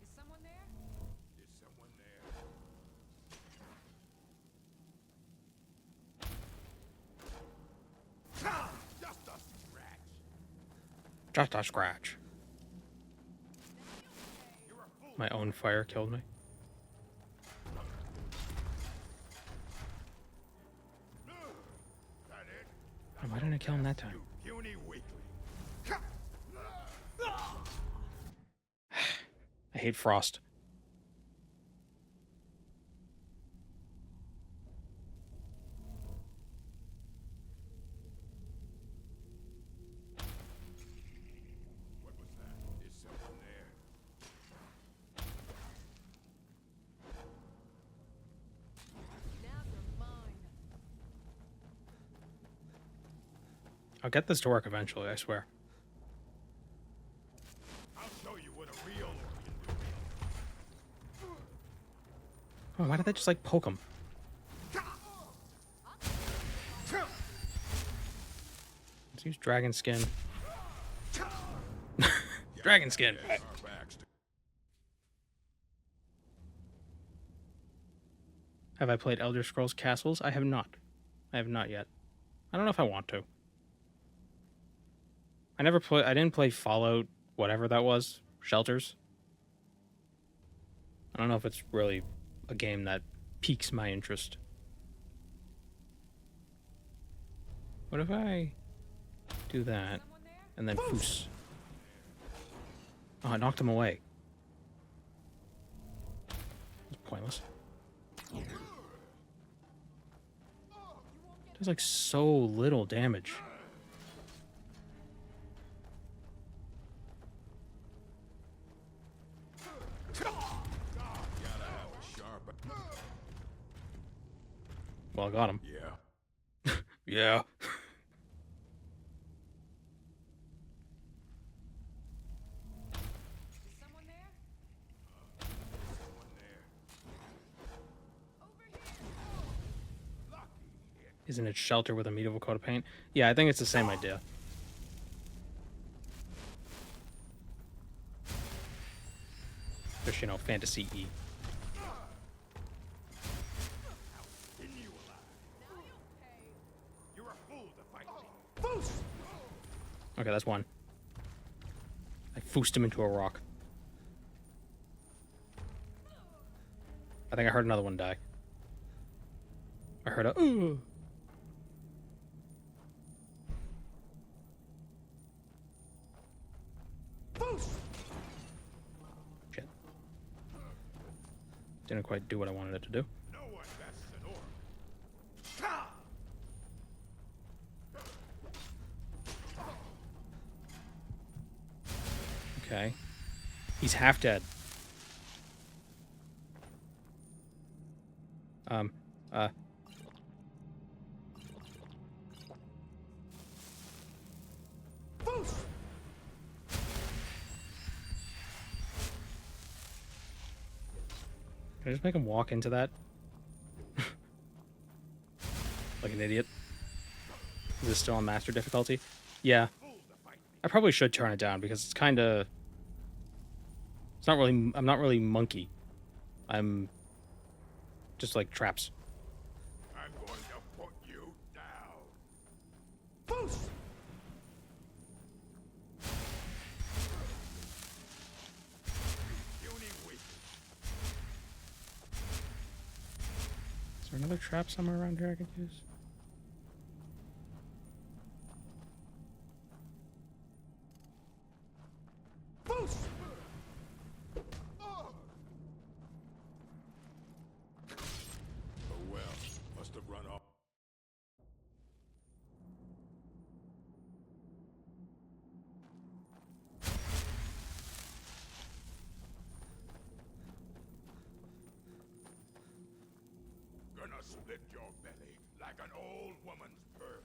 Is someone there? Is someone there? Just a scratch. Just a scratch. My own fire killed me. Oh, why didn't I kill him that time? Puny weakling. I hate frost. What was that? Is someone there? Now you're mine. I'll get this to work eventually, I swear. I'll show you what a real orc can do. Oh, why did they just like poke him? Let's use dragon skin. Dragon skin. Have I played Elder Scrolls Castles? I have not. I have not yet. I don't know if I want to. I didn't play Fallout, whatever that was, Shelters. I don't know if it's really a game that piques my interest. What if I do that and then foos? Oh, I knocked him away. It's pointless. Does like so little damage. Well, I got him. Yeah. Yeah. Is someone there? Isn't it shelter with a medieval coat of paint? Yeah, I think it's the same idea. Just, you know, fantasy E. Okay, that's one. I foosed him into a rock. I think I heard another one die. I heard a ooh. Shit. Didn't quite do what I wanted it to do. Okay. He's half dead. Can I just make him walk into that? Like an idiot. Is this still on master difficulty? Yeah. I probably should turn it down because it's kind of... It's not really... I'm not really monkey. I'm just like traps. I'm going to put you down. Is there another trap somewhere around here I could use? Gonna split your belly like an old woman's purse.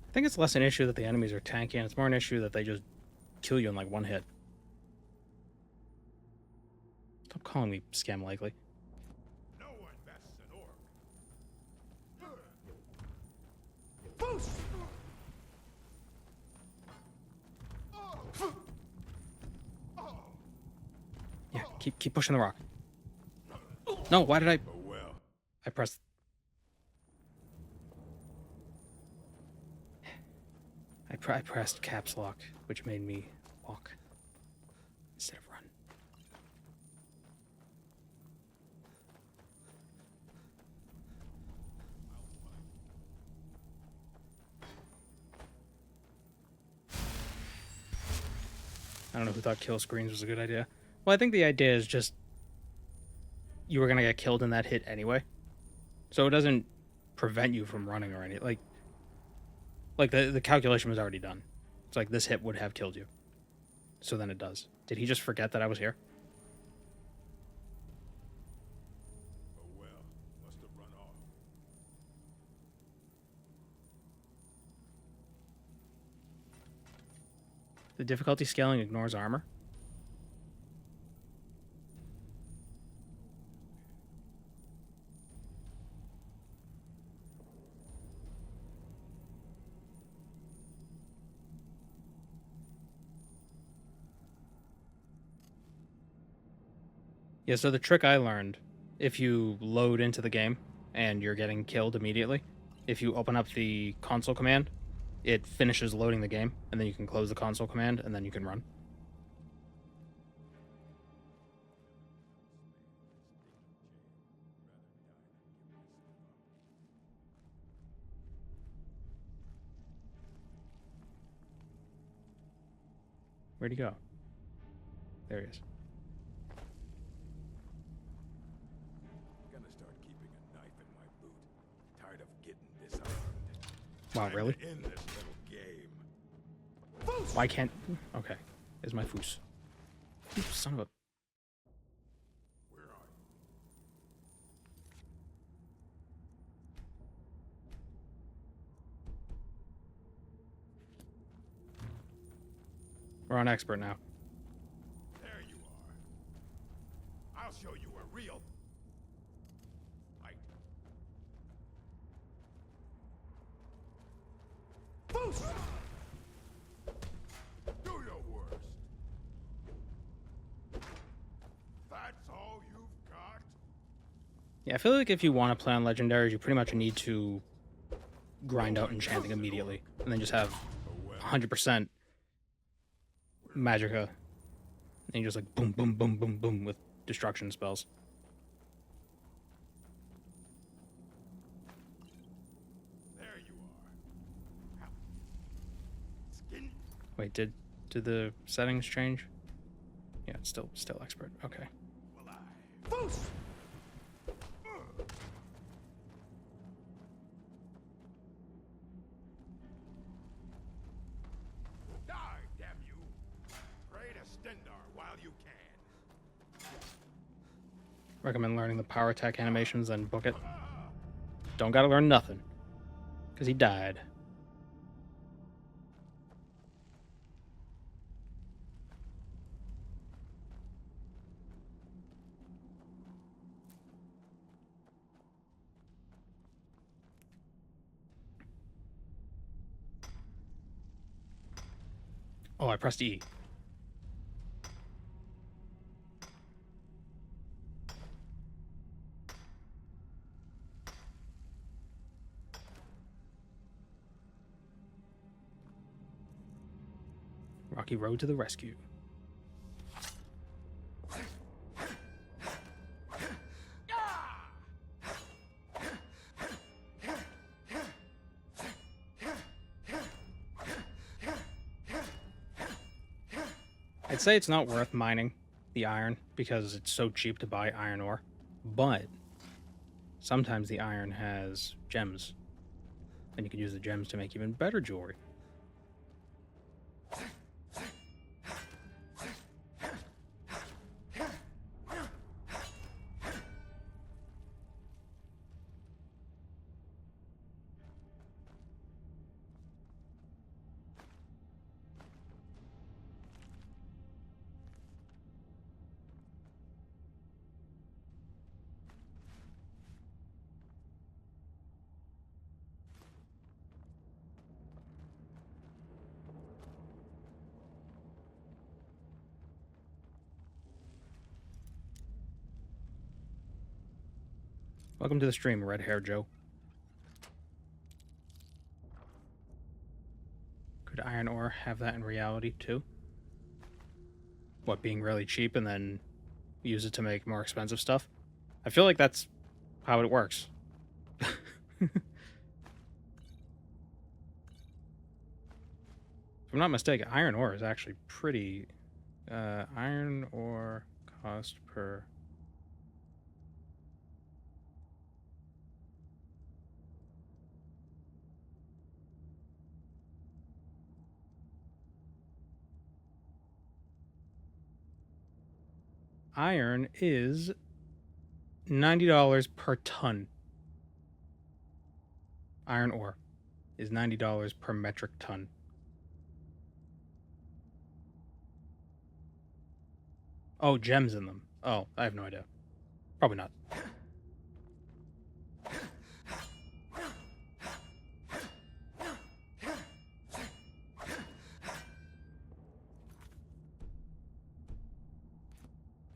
I think it's less an issue that the enemies are tanky, and it's more an issue that they just kill you in like one hit. Stop calling me scam likely. No one bests an orc. Yeah, keep pushing the rock. No, why did I... I pressed... I pressed caps lock, which made me walk instead of run. I don't know who thought kill screens was a good idea. Well, I think the idea is just you were going to get killed in that hit anyway. So it doesn't prevent you from running or anything. Like the calculation was already done. It's like this hit would have killed you. So then it does. Did he just forget that I was here? Oh well, must have run off. The difficulty scaling ignores armor. Yeah, so the trick I learned, if you load into the game and you're getting killed immediately, if you open up the console command, it finishes loading the game, and then you can close the console command, and then you can run. Where'd he go? There he is. Gonna start keeping a knife in my boot. Tired of getting disarmed. Wow, really? In this little game. Why can't... Okay. Is my foos. You son of a... Where are you? We're on expert now. There you are. I'll show you a real fight. Yeah, I feel like if you want to play on legendaries, you pretty much need to grind out enchanting immediately, and then just have 100% magicka, and you just like boom, boom, boom, boom, boom with destruction spells. There you are. Skin. Wait, did the settings change? Yeah, it's still expert. Okay. Foos! Die, damn you! Pray to Stendar while you can. Recommend learning the power attack animations, then book it. Don't gotta learn nothing. Because he died. Oh, I pressed E. Rocky Road to the rescue. I'd say it's not worth mining the iron because it's so cheap to buy iron ore, but sometimes the iron has gems, and you can use the gems to make even better jewelry. Welcome to the stream, Red Hair Joe. Could iron ore have that in reality too? What, being really cheap and then use it to make more expensive stuff? I feel like that's how it works. If I'm not mistaken, iron ore is actually pretty... iron ore cost per... Iron is $90 per ton. Iron ore is $90 per metric ton. Oh, gems in them. Oh, I have no idea. Probably not.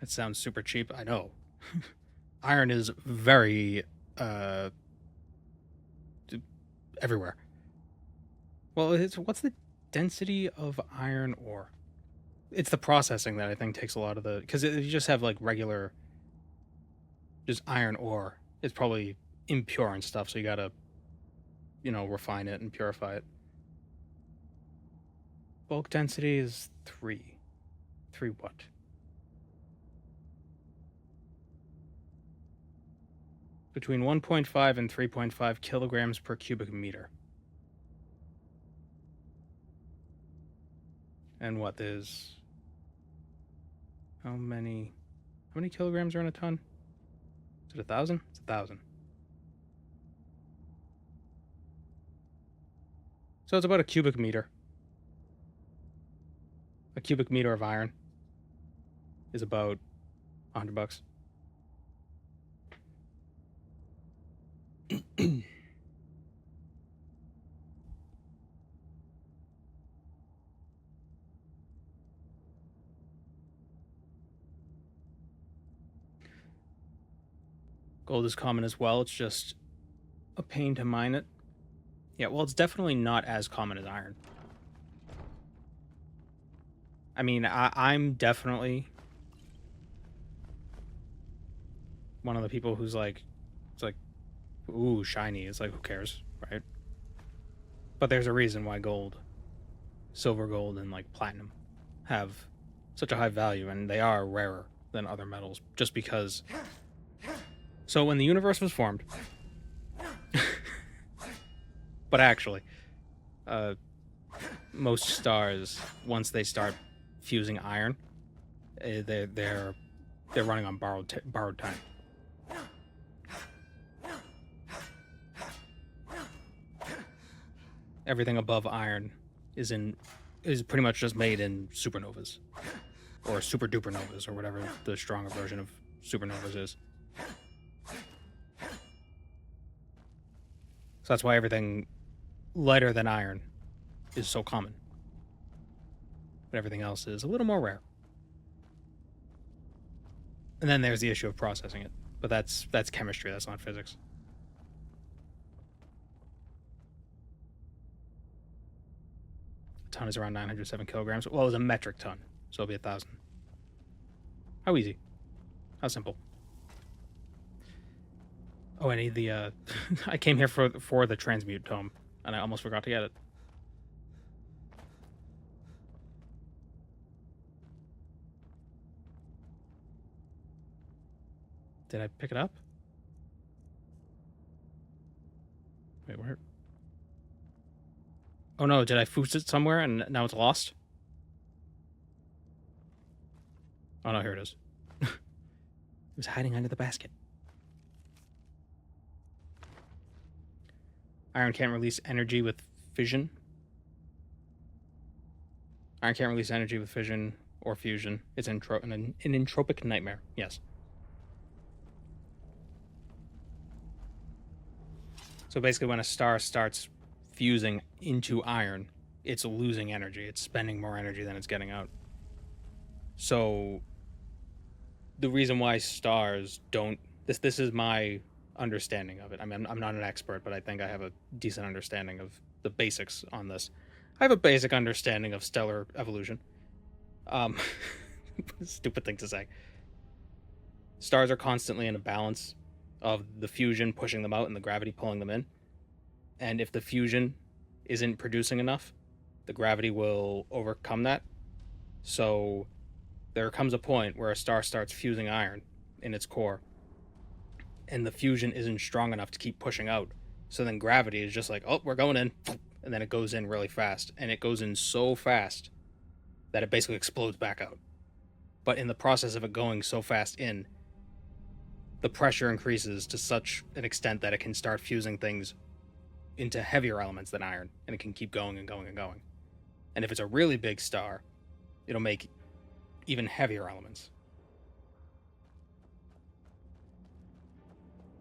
It sounds super cheap. I know. Iron is very everywhere. Well, what's the density of iron ore? It's the processing that I think takes a lot of the... Because you just have, like, regular... Just iron ore. It's probably impure and stuff, so you gotta, you know, refine it and purify it. Bulk density is 3. 3 what? Between 1.5 and 3.5 kilograms per cubic meter. And what is... How many kilograms are in a ton? Is it 1,000? It's 1,000. So it's about a cubic meter. A cubic meter of iron is about $100. Gold is common as well. It's just a pain to mine it. Yeah, well, it's definitely not as common as iron. I mean, I'm definitely one of the people who's like, it's like, ooh, shiny. It's like, who cares, right? But there's a reason why gold, silver, gold, and like platinum have such a high value, and they are rarer than other metals, just because. So when the universe was formed, but actually, most stars, once they start fusing iron, they're running on borrowed time. Everything above iron is pretty much just made in supernovas, or super duper novas, or whatever the stronger version of supernovas is. So that's why everything lighter than iron is so common. But everything else is a little more rare. And then there's the issue of processing it. But that's chemistry, that's not physics. A ton is around 907 kilograms. Well, it's a metric ton, so it'll be 1,000. How easy. How simple. Oh, I need the, I came here for the transmute tome, and I almost forgot to get it. Did I pick it up? Wait, where? Oh no, did I foos it somewhere and now it's lost? Oh no, here it is. It was hiding under the basket. Iron can't release energy with fission. Iron can't release energy with fission or fusion. It's an entropic nightmare. Yes. So basically when a star starts fusing into iron, it's losing energy. It's spending more energy than it's getting out. So the reason why stars don't... This is my understanding of it. I mean, I'm not an expert, but I think I have a decent understanding of the basics on this. I have a basic understanding of stellar evolution. Stupid thing to say. Stars are constantly in a balance of the fusion pushing them out and the gravity pulling them in. And if the fusion isn't producing enough, the gravity will overcome that. So there comes a point where a star starts fusing iron in its core, and the fusion isn't strong enough to keep pushing out. So then gravity is just like, oh, we're going in, and then it goes in really fast. And it goes in so fast that it basically explodes back out. But in the process of it going so fast in, the pressure increases to such an extent that it can start fusing things into heavier elements than iron, and it can keep going and going and going. And if it's a really big star, it'll make even heavier elements.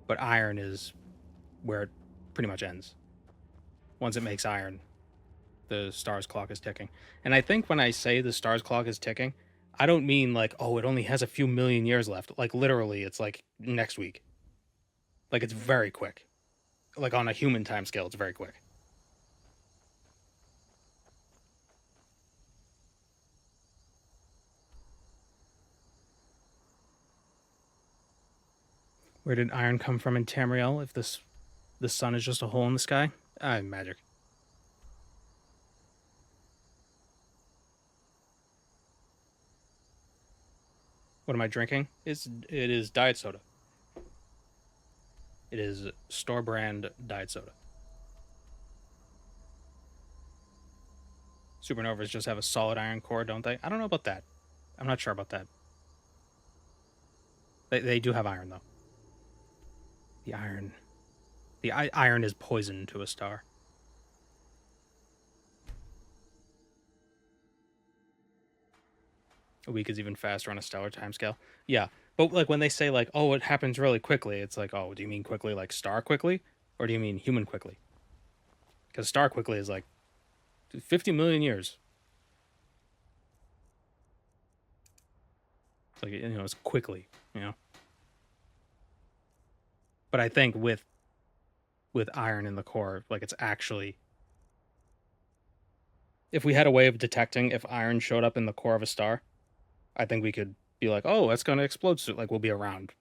But iron is where it pretty much ends. Once it makes iron, the star's clock is ticking. And I think when I say the star's clock is ticking, I don't mean like, oh, it only has a few million years left. Like, literally, it's like next week. Like, it's very quick. Like, on a human time scale, it's very quick. Where did iron come from in Tamriel if the sun is just a hole in the sky? Magic. What am I drinking? It is diet soda. It is store brand diet soda. Supernovas just have a solid iron core, don't they? I don't know about that. I'm not sure about that. They do have iron, though. The iron is poison to a star. A week is even faster on a stellar timescale. Yeah, but like when they say like, oh, it happens really quickly, it's like, oh, do you mean quickly like star quickly? Or do you mean human quickly? Because star quickly is like 50 million years. It's like, you know, it's quickly, you know? But I think with iron in the core, like it's actually, if we had a way of detecting if iron showed up in the core of a star, I think we could be like, oh, that's going to explode soon. Like, we'll be around.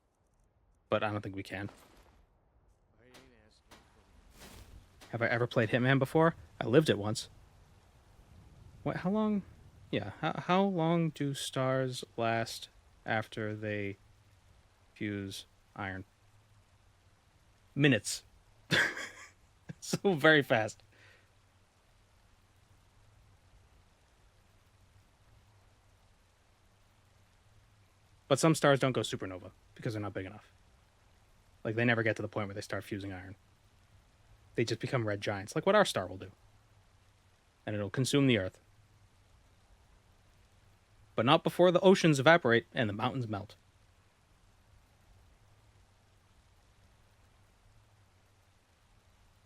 But I don't think we can. Have I ever played Hitman before? I lived it once. What? How long? Yeah. How long do stars last after they fuse iron? Minutes. So very fast. But some stars don't go supernova because they're not big enough. Like, they never get to the point where they start fusing iron. They just become red giants, like what our star will do. And it'll consume the Earth. But not before the oceans evaporate and the mountains melt.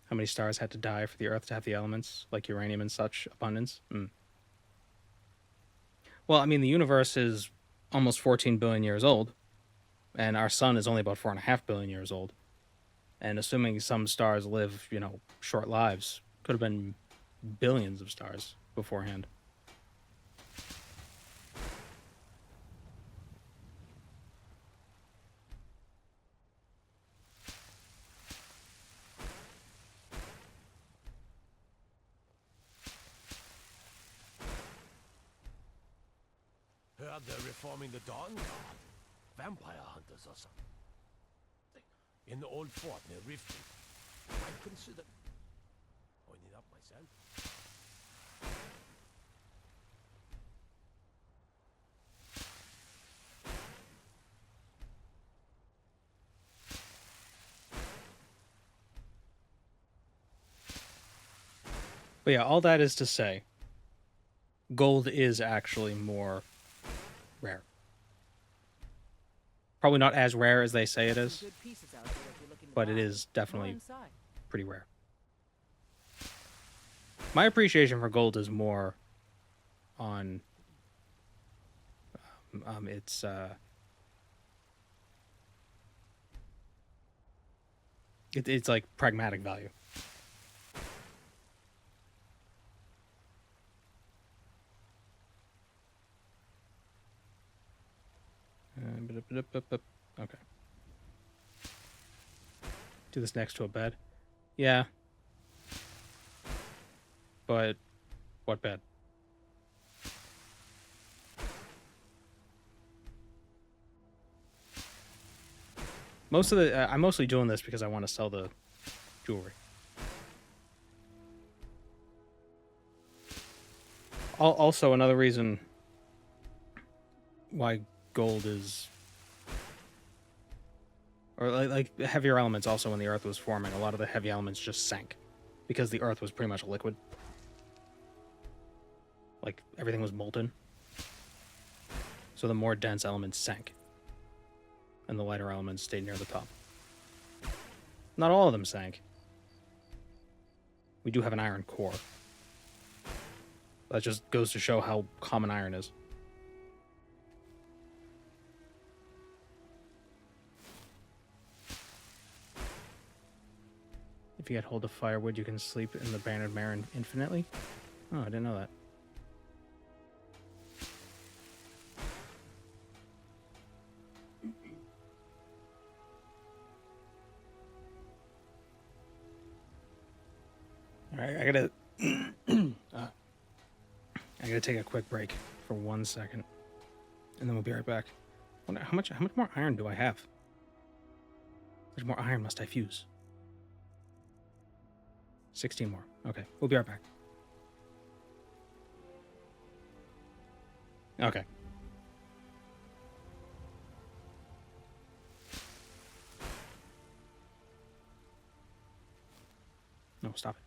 How many stars had to die for the Earth to have the elements, like uranium and such, abundance? Well, I mean, the universe is almost 14 billion years old, and our sun is only about 4.5 billion years old. And assuming some stars live, you know, short lives, could have been billions of stars beforehand. Heard they're reforming the Dawn Guard. Vampire hunters or something. In the old fort near Riften. I'd consider pointing up myself. But yeah, all that is to say, gold is actually more rare. Probably not as rare as they say it is, but it is definitely pretty rare. My appreciation for gold is more on it's like pragmatic value. Okay. Do this next to a bed. Yeah. But what bed? Most of the I'm mostly doing this because I want to sell the jewelry. Also, another reason why gold is, or like heavier elements, also when the Earth was forming, a lot of the heavy elements just sank because the Earth was pretty much a liquid. Like, everything was molten. So the more dense elements sank, and the lighter elements stayed near the top. Not all of them sank. We do have an iron core. That just goes to show how common iron is. If you get hold of firewood, you can sleep in the Bannered Mare infinitely? Oh, I didn't know that. Alright, I gotta take a quick break for 1 second, and then we'll be right back. Wonder how much more iron do I have? How much more iron must I fuse? 16 more. Okay, we'll be right back. Okay. No, stop it.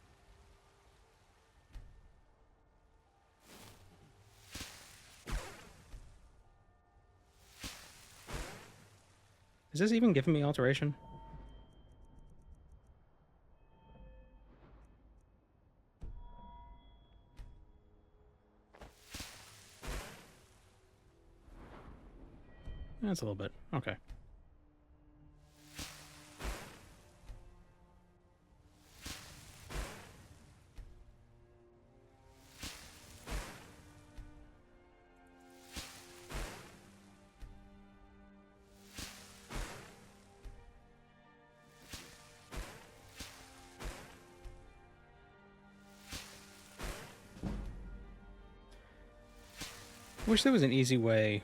Is this even giving me alteration? That's a little bit. Okay. Wish there was an easy way.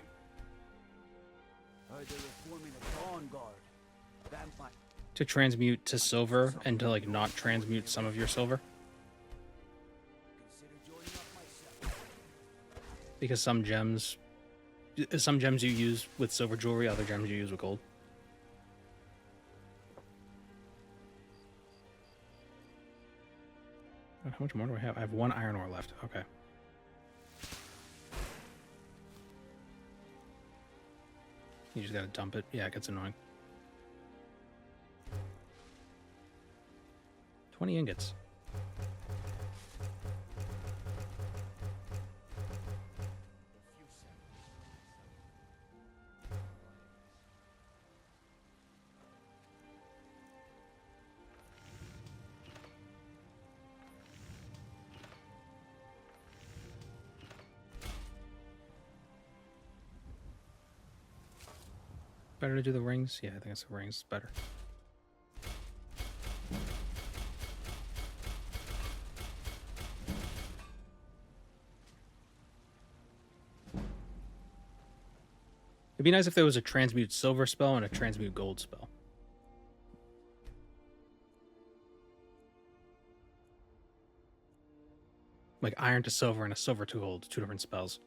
Heard they were forming a Dawn Guard. Vampire. To transmute to silver and to like not transmute some of your silver. Because some gems you use with silver jewelry, other gems you use with gold. How much more do I have? I have 1 iron ore left. Okay. You just gotta dump it. Yeah, it gets annoying. 20 ingots. Better to do the rings? Yeah, I think it's the rings. Better. It'd be nice if there was a transmute silver spell and a transmute gold spell. Like iron to silver and a silver to gold, 2 different spells.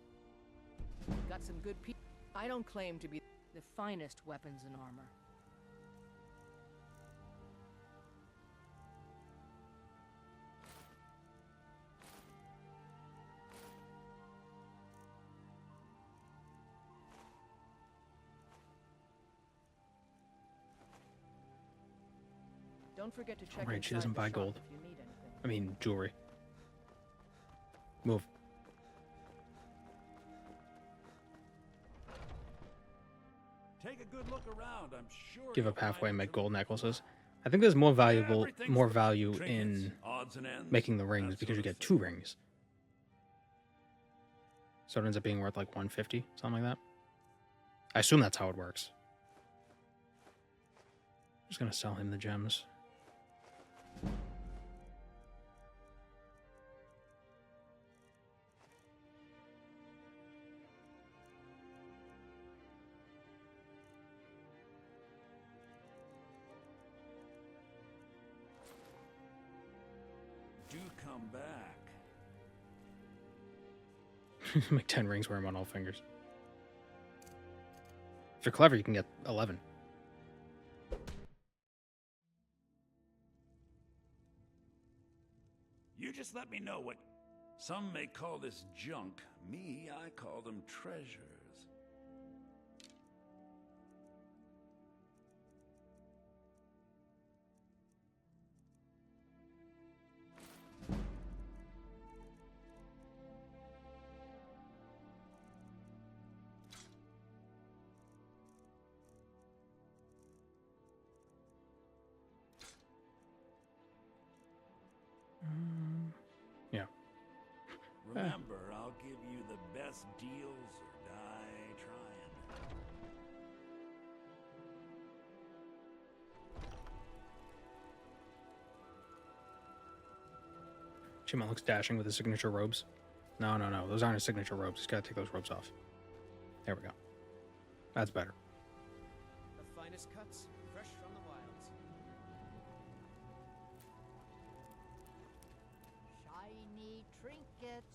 Got some good people. I don't claim to be the finest weapons and armor. Don't forget to check. Right, she doesn't inside the buy shop gold. if you need anything. I mean, jewelry. Move. Take a good look around. I'm sure. Give up halfway and make gold necklaces. I think there's more value in trinkets, odds and ends, making the rings that because you sort of get 2 rings. So it ends up being worth like 150, something like that. I assume that's how it works. Just gonna sell him the gems. Do come back. Make 10 rings, wear them on all fingers. If you're clever, you can get 11. You just let me know what some may call this junk. Me, I call them treasures. Yeah. Remember, I'll give you the best deals or die trying. Chima looks dashing with his signature robes. No, no, no. Those aren't his signature robes. He's got to take those robes off. There we go. That's better. The finest cuts, fresh from the wilds. Shiny trinkets.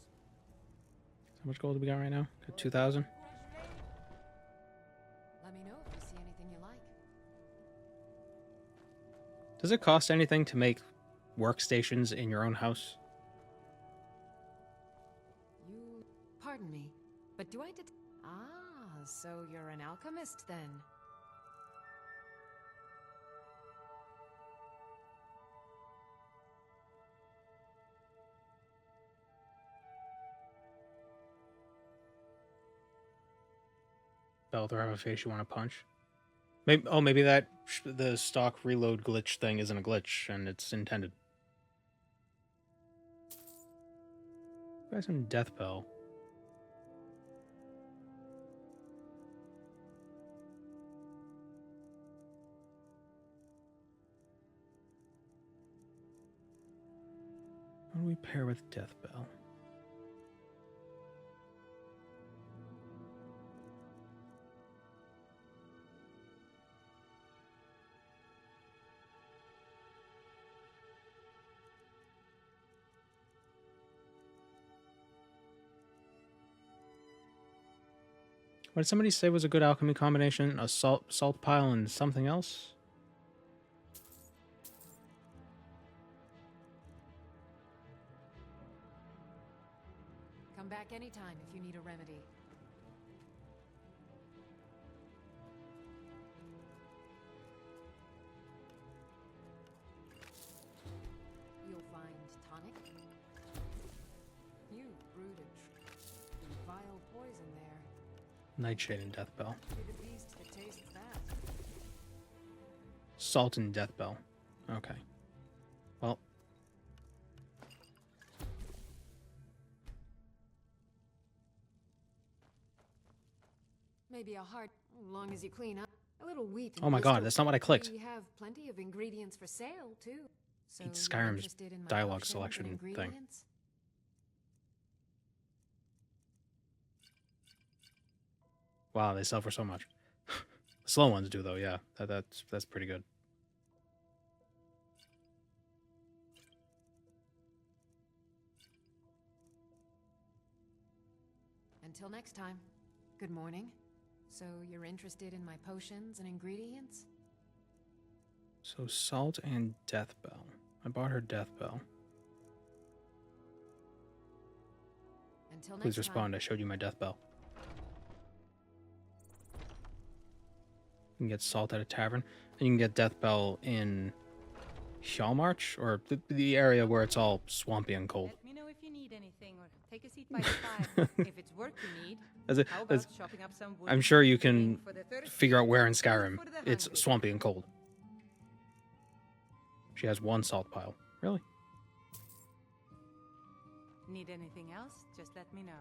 How much gold do we got right now? Got 2,000. Let me know if you see anything you like. Does it cost anything to make workstations in your own house? Pardon me, but do I so you're an alchemist then? Belter have a face you want to punch? Maybe, oh, maybe that the stock reload glitch thing isn't a glitch and it's intended. Buy some death bell. What do we pair with death bell? What did somebody say was a good alchemy combination? A salt pile and something else? Come back anytime if you need a remedy. You'll find tonic. You brewed a vile poison there. Nightshade and Deathbell. Be the beast that tastes that. Salt and Deathbell. Okay. Well. Maybe a heart, as long as you clean up. A little wheat. Oh my god, that's not what I clicked. We have plenty of ingredients for sale too. So It's you're Skyrim's interested in my dialogue potions selection and thing. ingredients? Wow, they sell for so much. The slow ones do though, yeah. That's pretty good. Until next time. Good morning. So you're interested in my potions and ingredients? So salt and Deathbell. I bought her Deathbell. Until Please next respond. I showed you my Deathbell. You can get salt at a tavern, and you can get Deathbell in Hjalmarch, or the area where it's all swampy and cold. Let me know if you need anything, or take a seat by the fire. If it's work you need, how about chopping up some wood? I'm sure you can for the thirsty, figure out where in Skyrim for the it's hungry. swampy and cold. She has one salt pile. Really? Need anything else? Just let me know.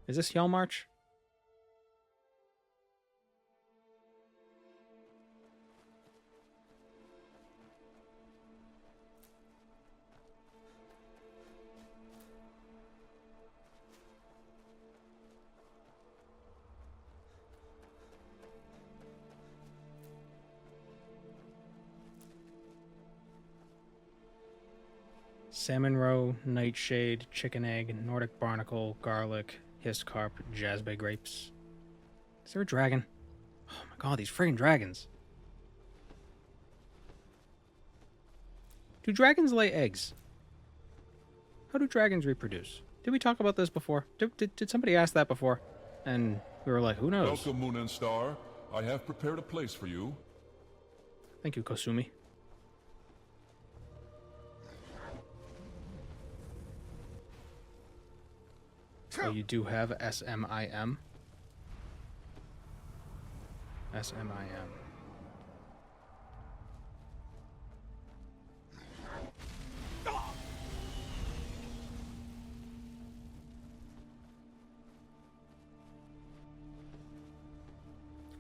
Is this Hjalmarch? Salmon roe, nightshade, chicken egg, Nordic barnacle, garlic, hissed carp, jazzbay grapes. Is there a dragon? Oh my god, these friggin' dragons. Do dragons lay eggs? How do dragons reproduce? Did we talk about this before? Did somebody ask that before? And we were like, who knows? Welcome, Moon and Star. I have prepared a place for you. Thank you, Kosumi. Oh, you do have SMIM? SMIM.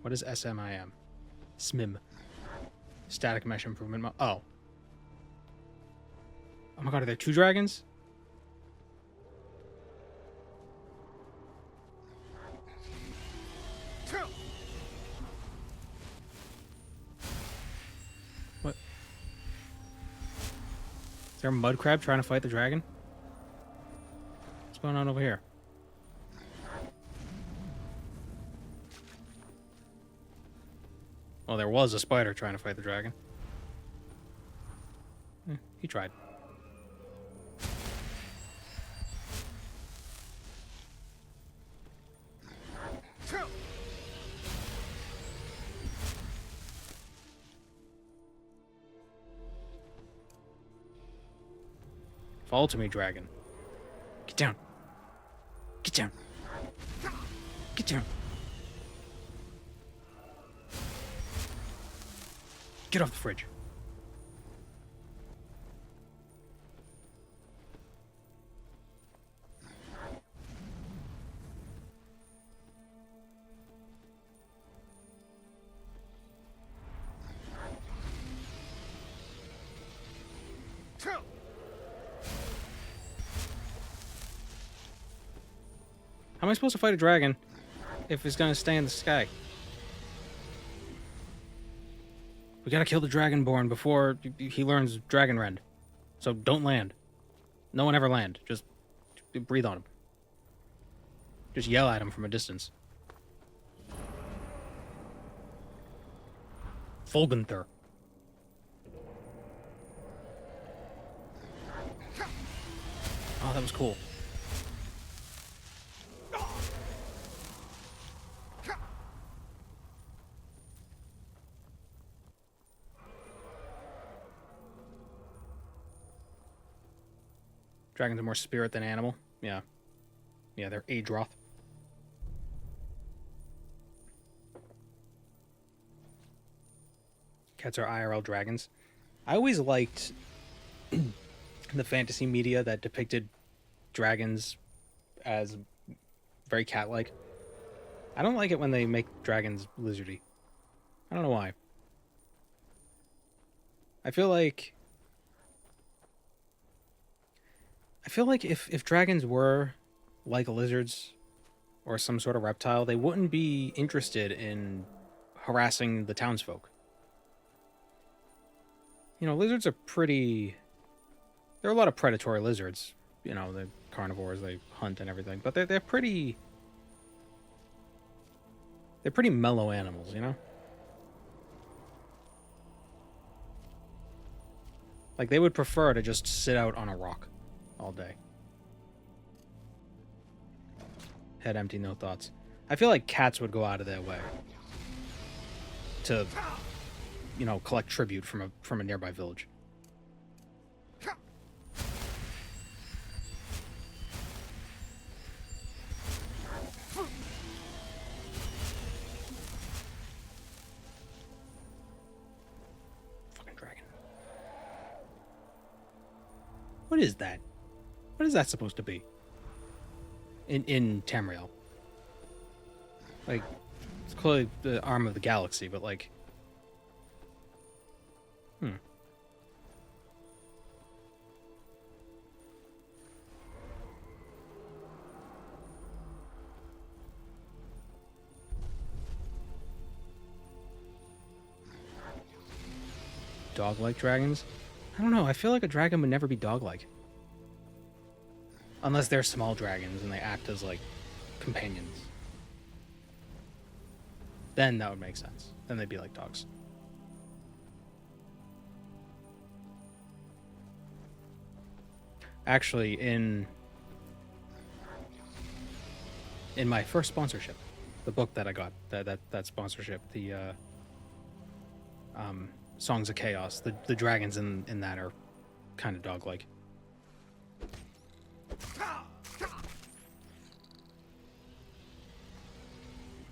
What is SMIM? SMIM. Static Mesh Improvement Oh. Oh my god, are there two dragons? What? Is there a mud crab trying to fight the dragon? What's going on over here? Well, there was a spider trying to fight the dragon. He tried. Fall to me, dragon. Get down. Get down. Get down. Get off the fridge. How am I supposed to fight a dragon if it's gonna stay in the sky? We gotta kill the Dragonborn before he learns Dragon Rend. So don't land. No one ever land. Just breathe on him. Just yell at him from a distance. Fulgunther. Oh, that was cool. Dragons are more spirit than animal. Yeah. Yeah, they're Adroth. Cats are IRL dragons. I always liked the fantasy media that depicted dragons as very cat-like. I don't like it when they make dragons lizardy. I don't know why. I feel like if dragons were like lizards or some sort of reptile, they wouldn't be interested in harassing the townsfolk. You know, lizards are pretty... There are a lot of predatory lizards. You know, they're carnivores, they hunt and everything. But they're pretty... They're pretty mellow animals, you know? Like, they would prefer to just sit out on a rock all day. Head empty, no thoughts. I feel like cats would go out of their way to, you know, collect tribute from a nearby village. Fucking dragon. What is that? What is that supposed to be? In Tamriel. Like, it's clearly the arm of the galaxy, but like... Dog-like dragons? I don't know, I feel like a dragon would never be dog-like. Unless they're small dragons and they act as, like, companions. Then that would make sense. Then they'd be like dogs. Actually, in my first sponsorship, the book that I got, that sponsorship, the Songs of Chaos, the dragons in that are kind of dog-like.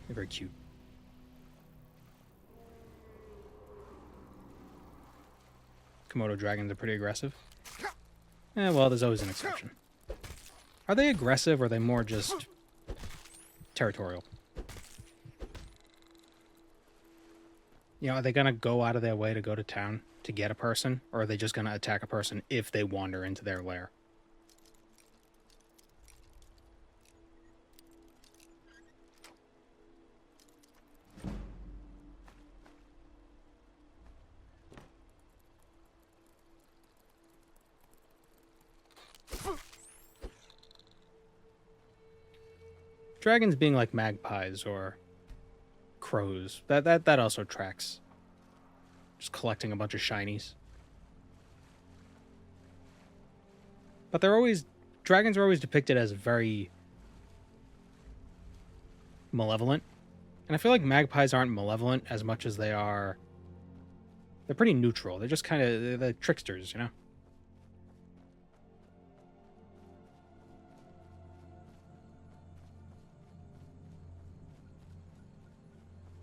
They're very cute. Komodo dragons are pretty aggressive. Eh, well, there's always an exception. Are they aggressive or are they more just territorial? You know, are they gonna go out of their way to go to town to get a person? Or are they just gonna attack a person if they wander into their lair? Dragons being like magpies or crows, that also tracks. Just collecting a bunch of shinies. But dragons are always depicted as very malevolent. And I feel like magpies aren't malevolent as much as they're pretty neutral. They're just kind of, they're tricksters, you know?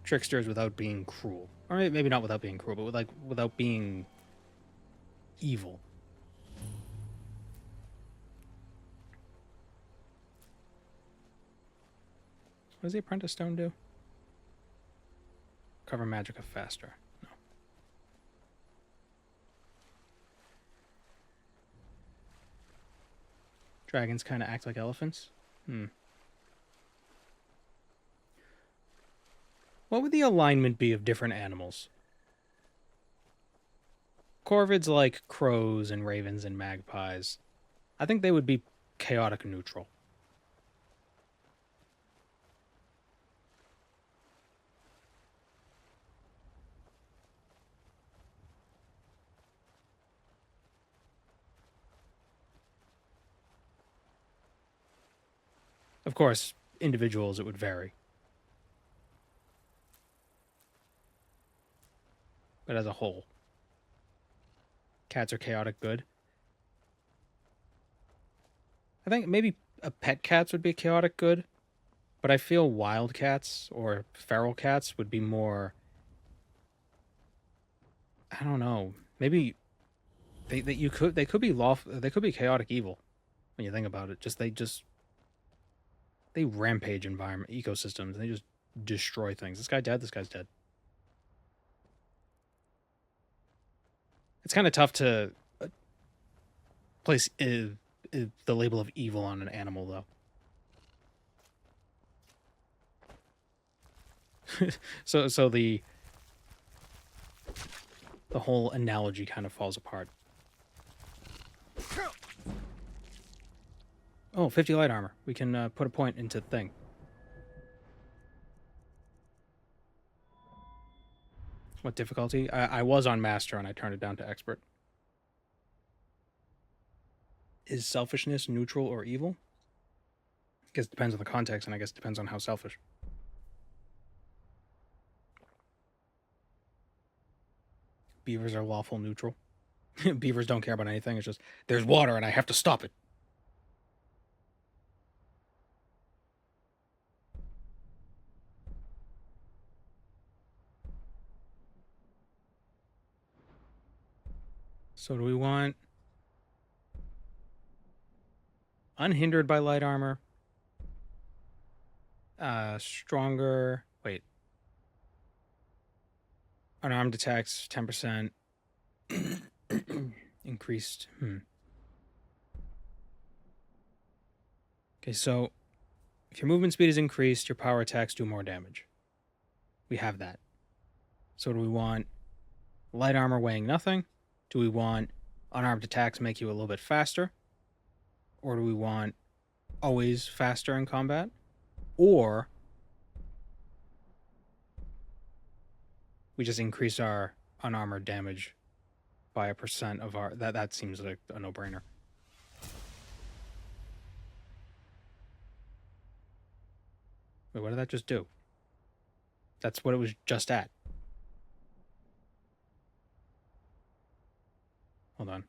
Tricksters without being cruel. Or maybe not without being cruel, but without being evil. What does the Apprentice Stone do? Cover Magicka faster. No. Dragons kind of act like elephants? What would the alignment be of different animals? Corvids like crows and ravens and magpies. I think they would be chaotic neutral. Of course, individuals, it would vary. But as a whole, cats are chaotic good. I think maybe pet cats would be chaotic good, but I feel wild cats or feral cats would be more, I don't know, maybe they could be chaotic evil when you think about it. They rampage environment ecosystems and they just destroy things. This guy dead, this guy's dead. It's kind of tough to place the label of evil on an animal, though. so the whole analogy kind of falls apart. Oh, 50 light armor. We can put a point into the thing. What difficulty? I was on master and I turned it down to expert. Is selfishness neutral or evil? I guess it depends on the context, and I guess it depends on how selfish. Beavers are lawful neutral. Beavers don't care about anything. It's just, there's water and I have to stop it. So do we want unhindered by light armor? Stronger. Wait. Unarmed attacks 10%. Increased. Okay, so if your movement speed is increased, your power attacks do more damage. We have that. So do we want light armor weighing nothing? Do we want unarmed attacks make you a little bit faster? Or do we want always faster in combat? Or we just increase our unarmored damage by 1% of our... That seems like a no-brainer. Wait, what did that just do? That's what it was just at. Hold on.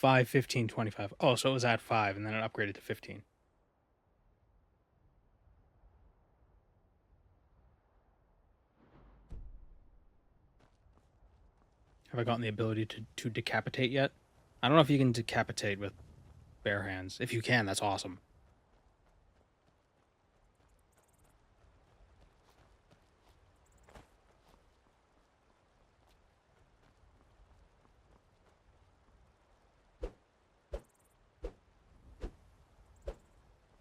$5, $15, $25. Oh, so it was at 5 and then it upgraded to 15. Have I gotten the ability to decapitate yet? I don't know if you can decapitate with bare hands. If you can, that's awesome.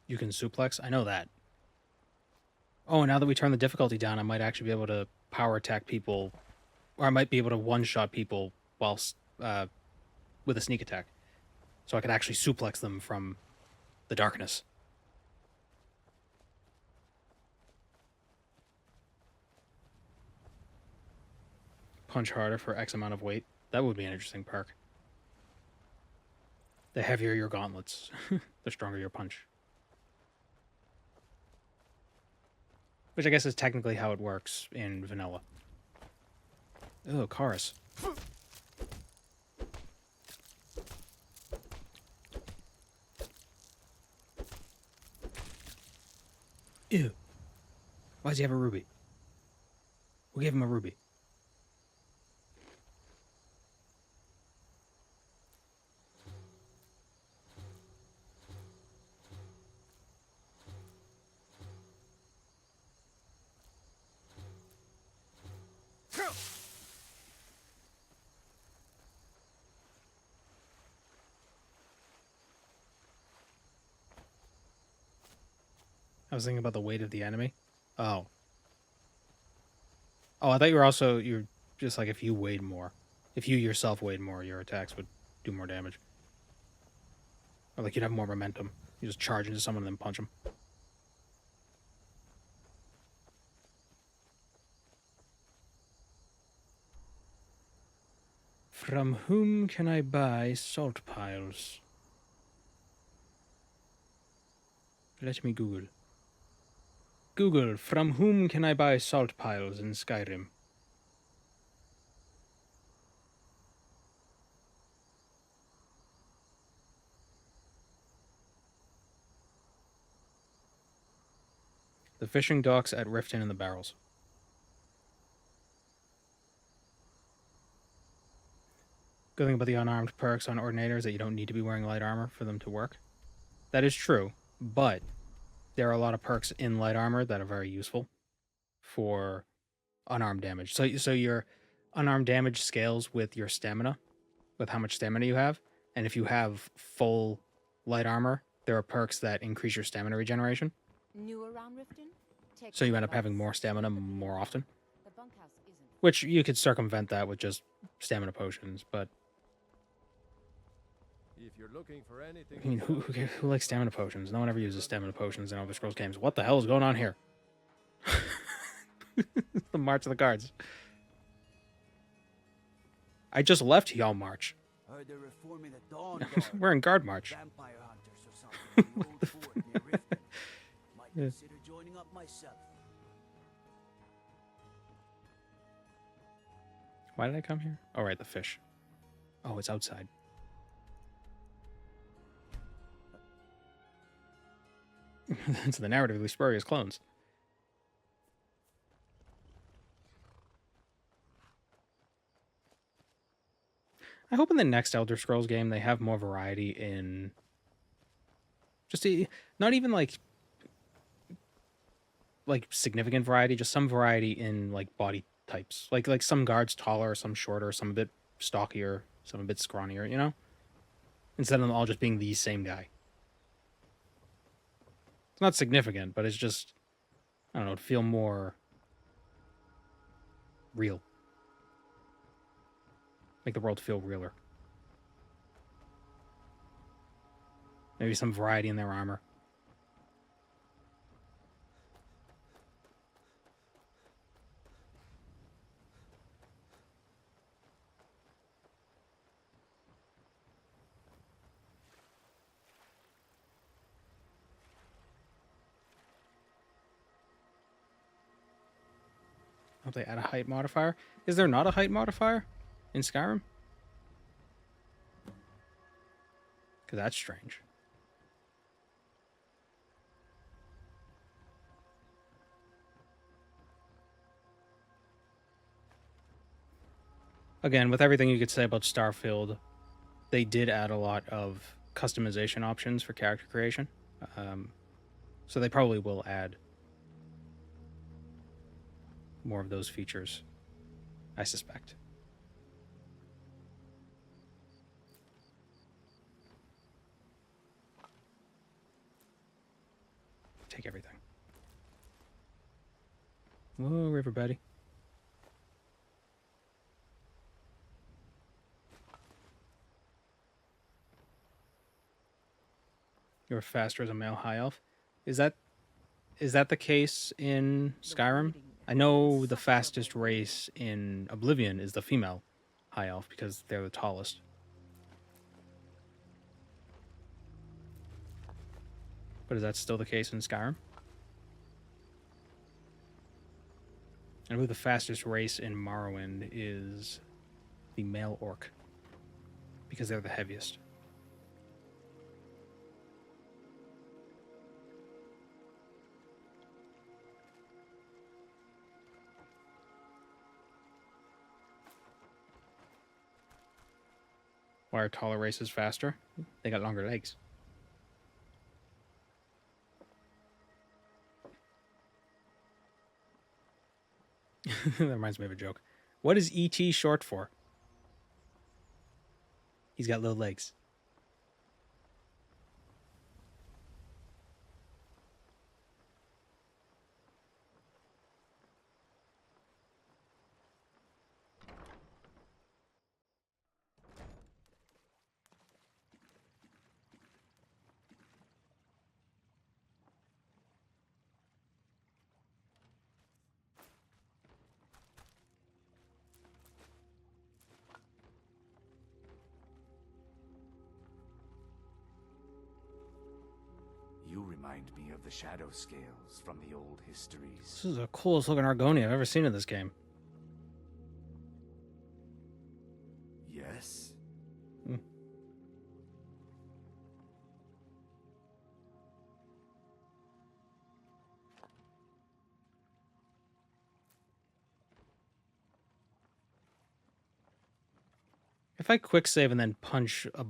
You can suplex? I know that. Oh, now that we turn the difficulty down, I might actually be able to power attack people, or I might be able to one-shot people whilst with a sneak attack. So I could actually suplex them from the darkness. Punch harder for X amount of weight. That would be an interesting perk. The heavier your gauntlets, the stronger your punch. Which I guess is technically how it works in vanilla. Oh, Chorus. Ew. Why does he have a ruby? Who gave him a ruby? was thinking about the weight of the enemy. Oh. Oh, I thought you're just like if you weighed more. If you yourself weighed more, your attacks would do more damage. Or like you'd have more momentum. You just charge into someone and then punch them. From whom can I buy salt piles? Let me Google. Google, from whom can I buy salt piles in Skyrim? The fishing docks at Riften in the Barrels. Good thing about the unarmed perks on Ordinator is that you don't need to be wearing light armor for them to work. That is true, but there are a lot of perks in light armor that are very useful for unarmed damage. So your unarmed damage scales with your stamina, with how much stamina you have. And if you have full light armor, there are perks that increase your stamina regeneration. New around Riften? So you end up having more stamina more often. The bunkhouse isn't. Which you could circumvent that with just stamina potions, but If you're looking for anything, I mean, who likes stamina potions? No one ever uses stamina potions in Elder Scrolls games. What the hell is going on here? The March of the Guards. I just left Y'all March. Heard they're reforming the Dawn Guard. We're in Guard March. Vampire hunters or something in the old fort near Riften. Might Yeah. consider joining up myself. Why did I come here? Oh, right, the fish. Oh, it's outside. It's the narratively spurious clones. I hope in the next Elder Scrolls game they have more variety in just not even like significant variety, just some variety in like body types. Like some guards taller, some shorter, some a bit stockier, some a bit scrawnier, you know? Instead of them all just being the same guy. It's not significant, but it's just, I don't know, it'd feel more real. Make the world feel realer. Maybe some variety in their armor. Hope they add a height modifier. Is there not a height modifier in Skyrim? Because that's strange. Again, with everything you could say about Starfield, they did add a lot of customization options for character creation. So they probably will add more of those features, I suspect. Take everything. Whoa, River Buddy. You're faster as a male high elf. Is that the case in Skyrim? I know the fastest race in Oblivion is the female high elf because they're the tallest. But is that still the case in Skyrim? I believe the fastest race in Morrowind is the male orc because they're the heaviest. Why are taller races faster? They got longer legs. That reminds me of a joke. What is ET short for? He's got little legs. remind me of the shadow scales from the old histories. This is the coolest looking Argoni I've ever seen in this game. Yes? Mm. If I quick save and then punch a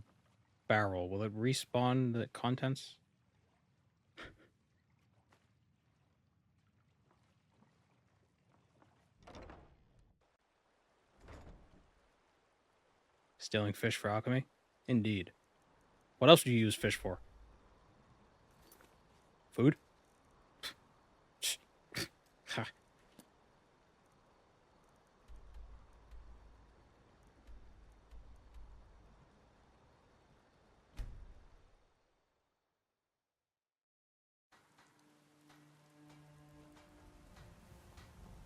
barrel, will it respawn the contents? Stealing fish for alchemy? Indeed. What else would you use fish for? Food? Ha.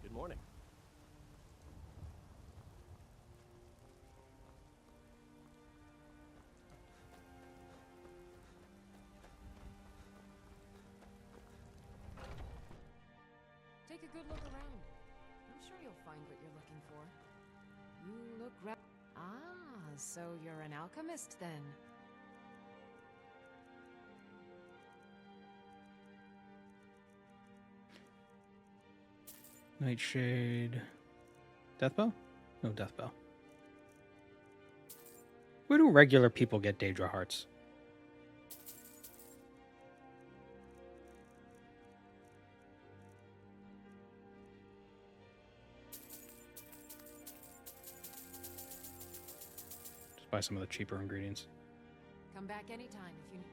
Good morning. Take a good look around. I'm sure you'll find what you're looking for. You look so you're an alchemist then. Nightshade. Deathbow? No, Deathbow. Where do regular people get Daedra hearts? Just buy some of the cheaper ingredients. Come back anytime if you need.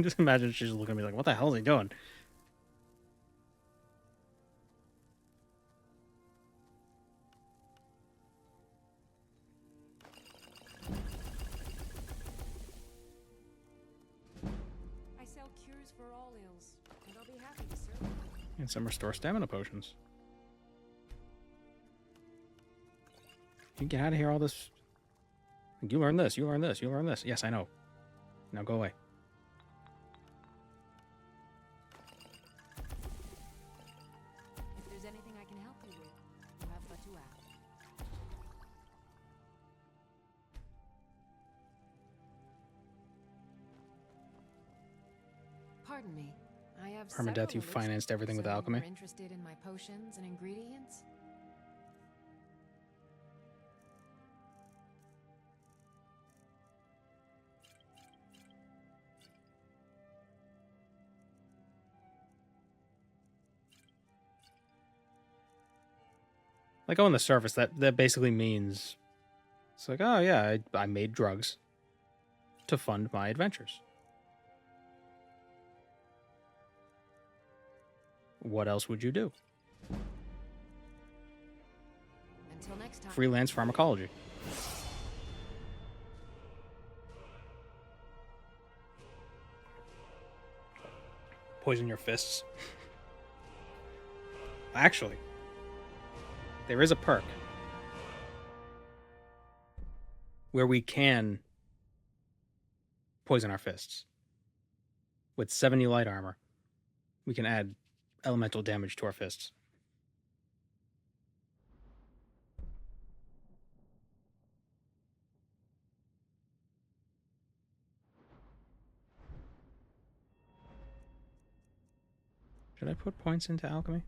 Just imagine she's looking at me like, what the hell is he doing? I sell cures for all ills, and I'll be happy to serve. And some restore stamina potions. You get out of here, all this. You learn this, you learn this, you learn this. Yes, I know. Now go away. If there's anything I can help you with, you have but to ask. Pardon me. I have Permadeath, you several financed everything with so alchemy? you're interested in my potions and ingredients? Like on the surface, that basically means it's like, oh yeah, I made drugs to fund my adventures. What else would you do? Until next time. Freelance pharmacology. Poison your fists. Actually, there is a perk where we can poison our fists. With 70 light armor, we can add elemental damage to our fists. Should I put points into alchemy?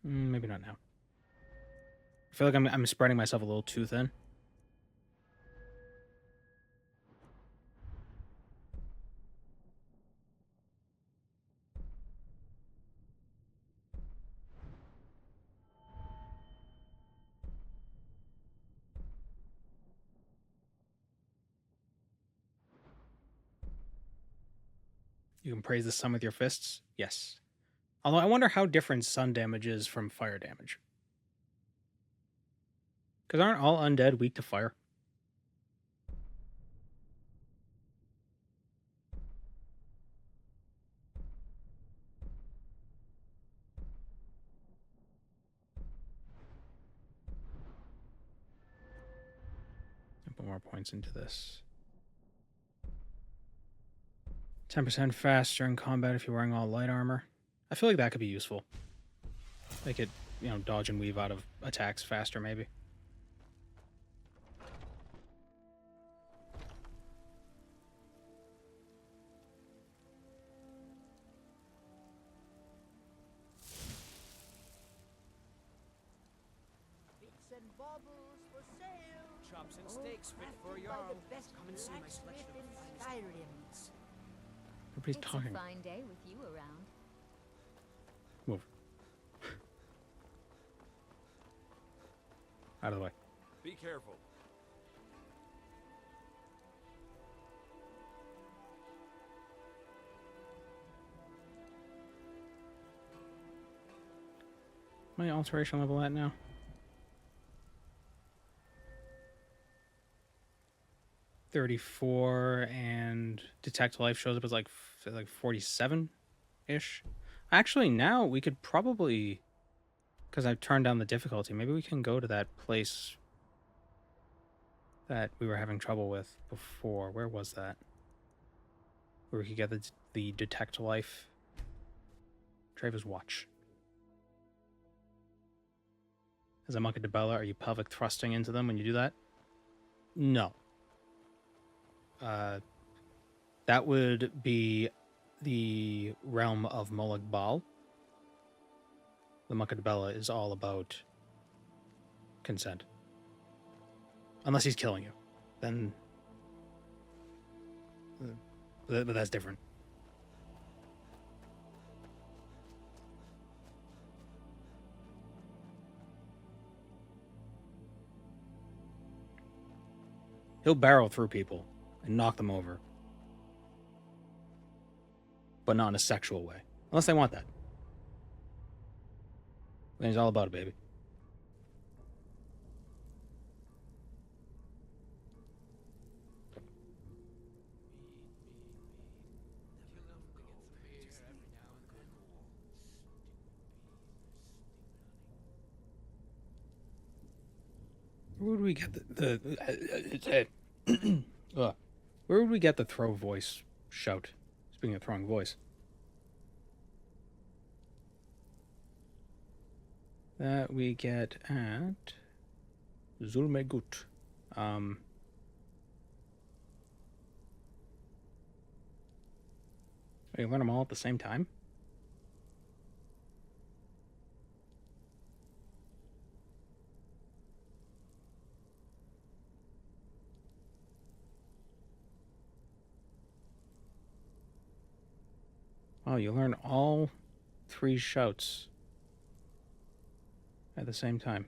Maybe not now. I feel like I'm spreading myself a little too thin. You can praise the sun with your fists? Yes. Although I wonder how different sun damage is from fire damage. Because aren't all undead weak to fire? Put more points into this. 10% faster in combat if you're wearing all light armor. I feel like that could be useful. They could, you know, dodge and weave out of attacks faster, maybe. Chops and steaks fit for a yarn. Come and see my selection of the finest meats. Everybody's It's talking. a fine day with you around. Move. Out of the way. Be careful. My alteration level at now? $34, and detect life shows up as like 47-ish. Actually, now we could probably, because I've turned down the difficulty, maybe we can go to that place that we were having trouble with before. Where was that? Where we could get the detect life. Travis watch. As a monk at Debella, are you pelvic thrusting into them when you do that? No. That would be the realm of Molag Bal. The monk at Debella is all about consent. Unless he's killing you. Then... but that's different. He'll barrel through people and knock them over. But not in a sexual way. Unless they want that. Then he's all about it, baby. Where would we get where would we get the throw voice shout? Speaking of throwing voice. That we get at Zulmegut. You learn them all at the same time? Oh, you learn all 3 shouts at the same time.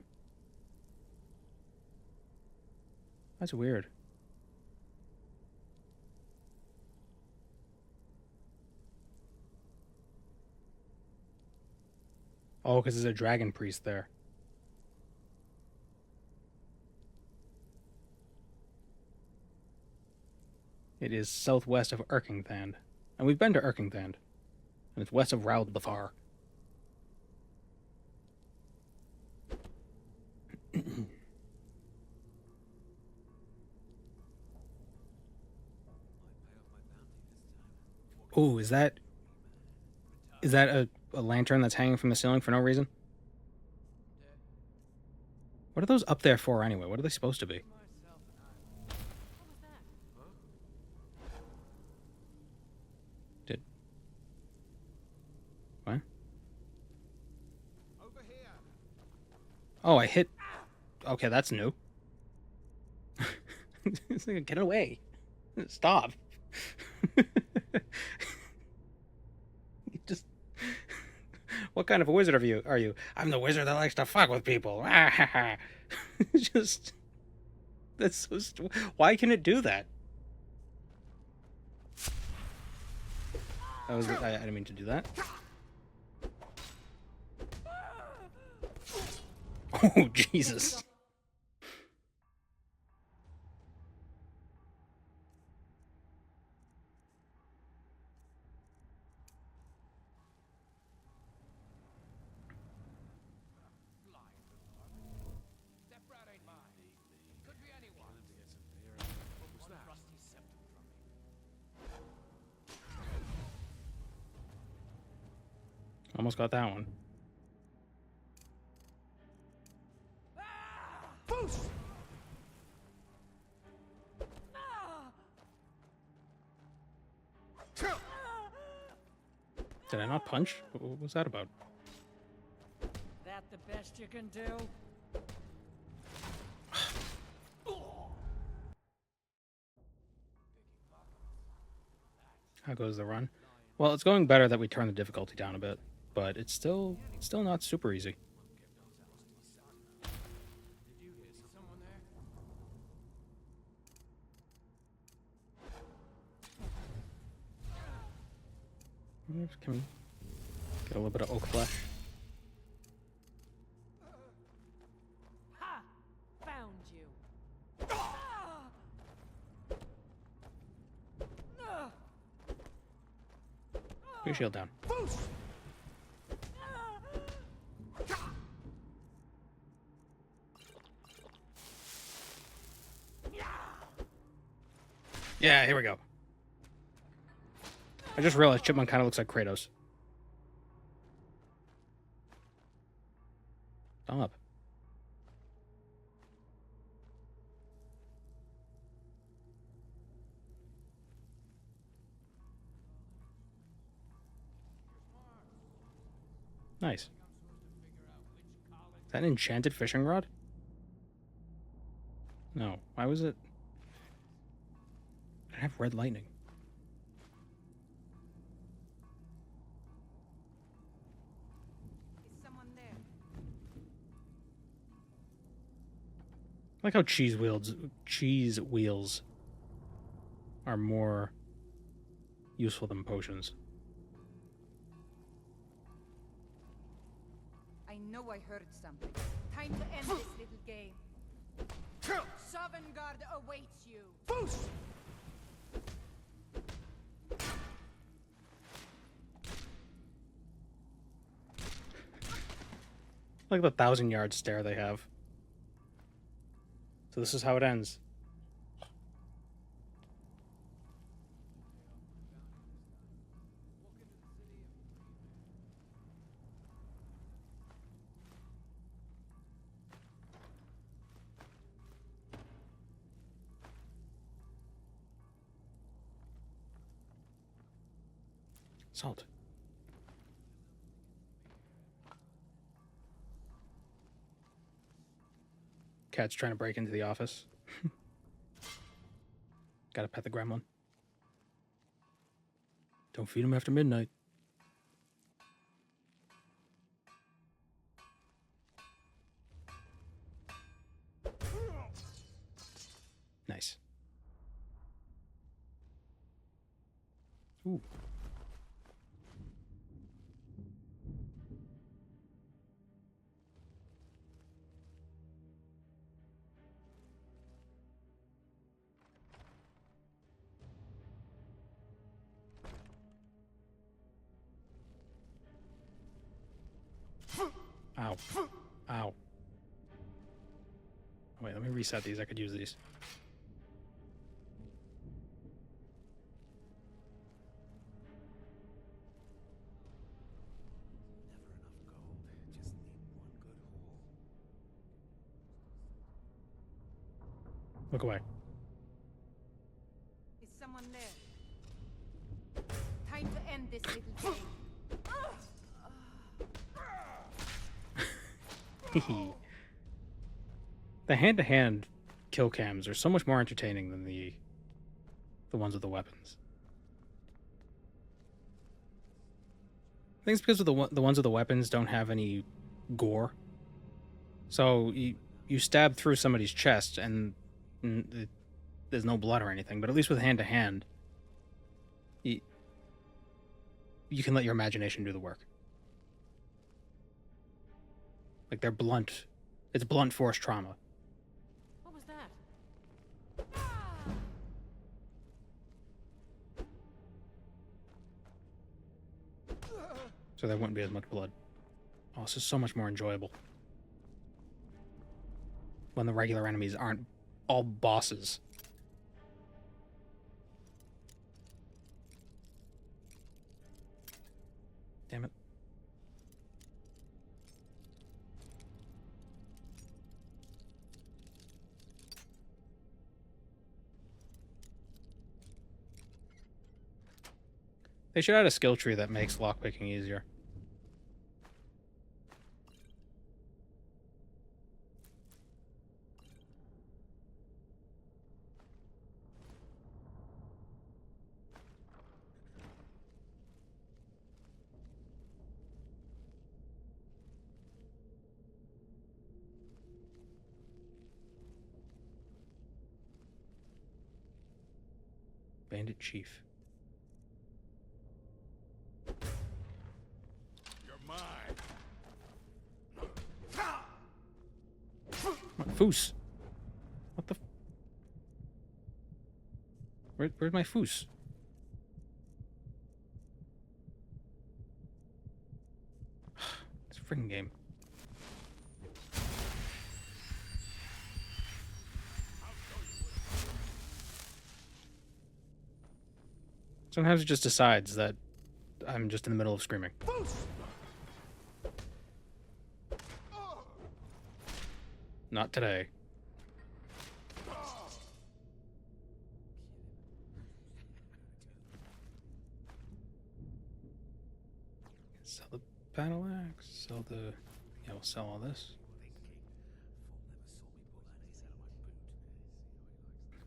That's weird. Oh, because there's a dragon priest there. It is southwest of Erkingthand. And we've been to Erkingthand. And it's west of Raud the Far. Oh, is that a lantern that's hanging from the ceiling for no reason? What are those up there for anyway? What are they supposed to be? What? Oh, I hit... Okay, that's new. It's like, get away. Stop. Just... What kind of a wizard are you? I'm the wizard that likes to fuck with people. Just... That's so... Why can it do that? That was I didn't mean to do that. Oh, Jesus. Almost got that one. Did I not punch? What was that about? That the best you can do? How goes the run? Well, it's going better that we turn the difficulty down a bit, but it's still not super easy. Can we get a little bit of oak flesh? Ha! Found you. Put your shield down. Yeah, here we go. I just realized Chipmunk kind of looks like Kratos. Stop. Nice. Is that an enchanted fishing rod? No. Why was it? I have red lightning. Is someone there? I like how cheese wheels are more useful than potions. I know I heard something. Time to end this little game. Sovngarde awaits you. Look at the 1,000-yard stare they have. So this is how it ends. Salt. Cat's trying to break into the office. Gotta pet the gremlin. Don't feed him after midnight. Nice. Ooh. Ow. Ow. Wait, let me reset these. I could use these. Look away. Is someone there? Time to end this little game. The hand-to-hand kill cams are so much more entertaining than the ones with the weapons. I think it's because of the ones with the weapons don't have any gore. So you stab through somebody's chest and there's no blood or anything. But at least with hand-to-hand, you can let your imagination do the work. Like, they're blunt. It's blunt force trauma. What was that? So there wouldn't be as much blood. Oh, this is so much more enjoyable. When the regular enemies aren't all bosses. Damn it. They should add a skill tree that makes lockpicking easier. Bandit Chief. You're mine. My foos. What the? Where's my foos? It's a freaking game. Sometimes it just decides that I'm just in the middle of screaming. Not today. Sell the battle axe, sell the... Yeah, we'll sell all this.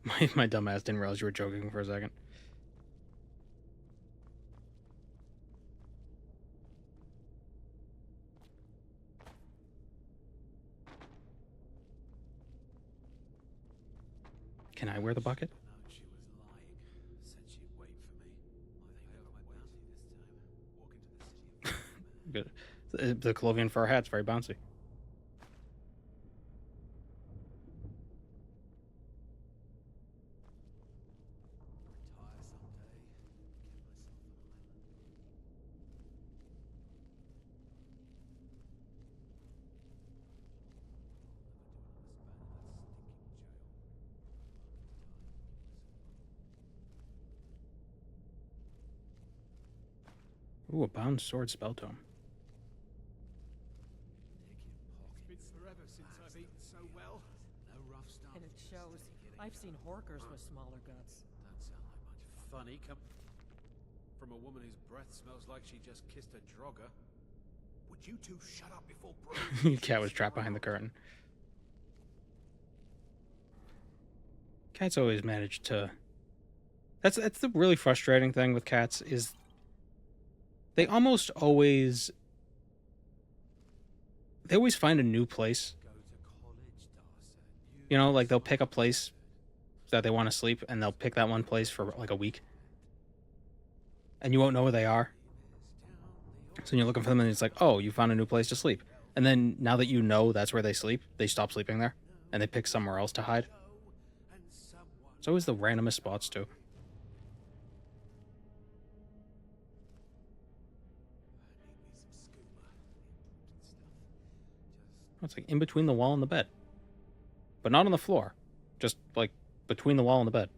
My dumbass didn't realize you were joking for a second. Can I wear the bucket? Good. The Clovian Fur Hat's very bouncy. Ooh, a bound sword spell tome. It's been forever since I've eaten so well. No rough stuff. And it shows. I've seen horkers with smaller guts. Don't sound like much funny. Come from a woman whose breath smells like she just kissed a drogger. Would you two shut up before Cat was trapped behind the curtain. Cats always manage to... That's the really frustrating thing with cats is they almost always... They always find a new place. You know, like they'll pick a place that they want to sleep and they'll pick that one place for like a week. And you won't know where they are. So when you're looking for them and it's like, oh, you found a new place to sleep. And then now that you know that's where they sleep, they stop sleeping there. And they pick somewhere else to hide. It's always the randomest spots too. It's like in between the wall and the bed. But not on the floor. Just like between the wall and the bed.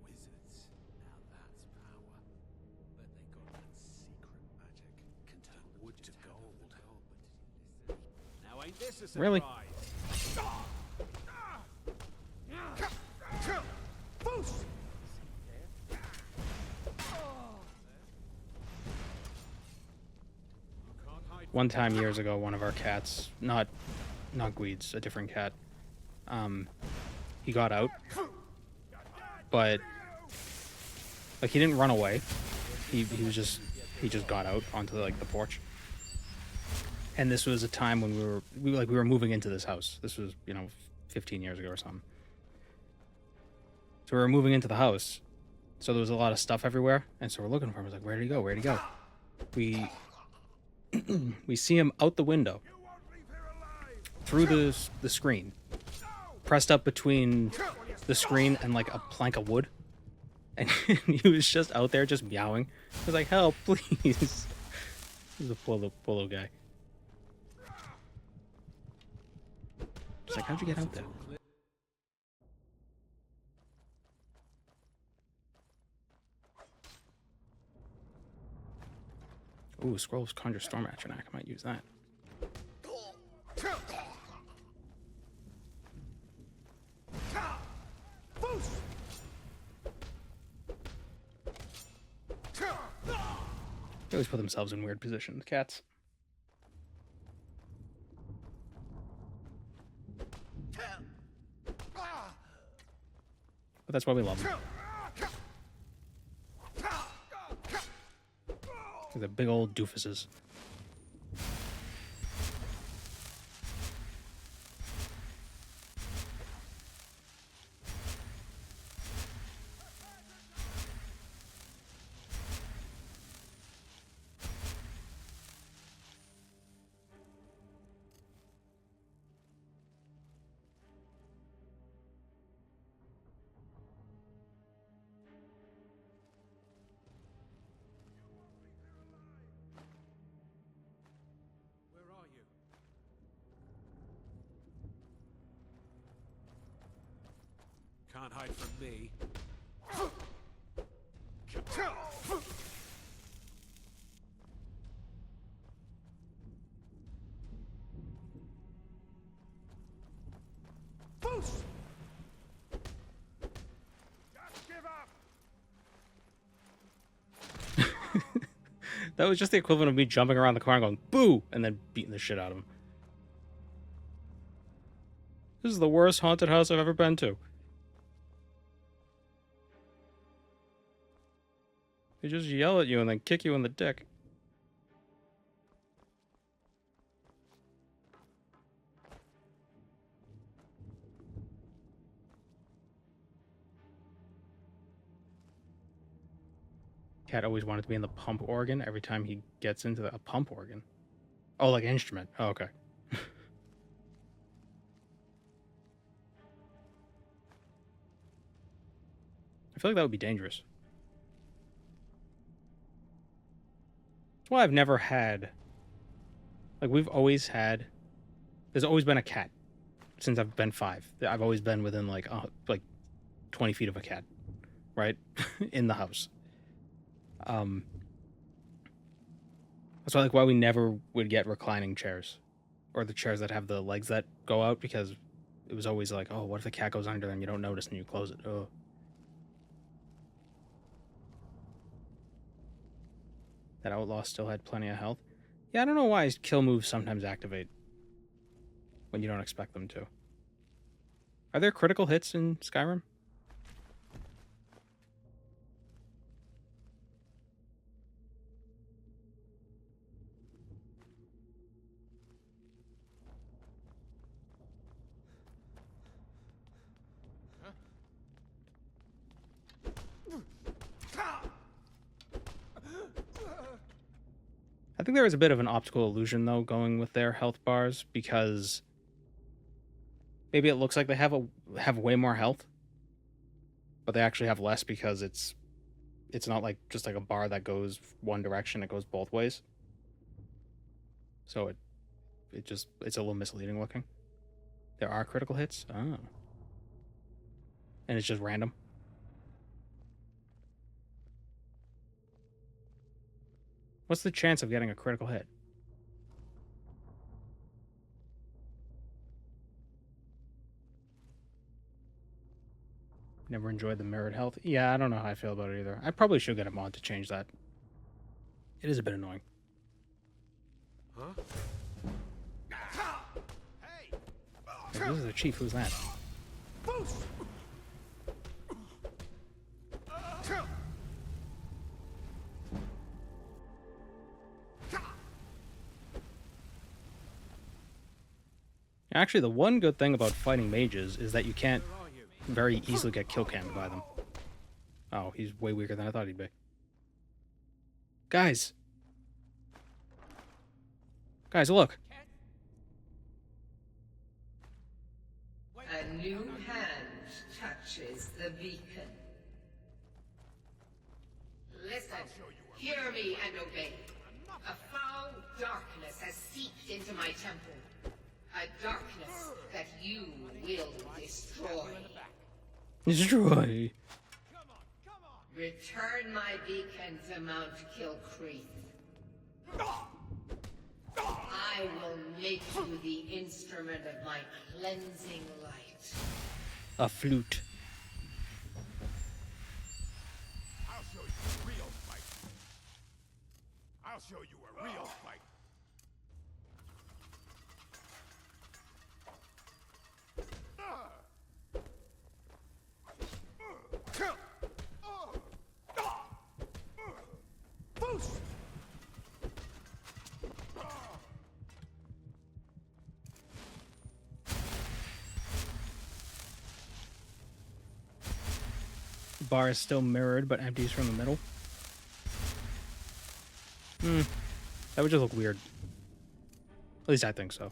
Wizards. Now that's power. But they got that secret magic. Can turn wood to gold. Now ain't this a surprise? Really? One time years ago, one of our cats, not Gweed's, a different cat, he got out, but like he didn't run away. He just got out onto like the porch. And this was a time when we were moving into this house. This was, 15 years ago or something. So we were moving into the house, So there was a lot of stuff everywhere, and so we're looking for him. I was like, where'd he go? Where'd he go? We we see him out the window, through the screen, pressed up between the screen and like a plank of wood, and he was just out there just meowing. I was like, help, please. He's a poor little guy. It's like, how'd you get out there? Ooh, Scrolls Conjure Storm Action. I might use that. They always put themselves in weird positions, cats. But that's why we love them. They're big old doofuses. Can't hide from me. Boost! Just give up! That was just the equivalent of me jumping around the car and going, boo! And then beating the shit out of him. This is the worst haunted house I've ever been to. They just yell at you and then kick you in the dick. Cat always wanted to be in the pump organ every time he gets into a pump organ. Oh, like an instrument. Oh, okay. I feel like that would be dangerous. That's why I've never had... Like, we've always had... There's always been a cat since I've been 5. I've always been within, like 20 feet of a cat. Right? In the house. That's why we never would get reclining chairs. Or the chairs that have the legs that go out, because it was always like, oh, what if the cat goes under and you don't notice and you close it? Oh. That outlaw still had plenty of health. Yeah, I don't know why his kill moves sometimes activate when you don't expect them to. Are there critical hits in Skyrim? I think there is a bit of an optical illusion, though, going with their health bars, because maybe it looks like they have way more health, but they actually have less because it's not like just like a bar that goes one direction, it goes both ways. So it's a little misleading looking. There are critical hits? Oh. And it's just random. What's the chance of getting a critical hit? Never enjoyed the mirrored health. Yeah, I don't know how I feel about it either. I probably should get a mod to change that. It is a bit annoying. Huh? Hey! This is the chief. Who's that? Boost! Actually, the one good thing about fighting mages is that you can't very easily get kill cammed by them. Oh, he's way weaker than I thought he'd be. Guys! Guys, look! A new hand touches the beacon. Listen, hear me and obey. A foul darkness has seeped into my temple. A darkness that you will destroy. Destroy! Return my beacon to Mount Kilcreath. I will make you the instrument of my cleansing light. A flute. I'll show you a real fight. I'll show you a real fight. Bar is still mirrored, but empties from the middle. That would just look weird. At least I think so.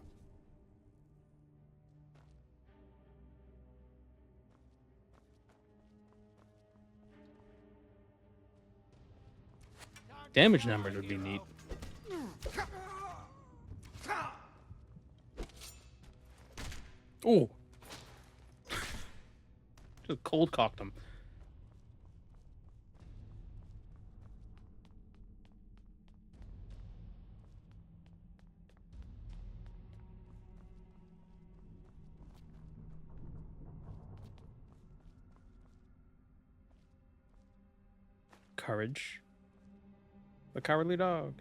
Damage numbers would be neat. Oh! Just cold cocked him. Courage. The cowardly dog.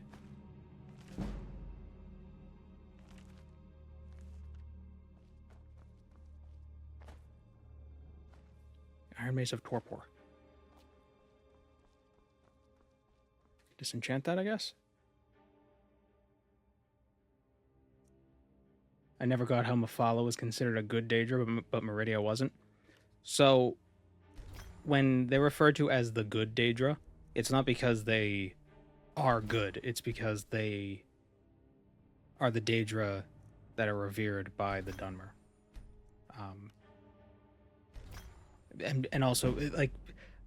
Iron Mace of Torpor. Disenchant that, I guess? I never got how Mephala was considered a good Daedra, but Meridia wasn't. So, when they're referred to as the good Daedra, it's not because they are good. It's because they are the Daedra that are revered by the Dunmer. And also, like,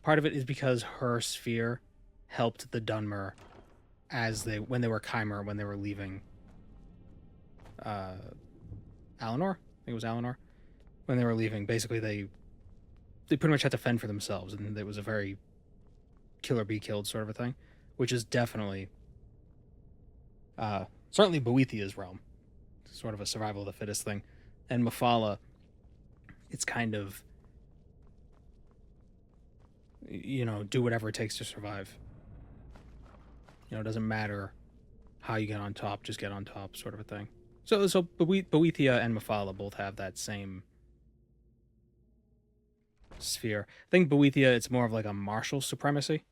part of it is because her sphere helped the Dunmer when they were Chimer, when they were leaving Alinor? I think it was Alinor. When they were leaving, basically they pretty much had to fend for themselves, and it was a very kill or be killed sort of a thing, which is definitely certainly Boethia's realm. Sort of a survival of the fittest thing. And Mephala, it's kind of, you know, do whatever it takes to survive. You know, it doesn't matter how you get on top, just get on top sort of a thing. So Boethia and Mephala both have that same sphere. I think Boethia, it's more of like a martial supremacy,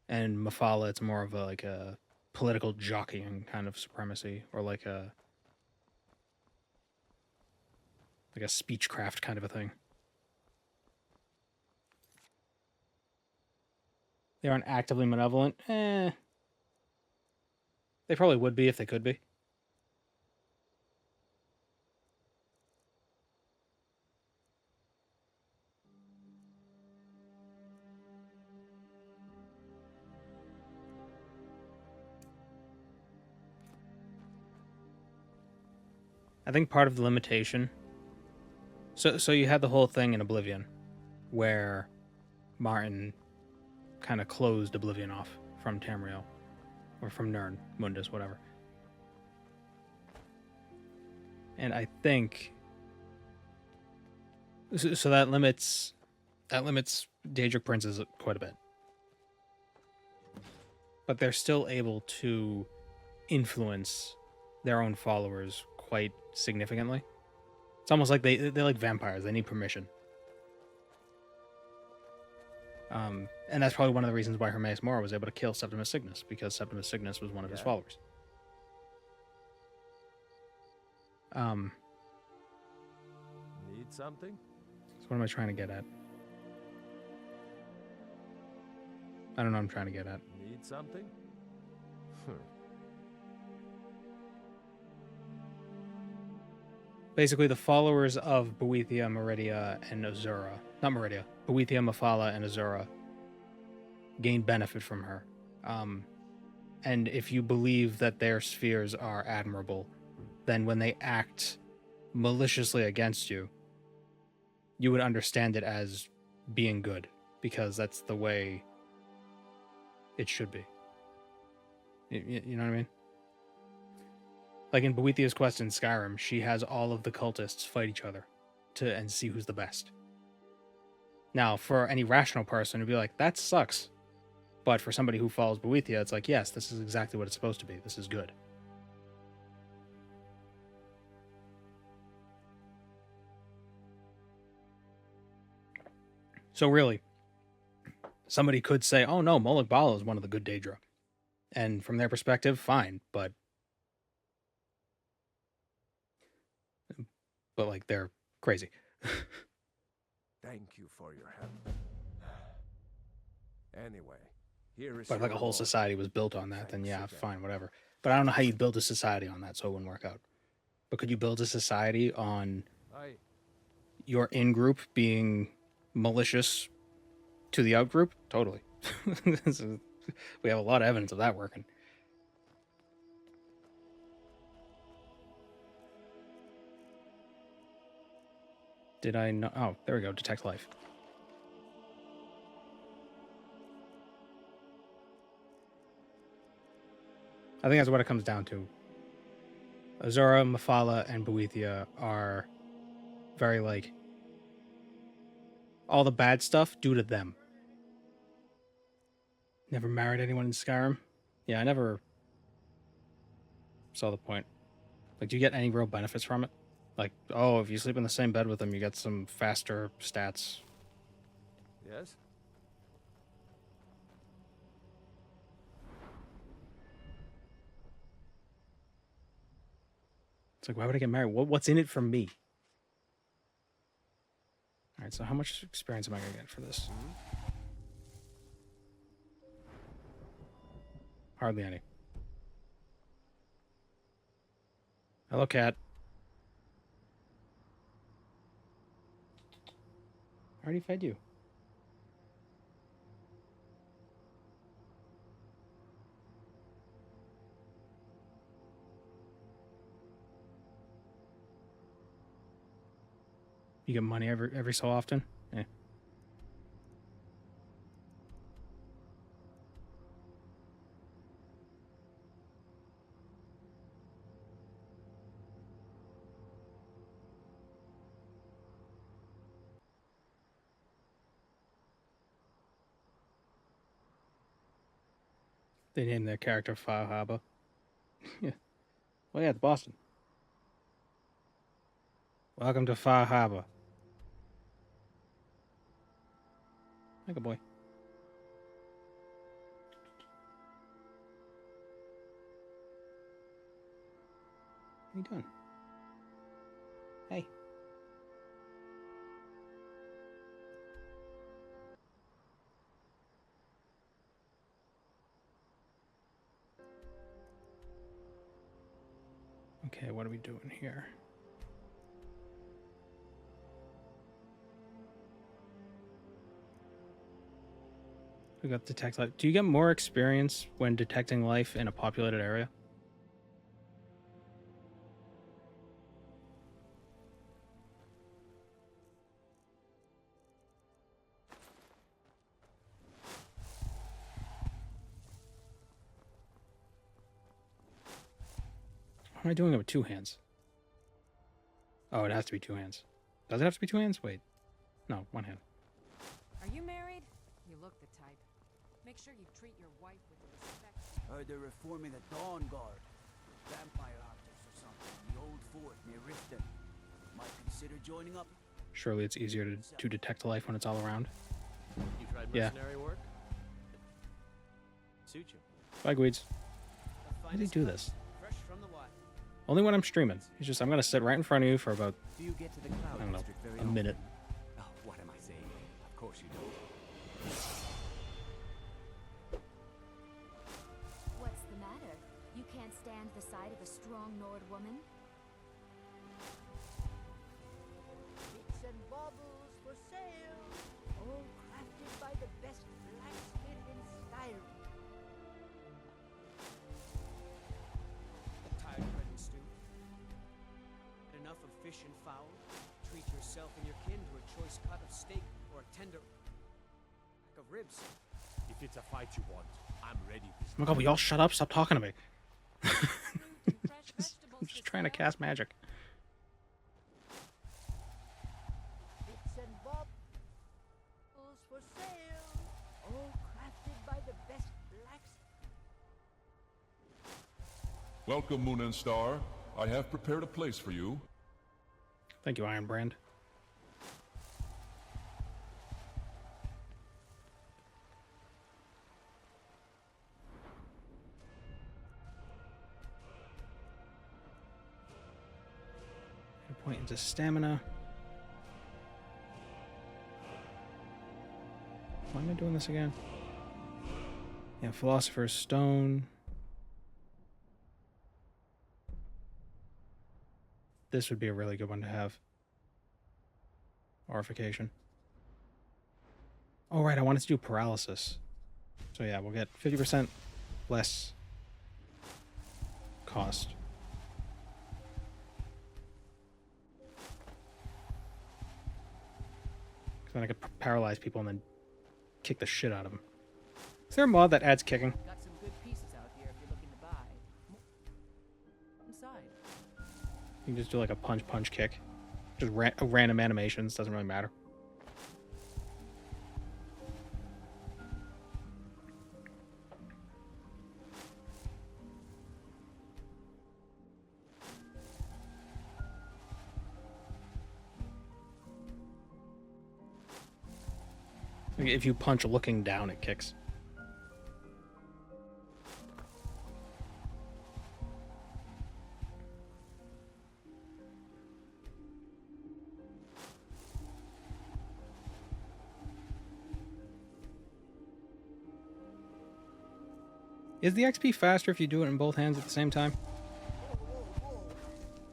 and Mephala, it's more of a political jockeying kind of supremacy, or like a speechcraft kind of a thing. They aren't actively malevolent. They probably would be if they could be. I think part of the limitation... So you had the whole thing in Oblivion, where Martin kind of closed Oblivion off from Tamriel. Or from Nirn, Mundus, whatever. And I think... So that limits Daedric princes quite a bit. But they're still able to influence their own followers quite significantly. It's almost like they're like vampires. They need permission. And that's probably one of the reasons why Hermaeus Mora was able to kill Septimus Signus, because Septimus Signus was one of his followers. Need something? So what am I trying to get at? I don't know what I'm trying to get at. Need something? Basically, the followers of Boethia, Meridia, and Azura, not Meridia, Boethia, Mephala, and Azura gain benefit from her. And if you believe that their spheres are admirable, then when they act maliciously against you, you would understand it as being good, because that's the way it should be. You know what I mean? Like in Boethia's quest in Skyrim, she has all of the cultists fight each other and see who's the best. Now, for any rational person, it'd be like, that sucks. But for somebody who follows Boethia, it's like, yes, this is exactly what it's supposed to be. This is good. So really, somebody could say, oh no, Moloch Bala is one of the good Daedra. And from their perspective, fine, but like, they're crazy. Thank you for your help. Anyway, here is. But if like a whole society was built on that, then yeah, fine, whatever. But I don't know how you'd build a society on that, so it wouldn't work out. But could you build a society on your in-group being malicious to the out-group? Totally. We have a lot of evidence of that working. Did I know? Oh, there we go. Detect life. I think that's what it comes down to. Azura, Mephala, and Boethia are very, like, all the bad stuff due to them. Never married anyone in Skyrim? Yeah, I never saw the point. Like, do you get any real benefits from it? Like, oh, if you sleep in the same bed with them, you get some faster stats. Yes? It's like, why would I get married? What's in it for me? All right, so how much experience am I going to get for this? Hardly any. Hello, cat. I already fed you. You get money every so often? Yeah. They named their character Far Harbor. Yeah. Well, yeah, it's Boston. Welcome to Far Harbor. Like a boy. What are you doing? Hey. Okay, what are we doing here? We got detect life. Do you get more experience when detecting life in a populated area? How am I doing it with two hands? Oh, it has to be two hands. Does it have to be two hands? Wait. No, one hand. Are you married? You look the type. Make sure you treat your wife with the respect. Heard they're reforming the Dawn Guard. Vampire hunters or something in the old fort near Riften. Might consider joining up. Surely it's easier to detect life when it's all around. You tried Yeah. mercenary work? Suit you. Bye, Gweeds. How did he do this? Fresh from the wild. Only when I'm streaming. He's just, I'm going to sit right in front of you for about, Do you get to the I Cloud don't know, District very a often? minute. Oh, what am I saying? Of course you don't. stand the side of a strong Nord woman? Bits and baubles for sale, all crafted by the best blacksmith in Skyrim. Tired of bread and stew? Enough of fish and fowl? Treat yourself and your kin to a choice cut of steak or a tender pack of ribs. If it's a fight you want, I'm ready. Oh my god, will y'all shut up? Stop talking to me. I'm just trying to cast magic. Bits and baubles for sale, all crafted by the best blacksmith. Welcome, Moon and Star. I have prepared a place for you. Thank you, Iron Brand. Point into stamina. Why am I doing this again? Yeah, Philosopher's Stone. This would be a really good one to have. Aurification. Oh, right, I wanted to do paralysis. So yeah, we'll get 50% less cost. Then I could paralyze people and then kick the shit out of them. Is there a mod that adds kicking? Got some good pieces out here if you're looking to buy. Inside. You can just do like a punch, punch, kick. Just random animations, doesn't really matter. If you punch looking down, it kicks. Is the XP faster if you do it in both hands at the same time?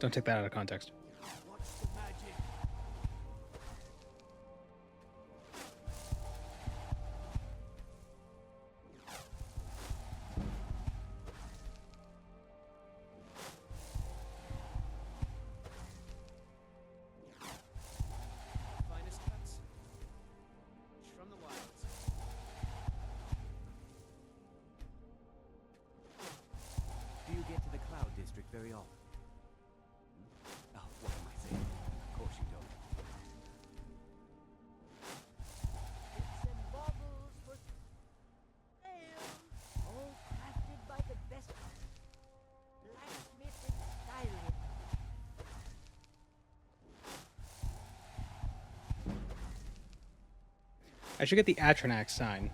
Don't take that out of context. Very often. Oh, what am I saying? Of course you don't. Bits and baubles for sale, all crafted by the best blacksmith in Skyrim. I should get the Atronax sign.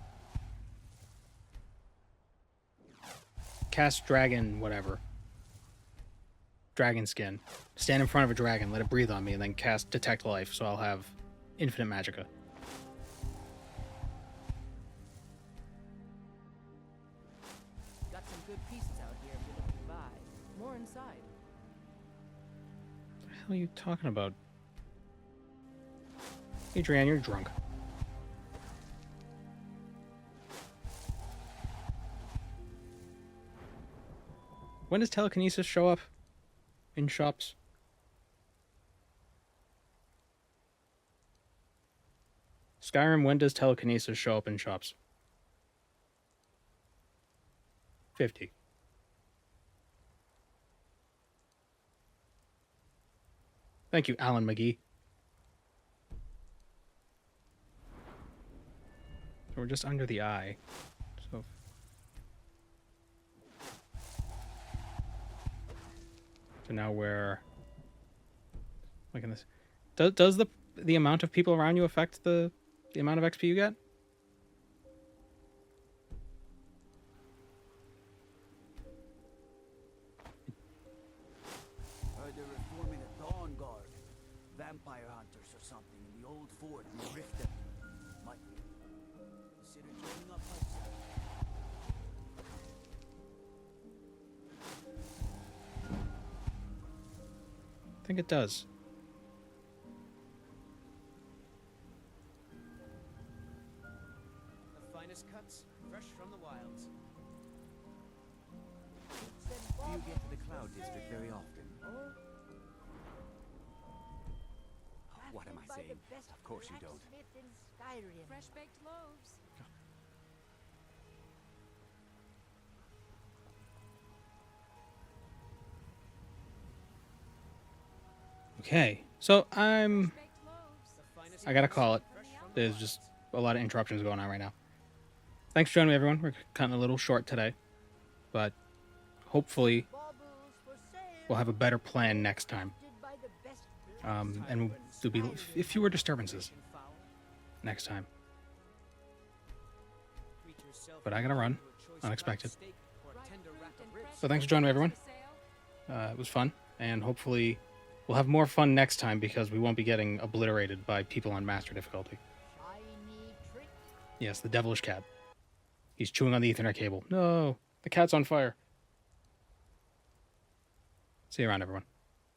Cast dragon, whatever. Dragon skin. Stand in front of a dragon, let it breathe on me, and then cast Detect Life, so I'll have infinite magicka. Got some good pieces out here if you're looking to buy. More inside. What the hell are you talking about? Adrian, you're drunk. When does telekinesis show up? In shops. Skyrim, when does telekinesis show up in shops? 50. Thank you, Alan McGee. So we're just under the eye. So now we're like in this. Does the amount of people around you affect the amount of XP you get? Heard they're reforming a Dawn Guard. Vampire hunters or something in the old fort in Riften. Might consider joining up myself. think it does. The finest cuts, fresh from the wilds. Do you get to the Cloud District very often? What am I saying? Of course you don't. Fresh baked loaves. Okay, so I gotta call it. There's just a lot of interruptions going on right now. Thanks for joining me, everyone. We're cutting a little short today, but hopefully we'll have a better plan next time. And there'll be fewer disturbances next time. But I gotta run. Unexpected. So thanks for joining me, everyone. It was fun, and hopefully we'll have more fun next time because we won't be getting obliterated by people on master difficulty. Yes, the devilish cat. He's chewing on the Ethernet cable. No, the cat's on fire. See you around, everyone.